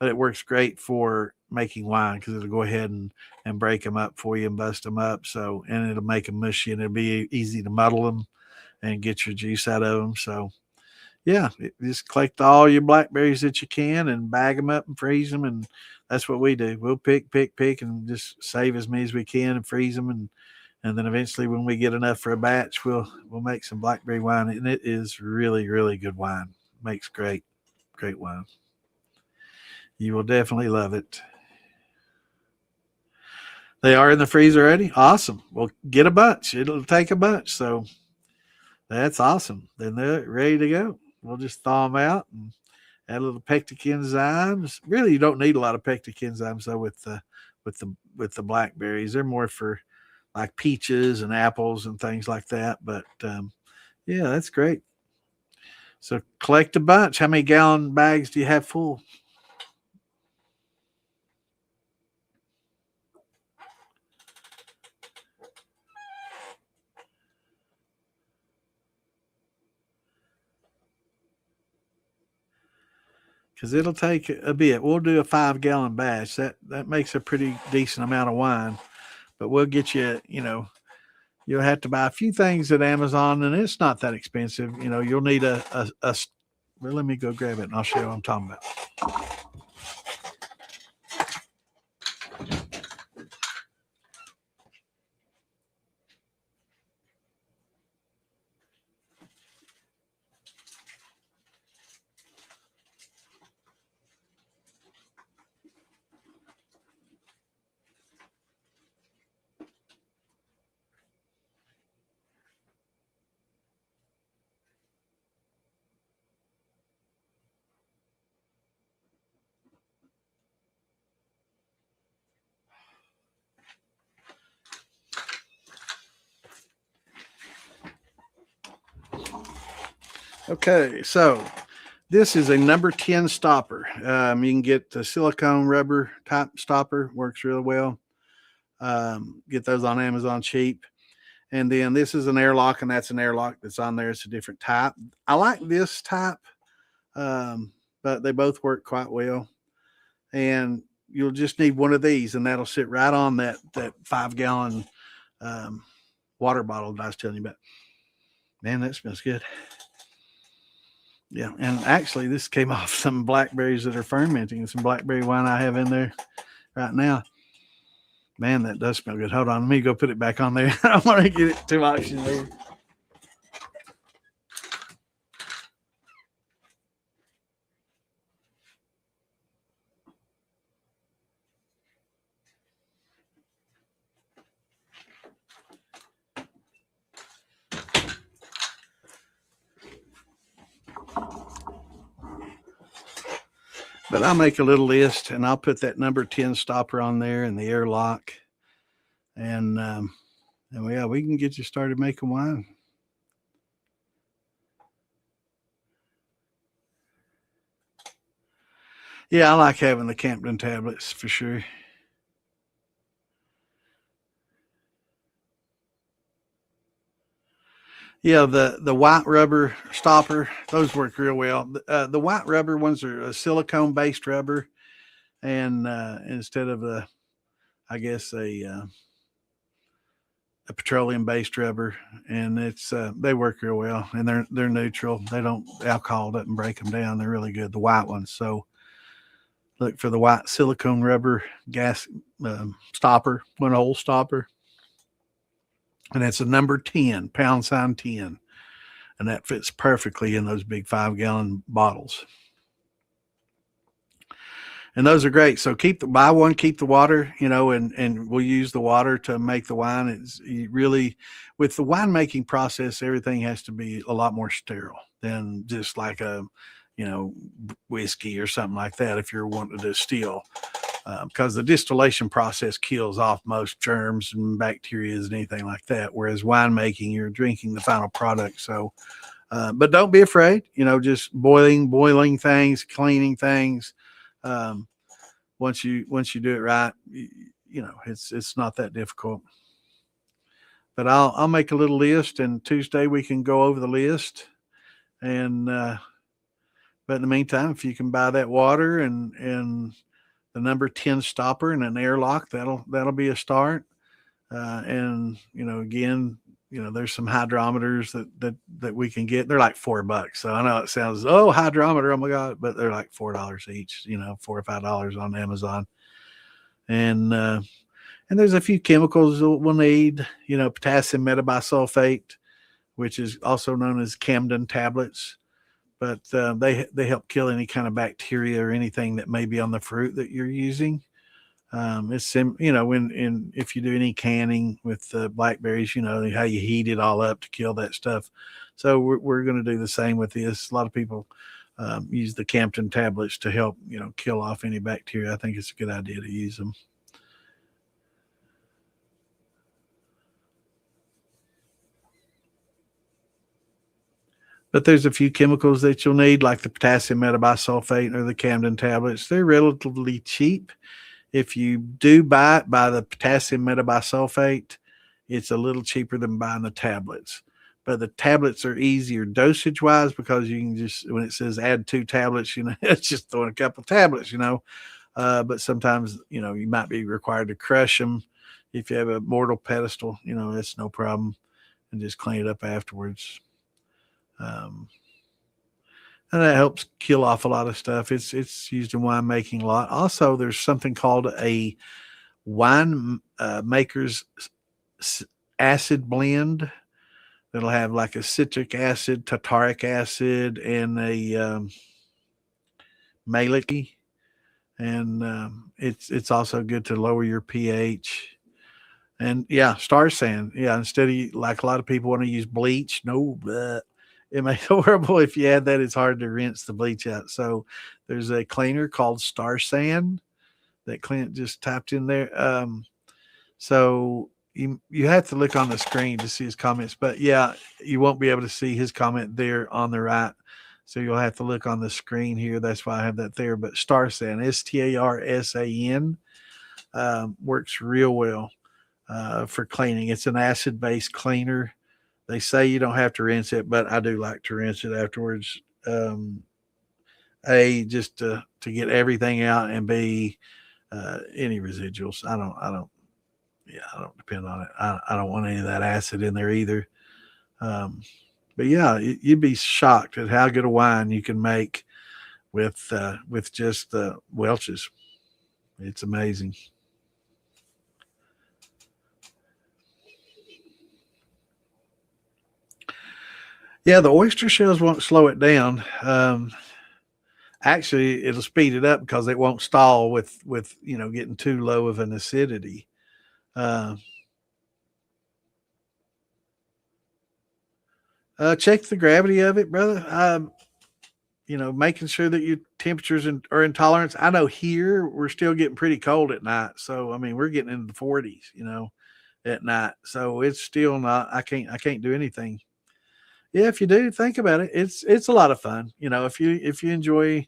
it works great for making wine, because it'll go ahead and break them up for you and bust them up. So, and it'll make them mushy, and it'll be easy to muddle them and get your juice out of them. So yeah, just collect all your blackberries that you can and bag them up and freeze them. And that's what we do. We'll pick, and just save as many as we can and freeze them. And then eventually, when we get enough for a batch, we'll make some blackberry wine. And it is really, really good wine. Makes great wine. You will definitely love it. They are in the freezer already? Awesome. Well, get a bunch. It'll take a bunch. So that's awesome. Then they're ready to go. We'll just thaw them out and add a little pectic enzymes. Really, you don't need a lot of pectic enzymes though with the blackberries. They're more for like peaches and apples and things like that. But yeah, that's great. So collect a bunch. How many gallon bags do you have full? because it'll take a bit. We'll do a 5-gallon batch. That makes a pretty decent amount of wine. But we'll get you, you'll have to buy a few things at Amazon, and it's not that expensive. You'll need well, let me go grab it, and I'll show you what I'm talking about. Okay, so this is a number 10 stopper. You can get the silicone rubber type stopper, works really well. Get those on Amazon cheap. And then this is an airlock, and that's an airlock that's on there. It's a different type. I like this type, but they both work quite well. And you'll just need one of these, and that'll sit right on that 5-gallon water bottle that I was telling you about. Man, that smells good. Yeah, and actually, this came off some blackberries that are fermenting, some blackberry wine I have in there right now. Man, that does smell good. Hold on, let me go put it back on there. I don't want to get it too much in there. But I'll make a little list, and I'll put that number 10 stopper on there and the airlock. And yeah, we can get you started making wine. Yeah, I like having the Campden tablets for sure. Yeah, the white rubber stopper, those work real well. The white rubber ones are a silicone based rubber, and instead of I guess a petroleum based rubber, and it's they work real well, and they're neutral. They don't alcohol doesn't break them down. They're really good. The white ones. So look for the white silicone rubber gas stopper, one hole stopper, and it's a number 10, pound sign 10, and that fits perfectly in those big 5-gallon bottles. And those are great. So buy one, keep the water, and we'll use the water to make the wine. It's really, with the winemaking process, everything has to be a lot more sterile than just like a, whiskey or something like that. If you're wanting to distill, because the distillation process kills off most germs and bacteria and anything like that. Whereas winemaking, you're drinking the final product. So, but don't be afraid, just boiling things, cleaning things. Once you do it right, it's not that difficult. But I'll make a little list, and Tuesday we can go over the list. And but in the meantime, if you can buy that water and the number 10 stopper and an airlock, that'll be a start. And again, there's some hydrometers that we can get. They're like $4. So I know it sounds, hydrometer, oh my God, but they're like $4 each, $4 or $5 on Amazon. And there's a few chemicals that we'll need, potassium metabisulfate, which is also known as Campden tablets. But they help kill any kind of bacteria or anything that may be on the fruit that you're using. It's if you do any canning with blackberries, how you heat it all up to kill that stuff. So we're going to do the same with this. A lot of people use the Campden tablets to help kill off any bacteria. I think it's a good idea to use them. But there's a few chemicals that you'll need, like the potassium metabisulfate or the Campden tablets. They're relatively cheap. If you do buy the potassium metabisulfate, it's a little cheaper than buying the tablets. but the tablets are easier dosage wise because you can just, when it says add 2 tablets, it's just throwing a couple tablets, but sometimes, you might be required to crush them. If you have a mortal pedestal, that's no problem, and just clean it up afterwards. Um, and that helps kill off a lot of stuff. It's used in wine making a lot. Also, there's something called a wine maker's acid blend that'll have like a citric acid, tartaric acid, and a malic, and it's also good to lower your pH. And yeah, star sand. Yeah, instead of like a lot of people want to use bleach. No, it makes it horrible if you add that. It's hard to rinse the bleach out. So there's a cleaner called star sand that Clint just typed in there. So you have to look on the screen to see his comments, but yeah, you won't be able to see his comment there on the right. So you'll have to look on the screen here. That's why I have that there. But Starsan, STARSAN, works real well for cleaning. It's an acid-based cleaner. They say you don't have to rinse it, but I do like to rinse it afterwards. Just to get everything out, and B, any residuals. I don't depend on it. I don't want any of that acid in there either. But yeah, you'd be shocked at how good a wine you can make with just Welch's. It's amazing. Yeah, the oyster shells won't slow it down. Actually, it'll speed it up because it won't stall with getting too low of an acidity. Check the gravity of it, brother. Making sure that your temperatures are in tolerance. I know here we're still getting pretty cold at night, so I mean we're getting into the 40s, at night. So it's still not. I can't do anything. Yeah, if you do, think about it. It's a lot of fun. If you enjoy,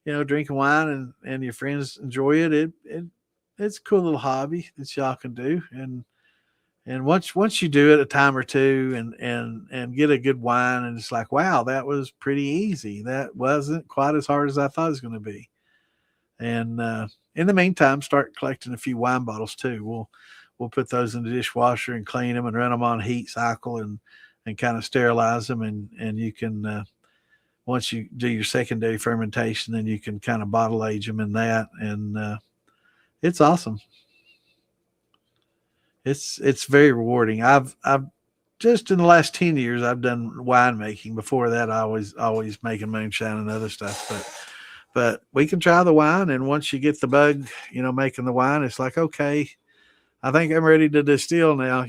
drinking wine, and your friends enjoy it, it's a cool little hobby that y'all can do. And once you do it a time or two, and get a good wine, and it's like, wow, that was pretty easy. That wasn't quite as hard as I thought it was going to be. And in the meantime, start collecting a few wine bottles too. We'll put those in the dishwasher and clean them and run them on heat cycle, and kind of sterilize them, and you can once you do your secondary fermentation, then you can kind of bottle age them in that, and it's awesome. It's very rewarding. I've just in the last 10 years I've done winemaking. Before that, I was always making moonshine and other stuff. But we can try the wine, and once you get the bug, making the wine, it's like, okay, I think I'm ready to distill now.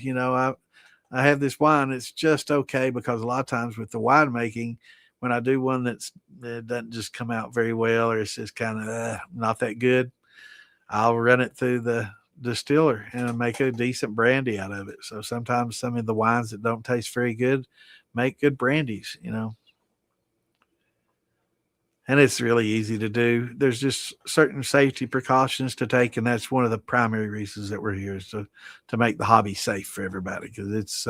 I have this wine. It's just okay, because a lot of times with the winemaking, when I do one that doesn't just come out very well, or it's just kind of not that good, I'll run it through the distiller and make a decent brandy out of it. So sometimes some of the wines that don't taste very good make good brandies. And it's really easy to do. There's just certain safety precautions to take, and that's one of the primary reasons that we're here, is to make the hobby safe for everybody, because it's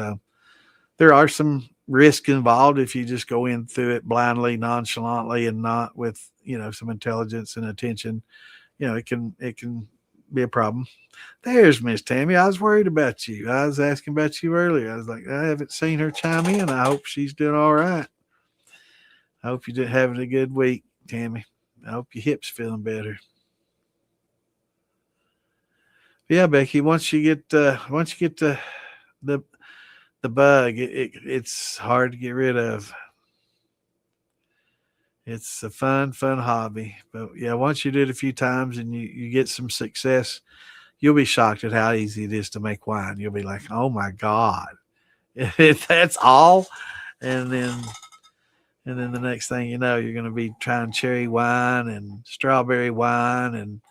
there are some risk involved if you just go in through it blindly, nonchalantly, and not with some intelligence and attention. It can be a problem. There's Miss Tammy. I was worried about you. I was asking about you earlier. I was like, I haven't seen her chime in. I hope she's doing all right. I hope you're having a good week, Tammy. I hope your hip's feeling better. Yeah, Becky. Once you get the the bug, it's hard to get rid of. It's a fun hobby. But yeah, once you do it a few times and you get some success, you'll be shocked at how easy it is to make wine. You'll be like, oh my God, if that's all. And then the next thing you know, you're going to be trying cherry wine and strawberry wine and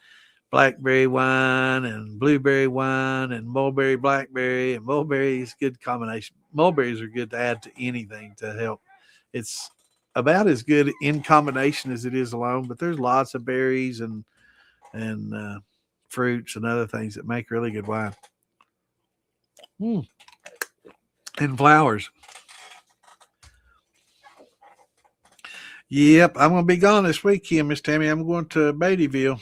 blackberry wine and blueberry wine and mulberry blackberry. And mulberry is a good combination. Mulberries are good to add to anything to help. It's about as good in combination as it is alone, but there's lots of berries and fruits and other things that make really good wine. Mm. And flowers. Yep, I'm going to be gone this weekend, Miss Tammy. I'm going to Beattyville.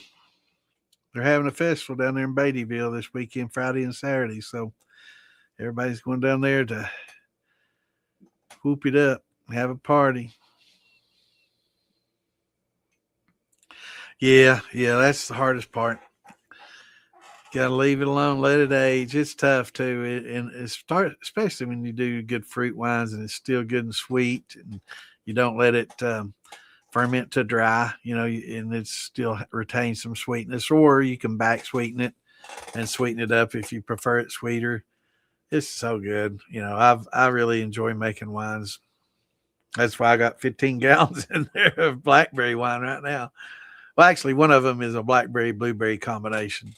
They're having a festival down there in Beattyville this weekend, Friday and Saturday. So everybody's going down there to whoop it up, have a party. Yeah, that's the hardest part. Got to leave it alone, let it age. It's tough too, and especially when you do good fruit wines and it's still good and sweet, and you don't let it ferment to dry, and it still retains some sweetness. Or you can back sweeten it and sweeten it up if you prefer it sweeter. It's so good. I really enjoy making wines. That's why I got 15 gallons in there of blackberry wine right now. Well, actually, one of them is a blackberry blueberry combination.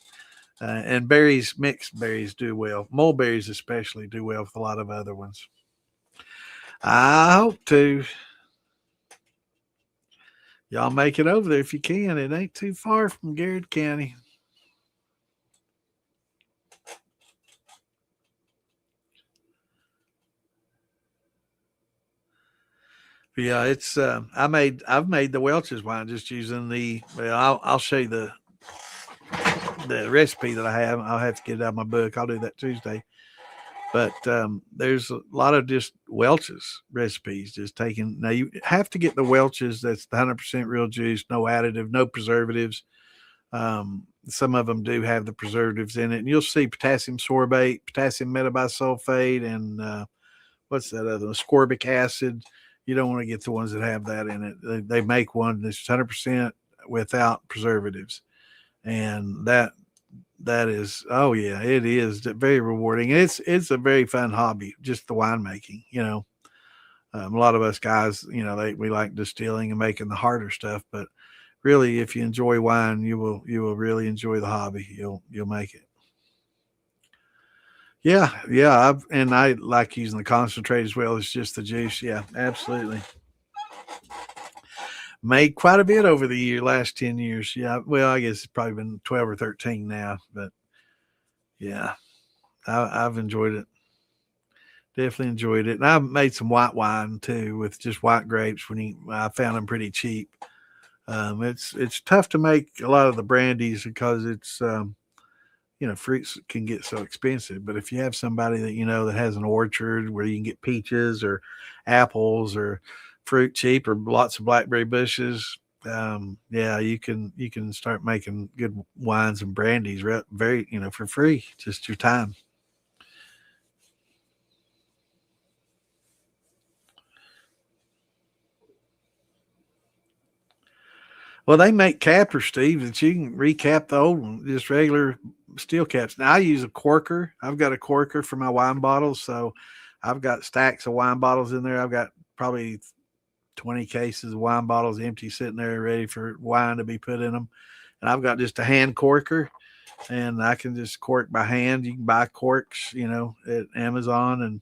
And mixed berries do well. Mulberries especially do well with a lot of other ones. I hope to. Y'all make it over there if you can. It ain't too far from Garrett County. Yeah, it's I've made the Welch's wine just using I'll show you the recipe that I have. I'll have to get it out of my book. I'll do that Tuesday. But there's a lot of just Welch's recipes. Now you have to get the Welch's that's the 100% real juice, no additive, no preservatives. Some of them do have the preservatives in it, and you'll see potassium sorbate, potassium metabisulfate, and what's that other one? Ascorbic acid. You don't want to get the ones that have that in it. They make one that's 100% without preservatives, and that is, oh yeah, it is very rewarding. It's a very fun hobby, just the winemaking. A lot of us guys, we like distilling and making the harder stuff, but really, if you enjoy wine, you will really enjoy the hobby. You'll make it. Yeah. I like using the concentrate as well as just the juice. Yeah, absolutely. Made quite a bit over the last 10 years. Yeah, well, I guess it's probably been 12 or 13 now, but yeah, I've enjoyed it. Definitely enjoyed it. And I've made some white wine too with just white grapes I found them pretty cheap. It's tough to make a lot of the brandies because fruits can get so expensive. But if you have somebody that has an orchard where you can get peaches or apples or fruit cheap or lots of blackberry bushes, yeah, you can start making good wines and brandies very for free, just your time. Well, they make cappers, Steve, that you can recap the old one, just regular steel caps. Now I use a corker. I've got a corker for my wine bottles, so I've got stacks of wine bottles in there. I've got probably 20 cases of wine bottles empty sitting there ready for wine to be put in them. And I've got just a hand corker, and I can just cork by hand. You can buy corks, at Amazon, and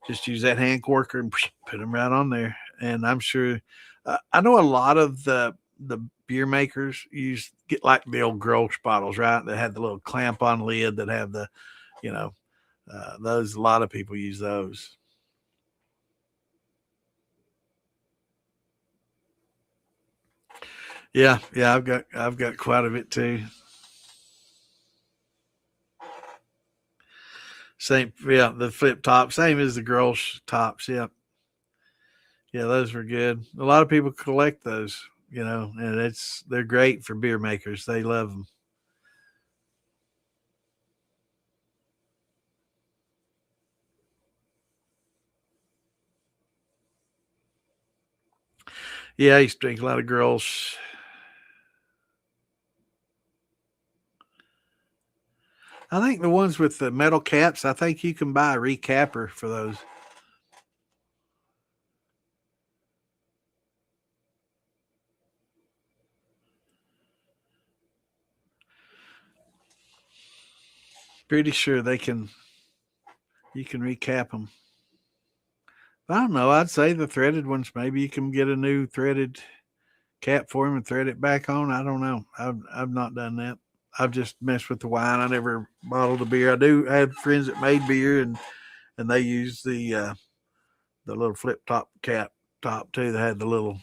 just use that hand corker and put them right on there. And I'm sure I know a lot of the beer makers get like the old Grolsch bottles, right? That had the little clamp on lid that have you know, those. A lot of people use those. Yeah, I've got quite a bit too. Same, yeah, the flip top, same as the Grolsch tops. Yeah, yeah, those were good. A lot of people collect those, and they're great for beer makers. They love them. Yeah, I used to drink a lot of Grolsch. I think the ones with the metal caps, I think you can buy a recapper for those. Pretty sure you can recap them. I don't know. I'd say the threaded ones, maybe you can get a new threaded cap for them and thread it back on. I don't know. I've not done that. I've just messed with the wine. I never bottled the beer. I do have friends that made beer, and they use the little flip top cap top too. They had the little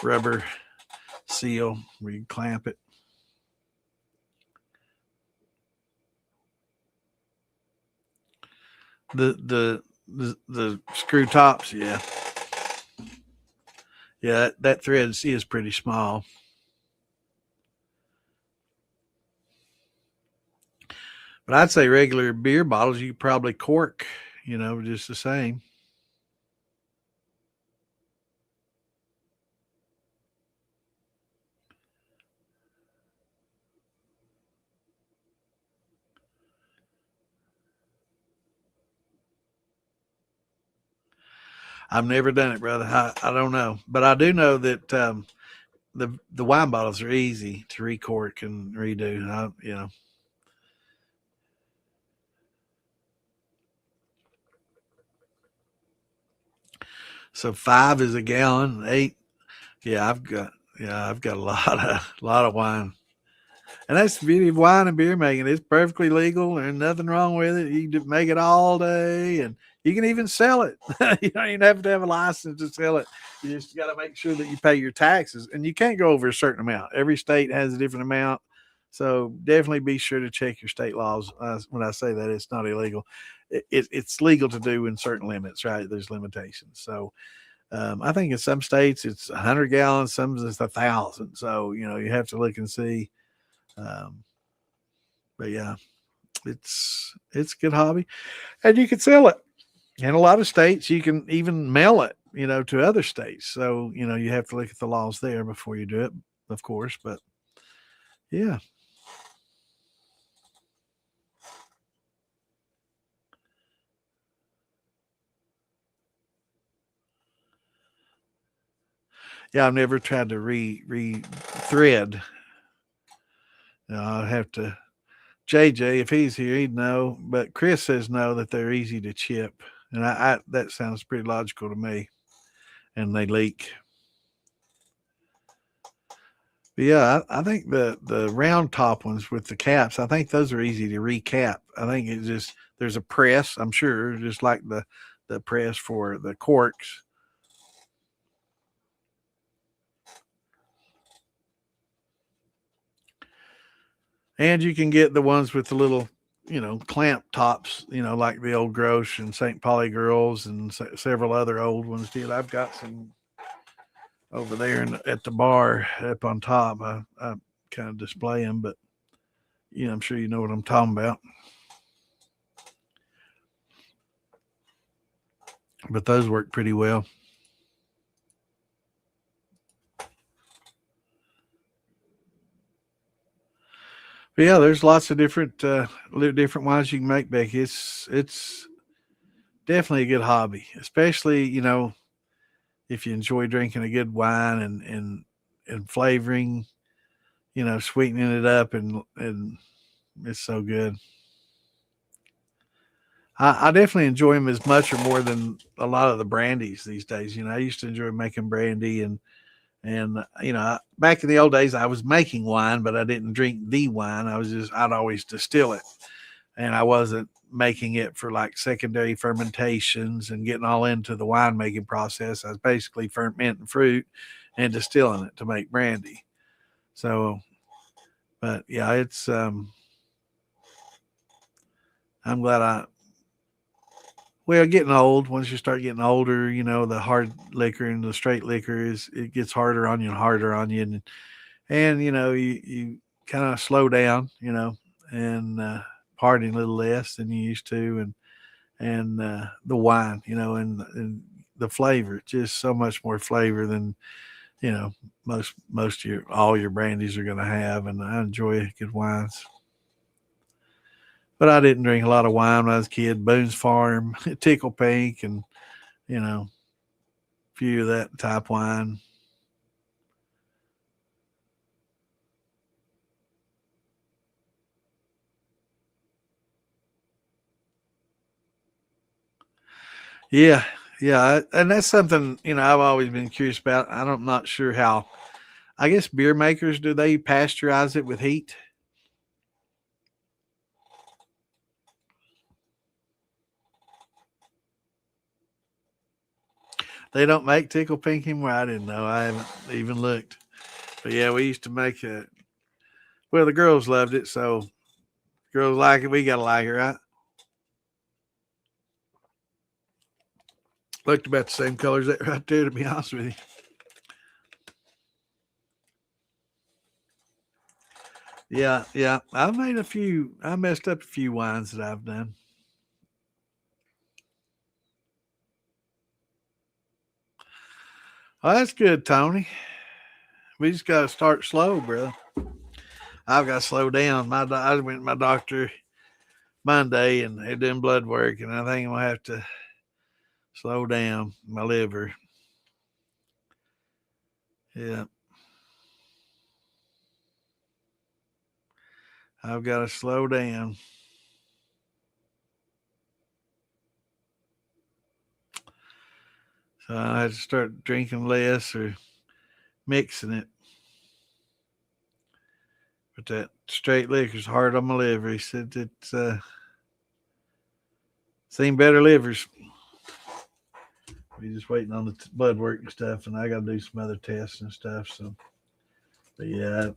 rubber seal where you clamp it. The screw tops, yeah, yeah. That thread is pretty small, but I'd say regular beer bottles you probably cork, just the same. I've never done it, brother. I don't know, but I do know that the wine bottles are easy to recork and redo. So 5 is a gallon. 8, yeah, I've got a lot of wine. And that's the beauty of wine and beer making. It's perfectly legal. There's nothing wrong with it. You can make it all day, and you can even sell it. You don't even have to have a license to sell it. You just got to make sure that you pay your taxes, and you can't go over a certain amount. Every state has a different amount, so definitely be sure to check your state laws. When I say that, it's not illegal. It's legal to do in certain limits, right? There's limitations. So I think in some states it's 100 gallons, some it's 1,000. So you have to look and see. Um, but yeah, it's a good hobby, and you can sell it. In a lot of states, you can even mail it, to other states. So you have to look at the laws there before you do it, of course. But yeah, yeah, I've never tried to re thread. I'd have to. JJ, if he's here, he'd know. But Chris says no, that they're easy to chip, and I that sounds pretty logical to me. And they leak. But yeah, I think the round top ones with the caps, I think those are easy to recap. I think it's just there's a press, I'm sure, just like the press for the corks. And you can get the ones with the little, clamp tops, like the old Grosh and St. Pauli girls and several other old ones did. I've got some over there at the bar up on top. I kind of display them, but I'm sure you know what I'm talking about. But those work pretty well. But yeah, there's lots of different wines you can make, Becky. It's definitely a good hobby, especially if you enjoy drinking a good wine and flavoring, sweetening it up and it's so good. I definitely enjoy them as much or more than a lot of the brandies these days. I used to enjoy making brandy and back in the old days I was making wine, but I didn't drink the wine. I'd always distill it, and I wasn't making it for like secondary fermentations and getting all into the winemaking process. I was basically fermenting fruit and distilling it to make brandy. So, but yeah, it's I'm glad I well getting old. Once you start getting older, the hard liquor and the straight liquor it gets harder on you and harder on you, and you kind of slow down, and party a little less than you used to, and the wine, and the flavor, just so much more flavor than most of your all your brandies are going to have, and I enjoy good wines. But I didn't drink a lot of wine when I was a kid. Boone's Farm, Tickle Pink, and a few of that type wine. Yeah, yeah, and that's something I've always been curious about. I'm not sure how. I guess beer makers, do they pasteurize it with heat? They don't make tickle pink anymore. I didn't know. I haven't even looked. But yeah, we used to make it. Well, the girls loved it, so girls like it. We gotta like it, right? Looked about the same colors right there, to be honest with you. Yeah, yeah. I've made a few. I messed up a few wines that I've done. Well, that's good, Tony. We just gotta start slow, bro. I've got to slow down. I went to my doctor Monday and they're doing blood work, and I think I'm gonna have to slow down my liver. Yeah, I've got to slow down. So I had to start drinking less or mixing it. But that straight liquor's hard on my liver. He said it's seen better livers. We just waiting on the blood work and stuff, and I got to do some other tests and stuff. So, but yeah,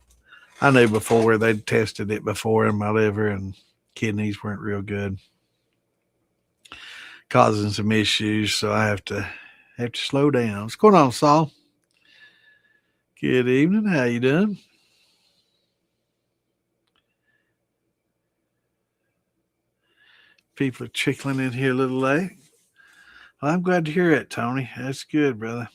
I knew before they'd tested it before in my liver, and kidneys weren't real good, causing some issues. So I have to slow down. What's going on, Saul? Good evening. How you doing? People are trickling in here a little late. Well, I'm glad to hear it, Tony. That's good, brother.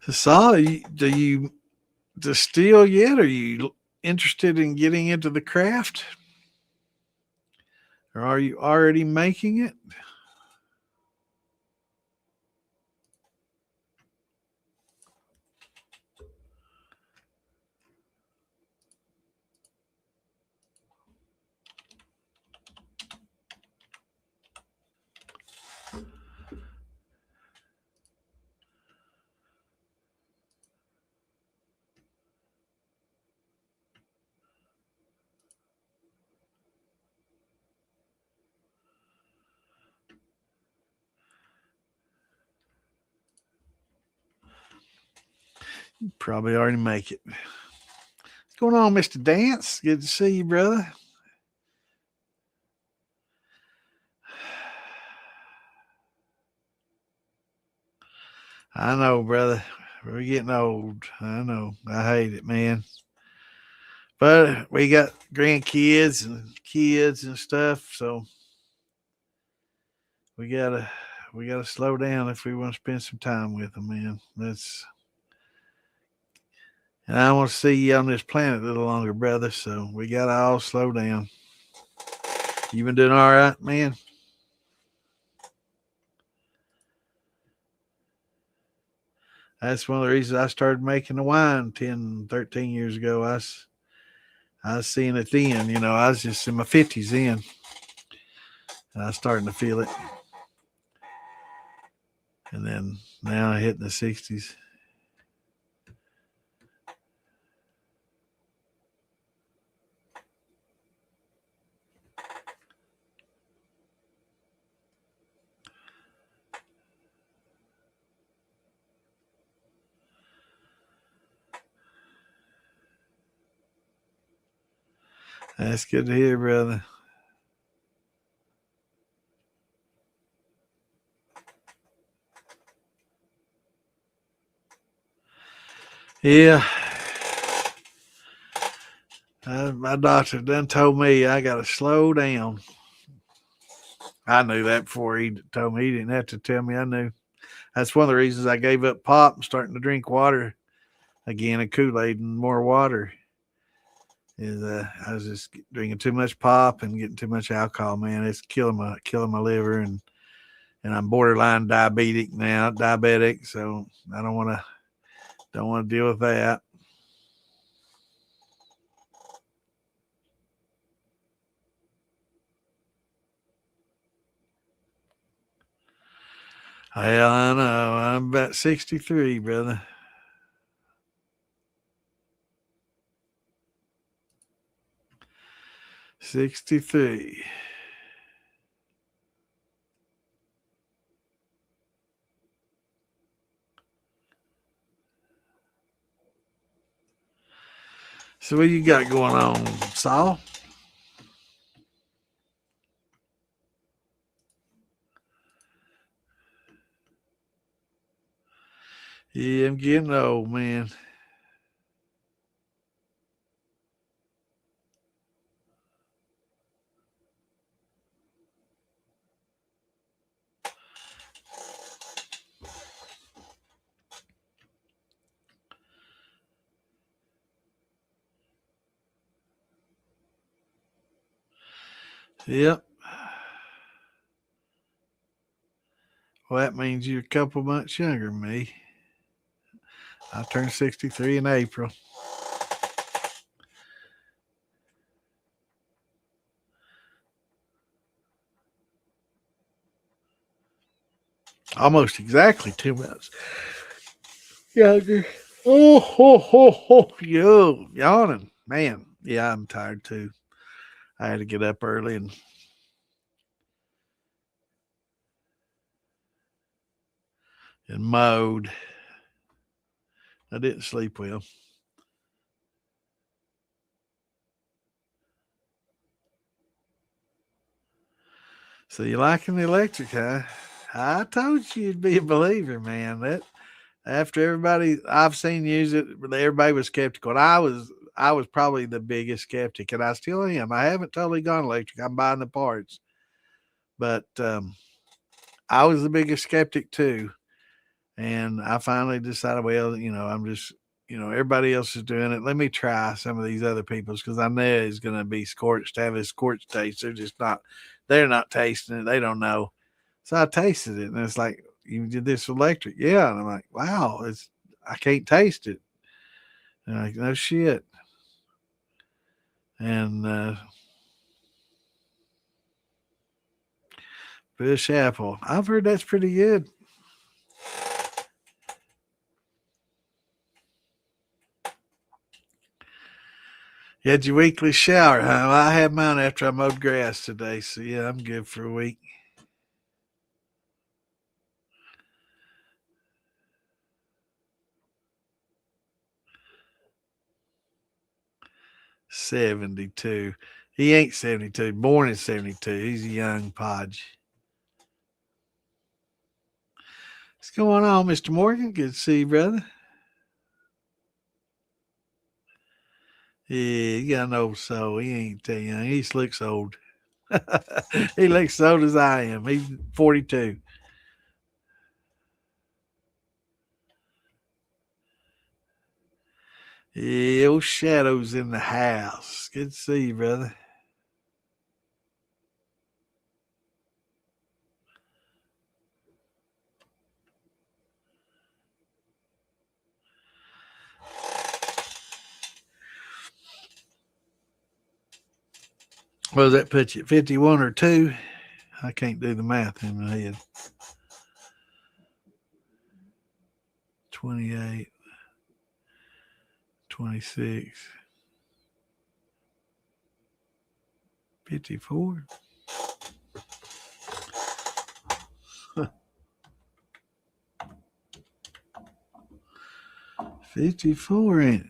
So, Saul, do you distill yet? Are you interested in getting into the craft? Or are you already making it? Probably already make it. What's going on, Mr. Dance? Good to see you, brother. I know, brother. We're getting old. I know. I hate it, man. But we got grandkids and kids and stuff, so we gotta we gotta slow down if we want to spend some time with them, man. That's and I want to see you on this planet a little longer, brother. So we gotta all slow down. You been doing all right, man? That's one of the reasons I started making the wine 10, 13 years ago. I was seeing it then, I was just in my 50s then. And I was starting to feel it. And then now I hit in the 60s. That's good to hear, brother. Yeah. My doctor done told me I got to slow down. I knew that before he told me. He didn't have to tell me. I knew. That's one of the reasons I gave up pop and starting to drink water again, and Kool-Aid and more water. Is I was just drinking too much pop and getting too much alcohol. Man, it's killing my liver, and I'm borderline diabetic. So I don't want to deal with that. Hell, I know. I'm about 63, brother. 63. So what you got going on, Saul? Yeah, I'm getting old, man. Yep. Well, that means you're a couple months younger than me. I turned 63 in April. Almost exactly 2 months younger. Yo, yawning. Man, yeah, I'm tired too. I had to get up early and mowed. I didn't sleep well. So you liking the electric, huh? I told you you'd be a believer, man. That after everybody I've seen use it, everybody was skeptical. And I was probably the biggest skeptic, and I still am. I haven't totally gone electric. I'm buying the parts, but I was the biggest skeptic too. And I finally decided, well, I'm just, everybody else is doing it. Let me try some of these other people's because I know it's going to be scorched, have a scorched taste. They're not tasting it. They don't know. So I tasted it and it's like, you did this electric. Yeah. And I'm like, wow, I can't taste it. And I'm like, no shit. And Bush Apple, I've heard that's pretty good. You had your weekly shower, huh? Well, I had mine after I mowed grass today. So yeah, I'm good for a week. 72. He ain't 72. Born in 72. He's a young podge. What's going on, Mr. Morgan? Good to see you, brother. Yeah, you got an old soul. He ain't too young. He just looks old. He looks as old as I am. He's 42. Yeah, old Shadow's in the house. Good to see you, brother. What does that put you at 51 or 2? I can't do the math in my head. 28, 26, 54. 54 ain't it?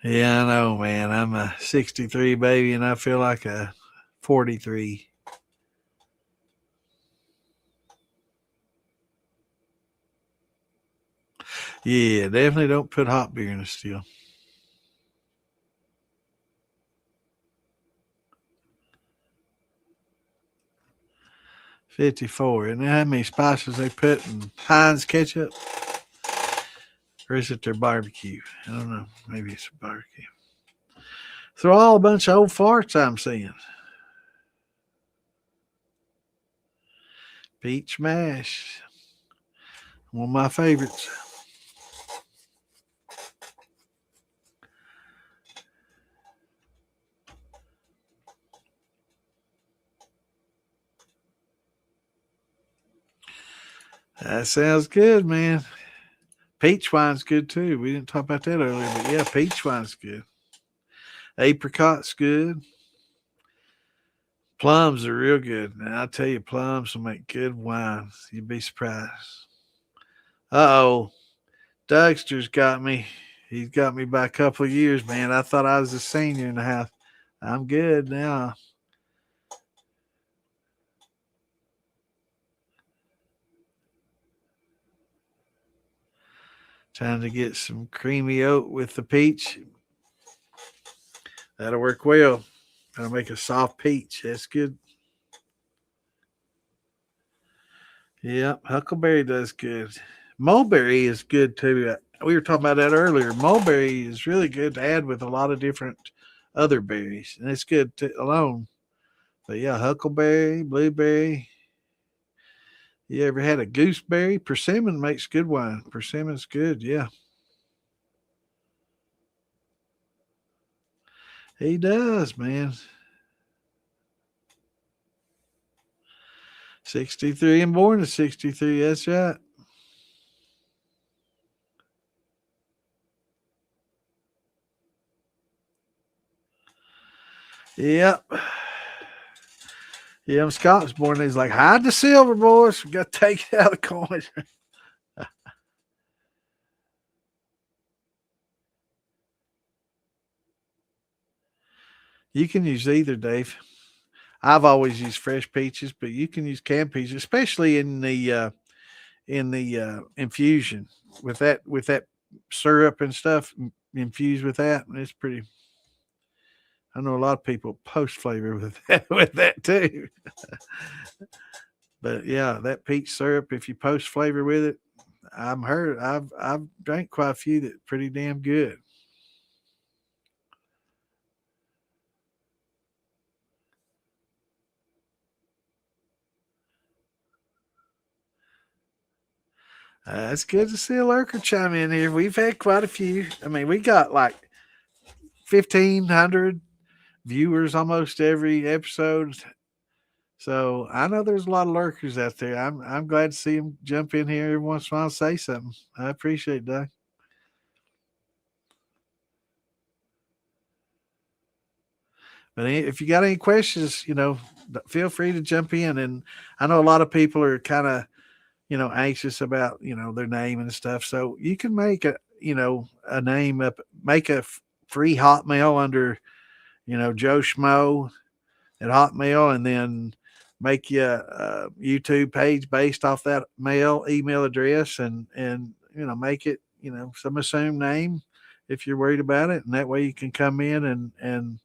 Yeah, I know, man. I'm a 63 baby and I feel like a 43. Yeah, definitely don't put hot beer in a still. 54. And how many spices they put in Heinz ketchup? Or is it their barbecue? I don't know. Maybe it's barbecue. So all a bunch of old farts I'm seeing. Peach mash. One of my favorites. That sounds good, man. Peach wine's good too. We didn't talk about that earlier, but yeah, peach wine's good. Apricot's good. Plums are real good. Now I tell you, plums will make good wines. You'd be surprised. Uh oh, Dougster's got me. He's got me by a couple of years, man. I thought I was a senior in the house. I'm good now. Trying to get some creamy oat with the peach. That'll work well. That'll make a soft peach. That's good. Yep, huckleberry does good. Mulberry is good too. We were talking about that earlier. Mulberry is really good to add with a lot of different other berries, and it's good to, alone. But yeah, huckleberry, blueberry. You ever had a gooseberry? Persimmon makes good wine. Persimmon's good. Yeah, he does, man. 63 and born at 63. That's right. Yep. Yeah, Scott was born. He's like, hide the silver, boys. We got to take it out of the coin. You can use either, Dave. I've always used fresh peaches, but you can use canned peaches, especially in the infusion with that syrup and stuff infused with that. It's pretty. I know a lot of people post flavor with that too. But yeah, that peach syrup, if you post flavor with it, I've drank quite a few that pretty damn good. It's good to see a lurker chime in here. We've had quite a few. I mean, we got like 1,500 viewers almost every episode. So I know there's a lot of lurkers out there. I'm glad to see them jump in here every once in a while and say something. I appreciate it, Doug. But if you got any questions, feel free to jump in. And I know a lot of people are kind of, anxious about, their name and stuff. So you can make a name up, make a free Hotmail under, Joe Schmo at Hotmail, and then make you a YouTube page based off that email address, and make it some assumed name if you're worried about it, and that way you can come in and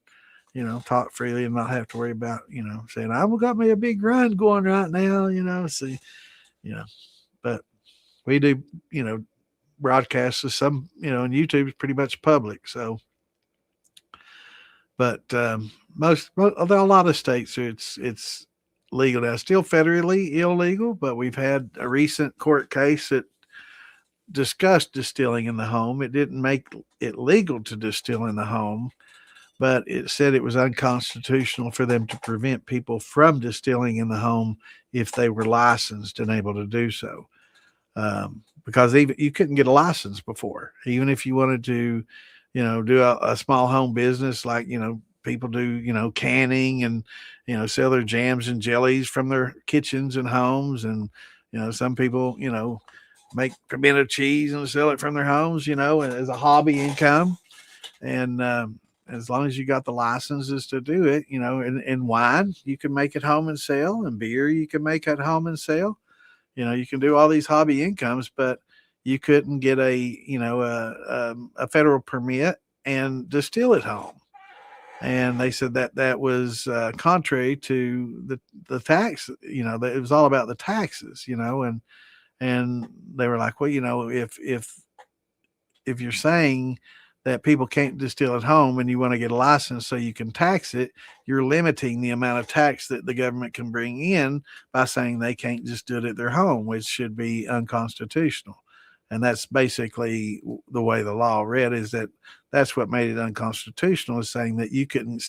talk freely and not have to worry about saying I've got me a big run going right now, so you know, but we do broadcasts of some and YouTube is pretty much public, so but although a lot of states it's legal now, still federally illegal, but we've had a recent court case that discussed distilling in the home. It didn't make it legal to distill in the home, but it said it was unconstitutional for them to prevent people from distilling in the home if they were licensed and able to do so. Because even you couldn't get a license before, even if you wanted to, do a small home business like people do, canning and sell their jams and jellies from their kitchens and homes, and some people make pimento cheese and sell it from their homes, as a hobby income, and as long as you got the licenses to do it, and wine you can make at home and sell, and beer you can make at home and sell. You can do all these hobby incomes, but you couldn't get a federal permit and distill at home. And they said that was contrary to the tax. That it was all about the taxes. And they were like, well, if you're saying that people can't distill at home and you want to get a license so you can tax it, you're limiting the amount of tax that the government can bring in by saying they can't just do it at their home, which should be unconstitutional. And that's basically the way the law read, is that's what made it unconstitutional, is saying that you couldn't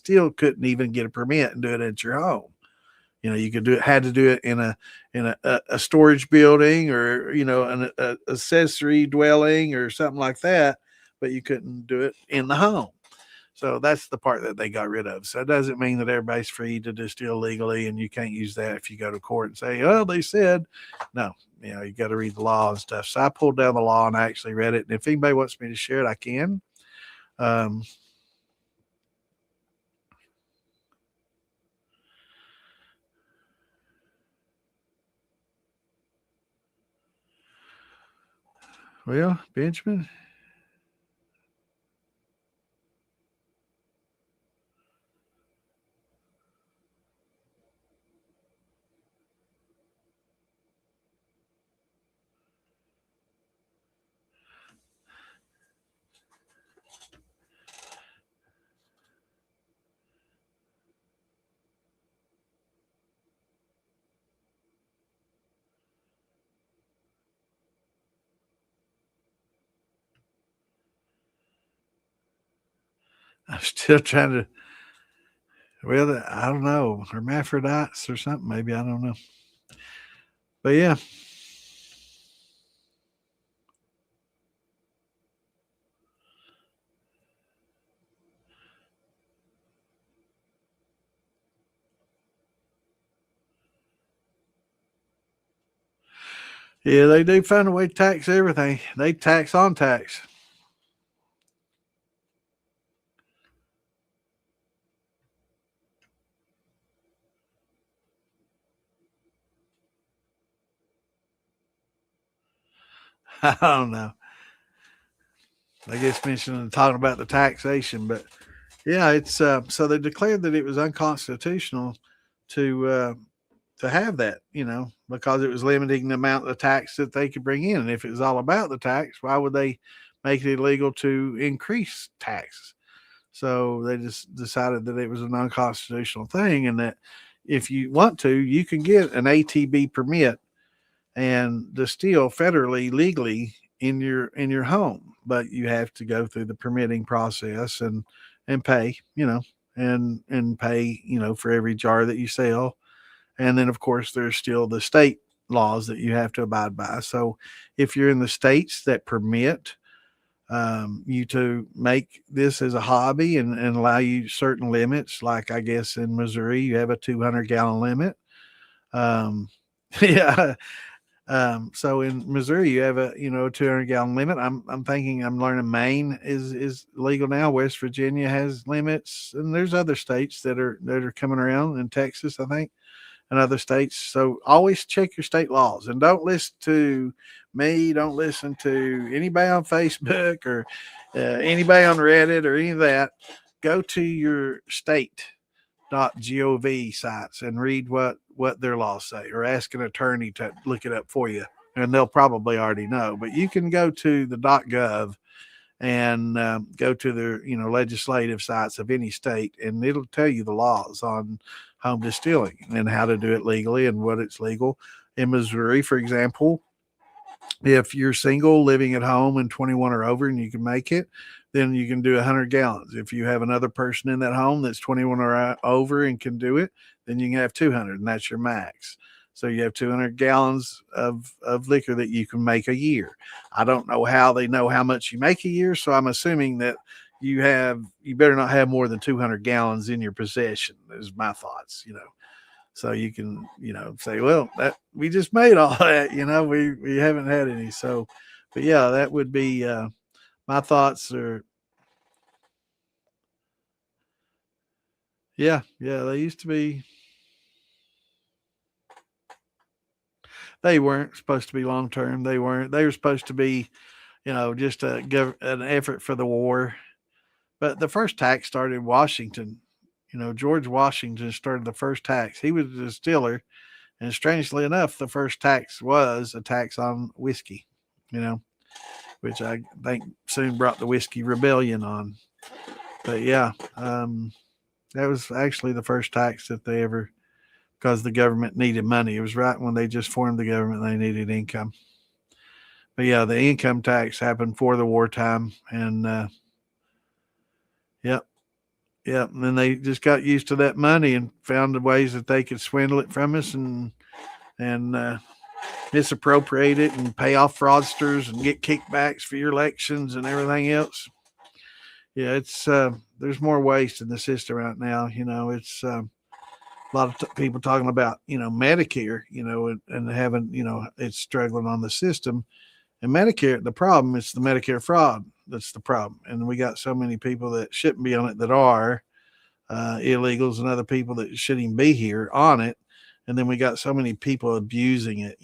even get a permit and do it at your home. You could had to do it in a storage building, or an accessory dwelling or something like that, but you couldn't do it in the home. So that's the part that they got rid of. So it doesn't mean that everybody's free to distill legally, and you can't use that if you go to court and say, "Oh, they said." No, you got to read the law and stuff. So I pulled down the law and I actually read it. And if anybody wants me to share it, I can. Um, well, Benjamin. I'm still trying to. Well, I don't know, hermaphrodites or something. Maybe I don't know. But yeah, yeah, they do find a way to tax everything. They tax on tax. I don't know. I guess mentioning talking about the taxation, but yeah, it's so they declared that it was unconstitutional to uh, to have that, because it was limiting the amount of tax that they could bring in. And if it was all about the tax, why would they make it illegal to increase taxes? So they just decided that it was an unconstitutional thing, and that if you want to, you can get an ATB permit and distill federally legally in your home, but you have to go through the permitting process and pay, and pay, for every jar that you sell. And then of course there's still the state laws that you have to abide by. So if you're in the states that permit you to make this as a hobby, and allow you certain limits, like I guess in Missouri you have a 200-gallon limit. um, yeah. So in Missouri, you have a 200-gallon limit. I'm thinking, I'm learning Maine is legal now. West Virginia has limits, and there's other states that are coming around, in Texas, I think, and other states. So always check your state laws, and don't listen to me. Don't listen to anybody on Facebook, or anybody on Reddit, or any of that. Go to your state.gov sites and read what their laws say, or ask an attorney to look it up for you, and they'll probably already know. But you can go to the .gov and go to the legislative sites of any state, and it'll tell you the laws on home distilling and how to do it legally and what it's legal. In Missouri, for example, if you're single living at home and 21 or over and you can make it, then you can do 100 gallons. If you have another person in that home that's 21 or over and can do it, then you can have 200, and that's your max. So you have 200 gallons of liquor that you can make a year. I don't know how they know how much you make a year, so I'm assuming that you better not have more than 200 gallons in your possession, is my thoughts. So you can, say, well, that we just made all that, we haven't had any. So, but yeah, that would be my thoughts are, yeah, yeah, they used to be, they weren't supposed to be long term. They weren't, they were supposed to be, just an effort for the war. But the first tax started in Washington. George Washington started the first tax. He was a distiller. And strangely enough, the first tax was a tax on whiskey, you know, which I think soon brought the whiskey rebellion on. But yeah, that was actually the first tax that they ever, because the government needed money. It was right when they just formed the government, they needed income. But yeah, the income tax happened for the wartime. And yep. Yeah, and then they just got used to that money and found the ways that they could swindle it from us and misappropriate it and pay off fraudsters and get kickbacks for your elections and everything else. Yeah, it's there's more waste in the system right now. It's a lot of people talking about Medicare, and having it's struggling on the system. And Medicare, the problem is the Medicare fraud. That's the problem. And we got so many people that shouldn't be on it that are illegals and other people that shouldn't even be here on it. And then we got so many people abusing it,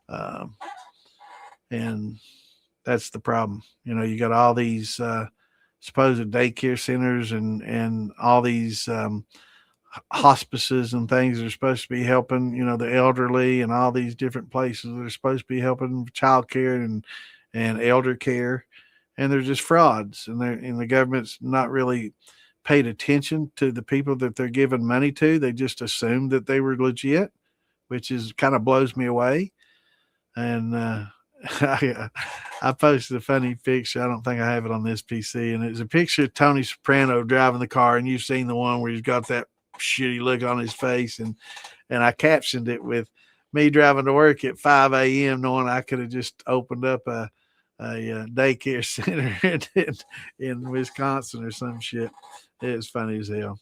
um, and that's the problem. You got all these supposed daycare centers and all these hospices and things that are supposed to be helping, the elderly and all these different places that are supposed to be helping child care and elder care. And they're just frauds. And the government's not really paid attention to the people that they're giving money to. They just assumed that they were legit, which is kind of blows me away. And I posted a funny picture. I don't think I have it on this PC, and it's a picture of Tony Soprano driving the car. And you've seen the one where he's got that shitty look on his face, and I captioned it with me driving to work at 5 a.m. knowing I could have just opened up a daycare center in Wisconsin or some shit. It's funny as hell.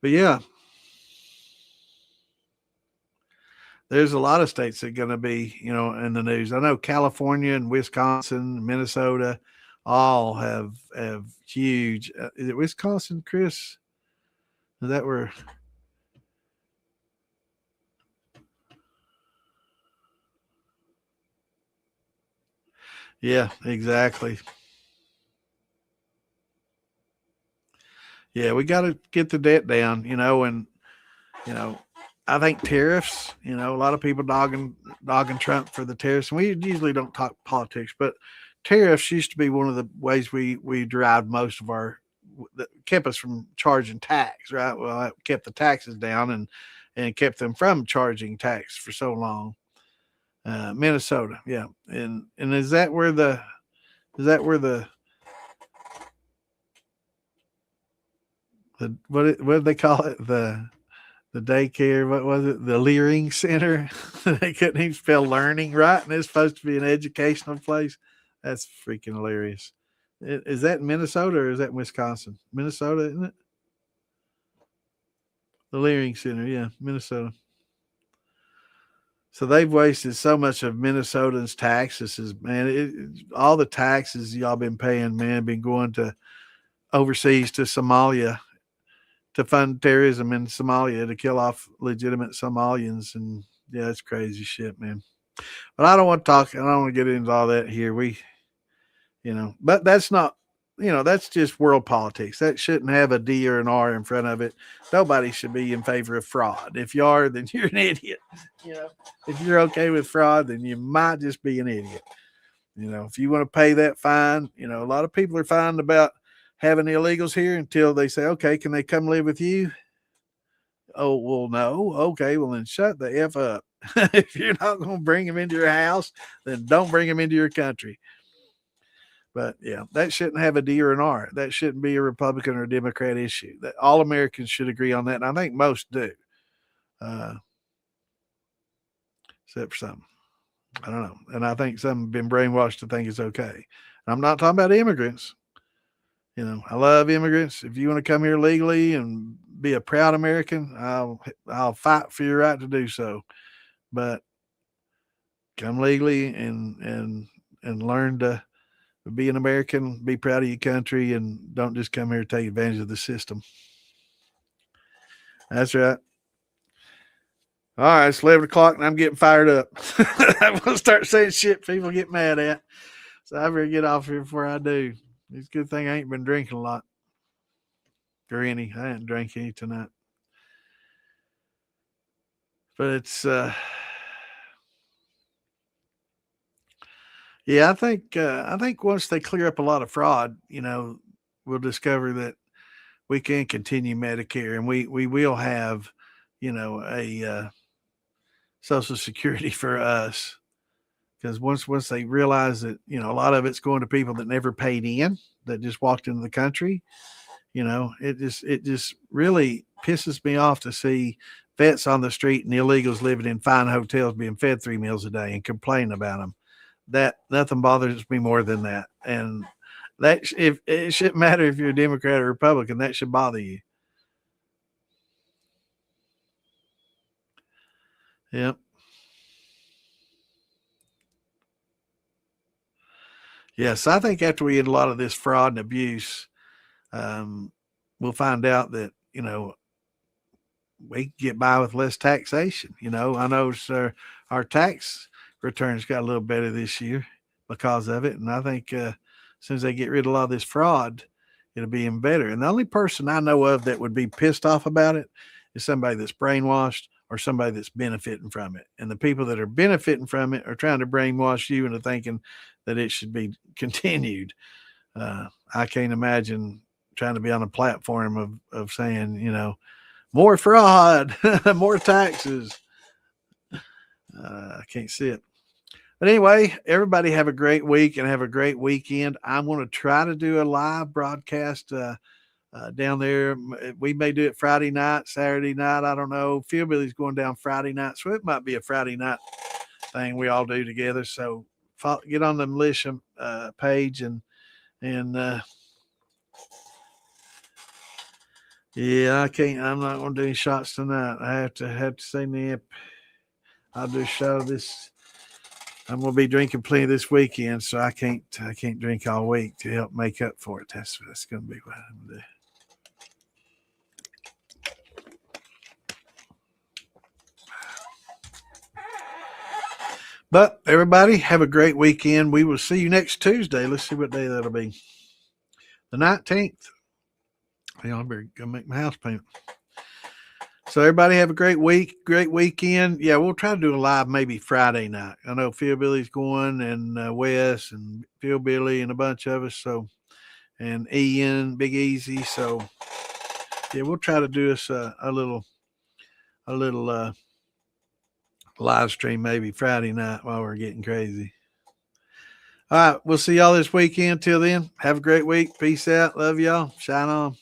But yeah, there's a lot of states that are going to be, in the news. I know California and Wisconsin, Minnesota, all have huge. Is it Wisconsin, Chris? Is that where? Yeah, exactly. Yeah, we got to get the debt down, and you know, I think tariffs. A lot of people dogging Trump for the tariffs, and we usually don't talk politics, but tariffs used to be one of the ways we derived most of our that kept us from charging tax, right? Well, that kept the taxes down and kept them from charging tax for so long. Minnesota, yeah, and is that where the what did they call it, the daycare? What was it? The Leering Center. They couldn't even spell learning right, and it's supposed to be an educational place. That's freaking hilarious. Is that in Minnesota or is that Wisconsin? Minnesota, isn't it? The Leering Center, yeah, Minnesota. So they've wasted so much of Minnesotans' taxes, man. All the taxes y'all been paying, man, been going to overseas to Somalia to fund terrorism in Somalia to kill off legitimate Somalians, and yeah, it's crazy shit, man. But I don't want to talk. I don't want to get into all that here. But that's not. That's just world politics. That shouldn't have a D or an R in front of it. Nobody should be in favor of fraud. If you are, then you're an idiot. You know, if you're okay with fraud, then you might just be an idiot. If you want to pay that fine, a lot of people are fine about having illegals here until they say, okay, can they come live with you? Oh, well, no. Okay, well, then shut the F up. If you're not going to bring them into your house, then don't bring them into your country. But yeah, that shouldn't have a D or an R. That shouldn't be a Republican or a Democrat issue. That all Americans should agree on that, and I think most do, uh, except for some. I don't know, and I think some have been brainwashed to think it's okay. And I'm not talking about immigrants. I love immigrants. If you want to come here legally and be a proud American, I'll fight for your right to do so. But come legally and learn to be an American, be proud of your country, and don't just come here to take advantage of the system. That's right. All right, it's 11 o'clock and I'm getting fired up. I'm going to start saying shit people get mad at. So I better get off here before I do. It's a good thing I ain't been drinking a lot or any. I didn't drink any tonight. But it's, yeah, I think once they clear up a lot of fraud, we'll discover that we can continue Medicare and we will have, a Social Security for us because once they realize that, you know, a lot of it's going to people that never paid in, that just walked into the country, you know, it just really pisses me off to see vets on the street and illegals living in fine hotels being fed 3 meals a day and complain about them. That nothing bothers me more than that. And that if it shouldn't matter if you're a Democrat or Republican, that should bother you. Yep. Yes, I think after we get a lot of this fraud and abuse, um, we'll find out that, you know, we get by with less taxation. You know, I know our tax returns got a little better this year because of it, and I think as soon as they get rid of a lot of this fraud, it'll be even better. And the only person I know of that would be pissed off about it is somebody that's brainwashed or somebody that's benefiting from it. And the people that are benefiting from it are trying to brainwash you into thinking that it should be continued. I can't imagine trying to be on a platform of saying, you know, more fraud, more taxes. I can't see it. But anyway, everybody have a great week and have a great weekend. I'm going to try to do a live broadcast down there. We may do it Friday night, Saturday night. I don't know. Fieldbilly's going down Friday night, so it might be a Friday night thing we all do together. So get on the militia page and yeah, I can't. I'm not going to do any shots tonight. I have to say nip. I'll do a shot of this. I'm going to be drinking plenty this weekend, so I can't drink all week to help make up for it. That's going to be what I'm going to do. But everybody have a great weekend. We will see you next Tuesday. Let's see what day that'll be. The 19th. Yeah, I better go make my house payment. So everybody have a great week, great weekend. Yeah, we'll try to do a live maybe Friday night. I know Philbilly's going and Wes and Philbilly and a bunch of us. So, and Ian, Big Easy. So yeah, we'll try to do us a little live stream maybe Friday night while we're getting crazy. All right, we'll see y'all this weekend. Till then, have a great week. Peace out. Love y'all. Shine on.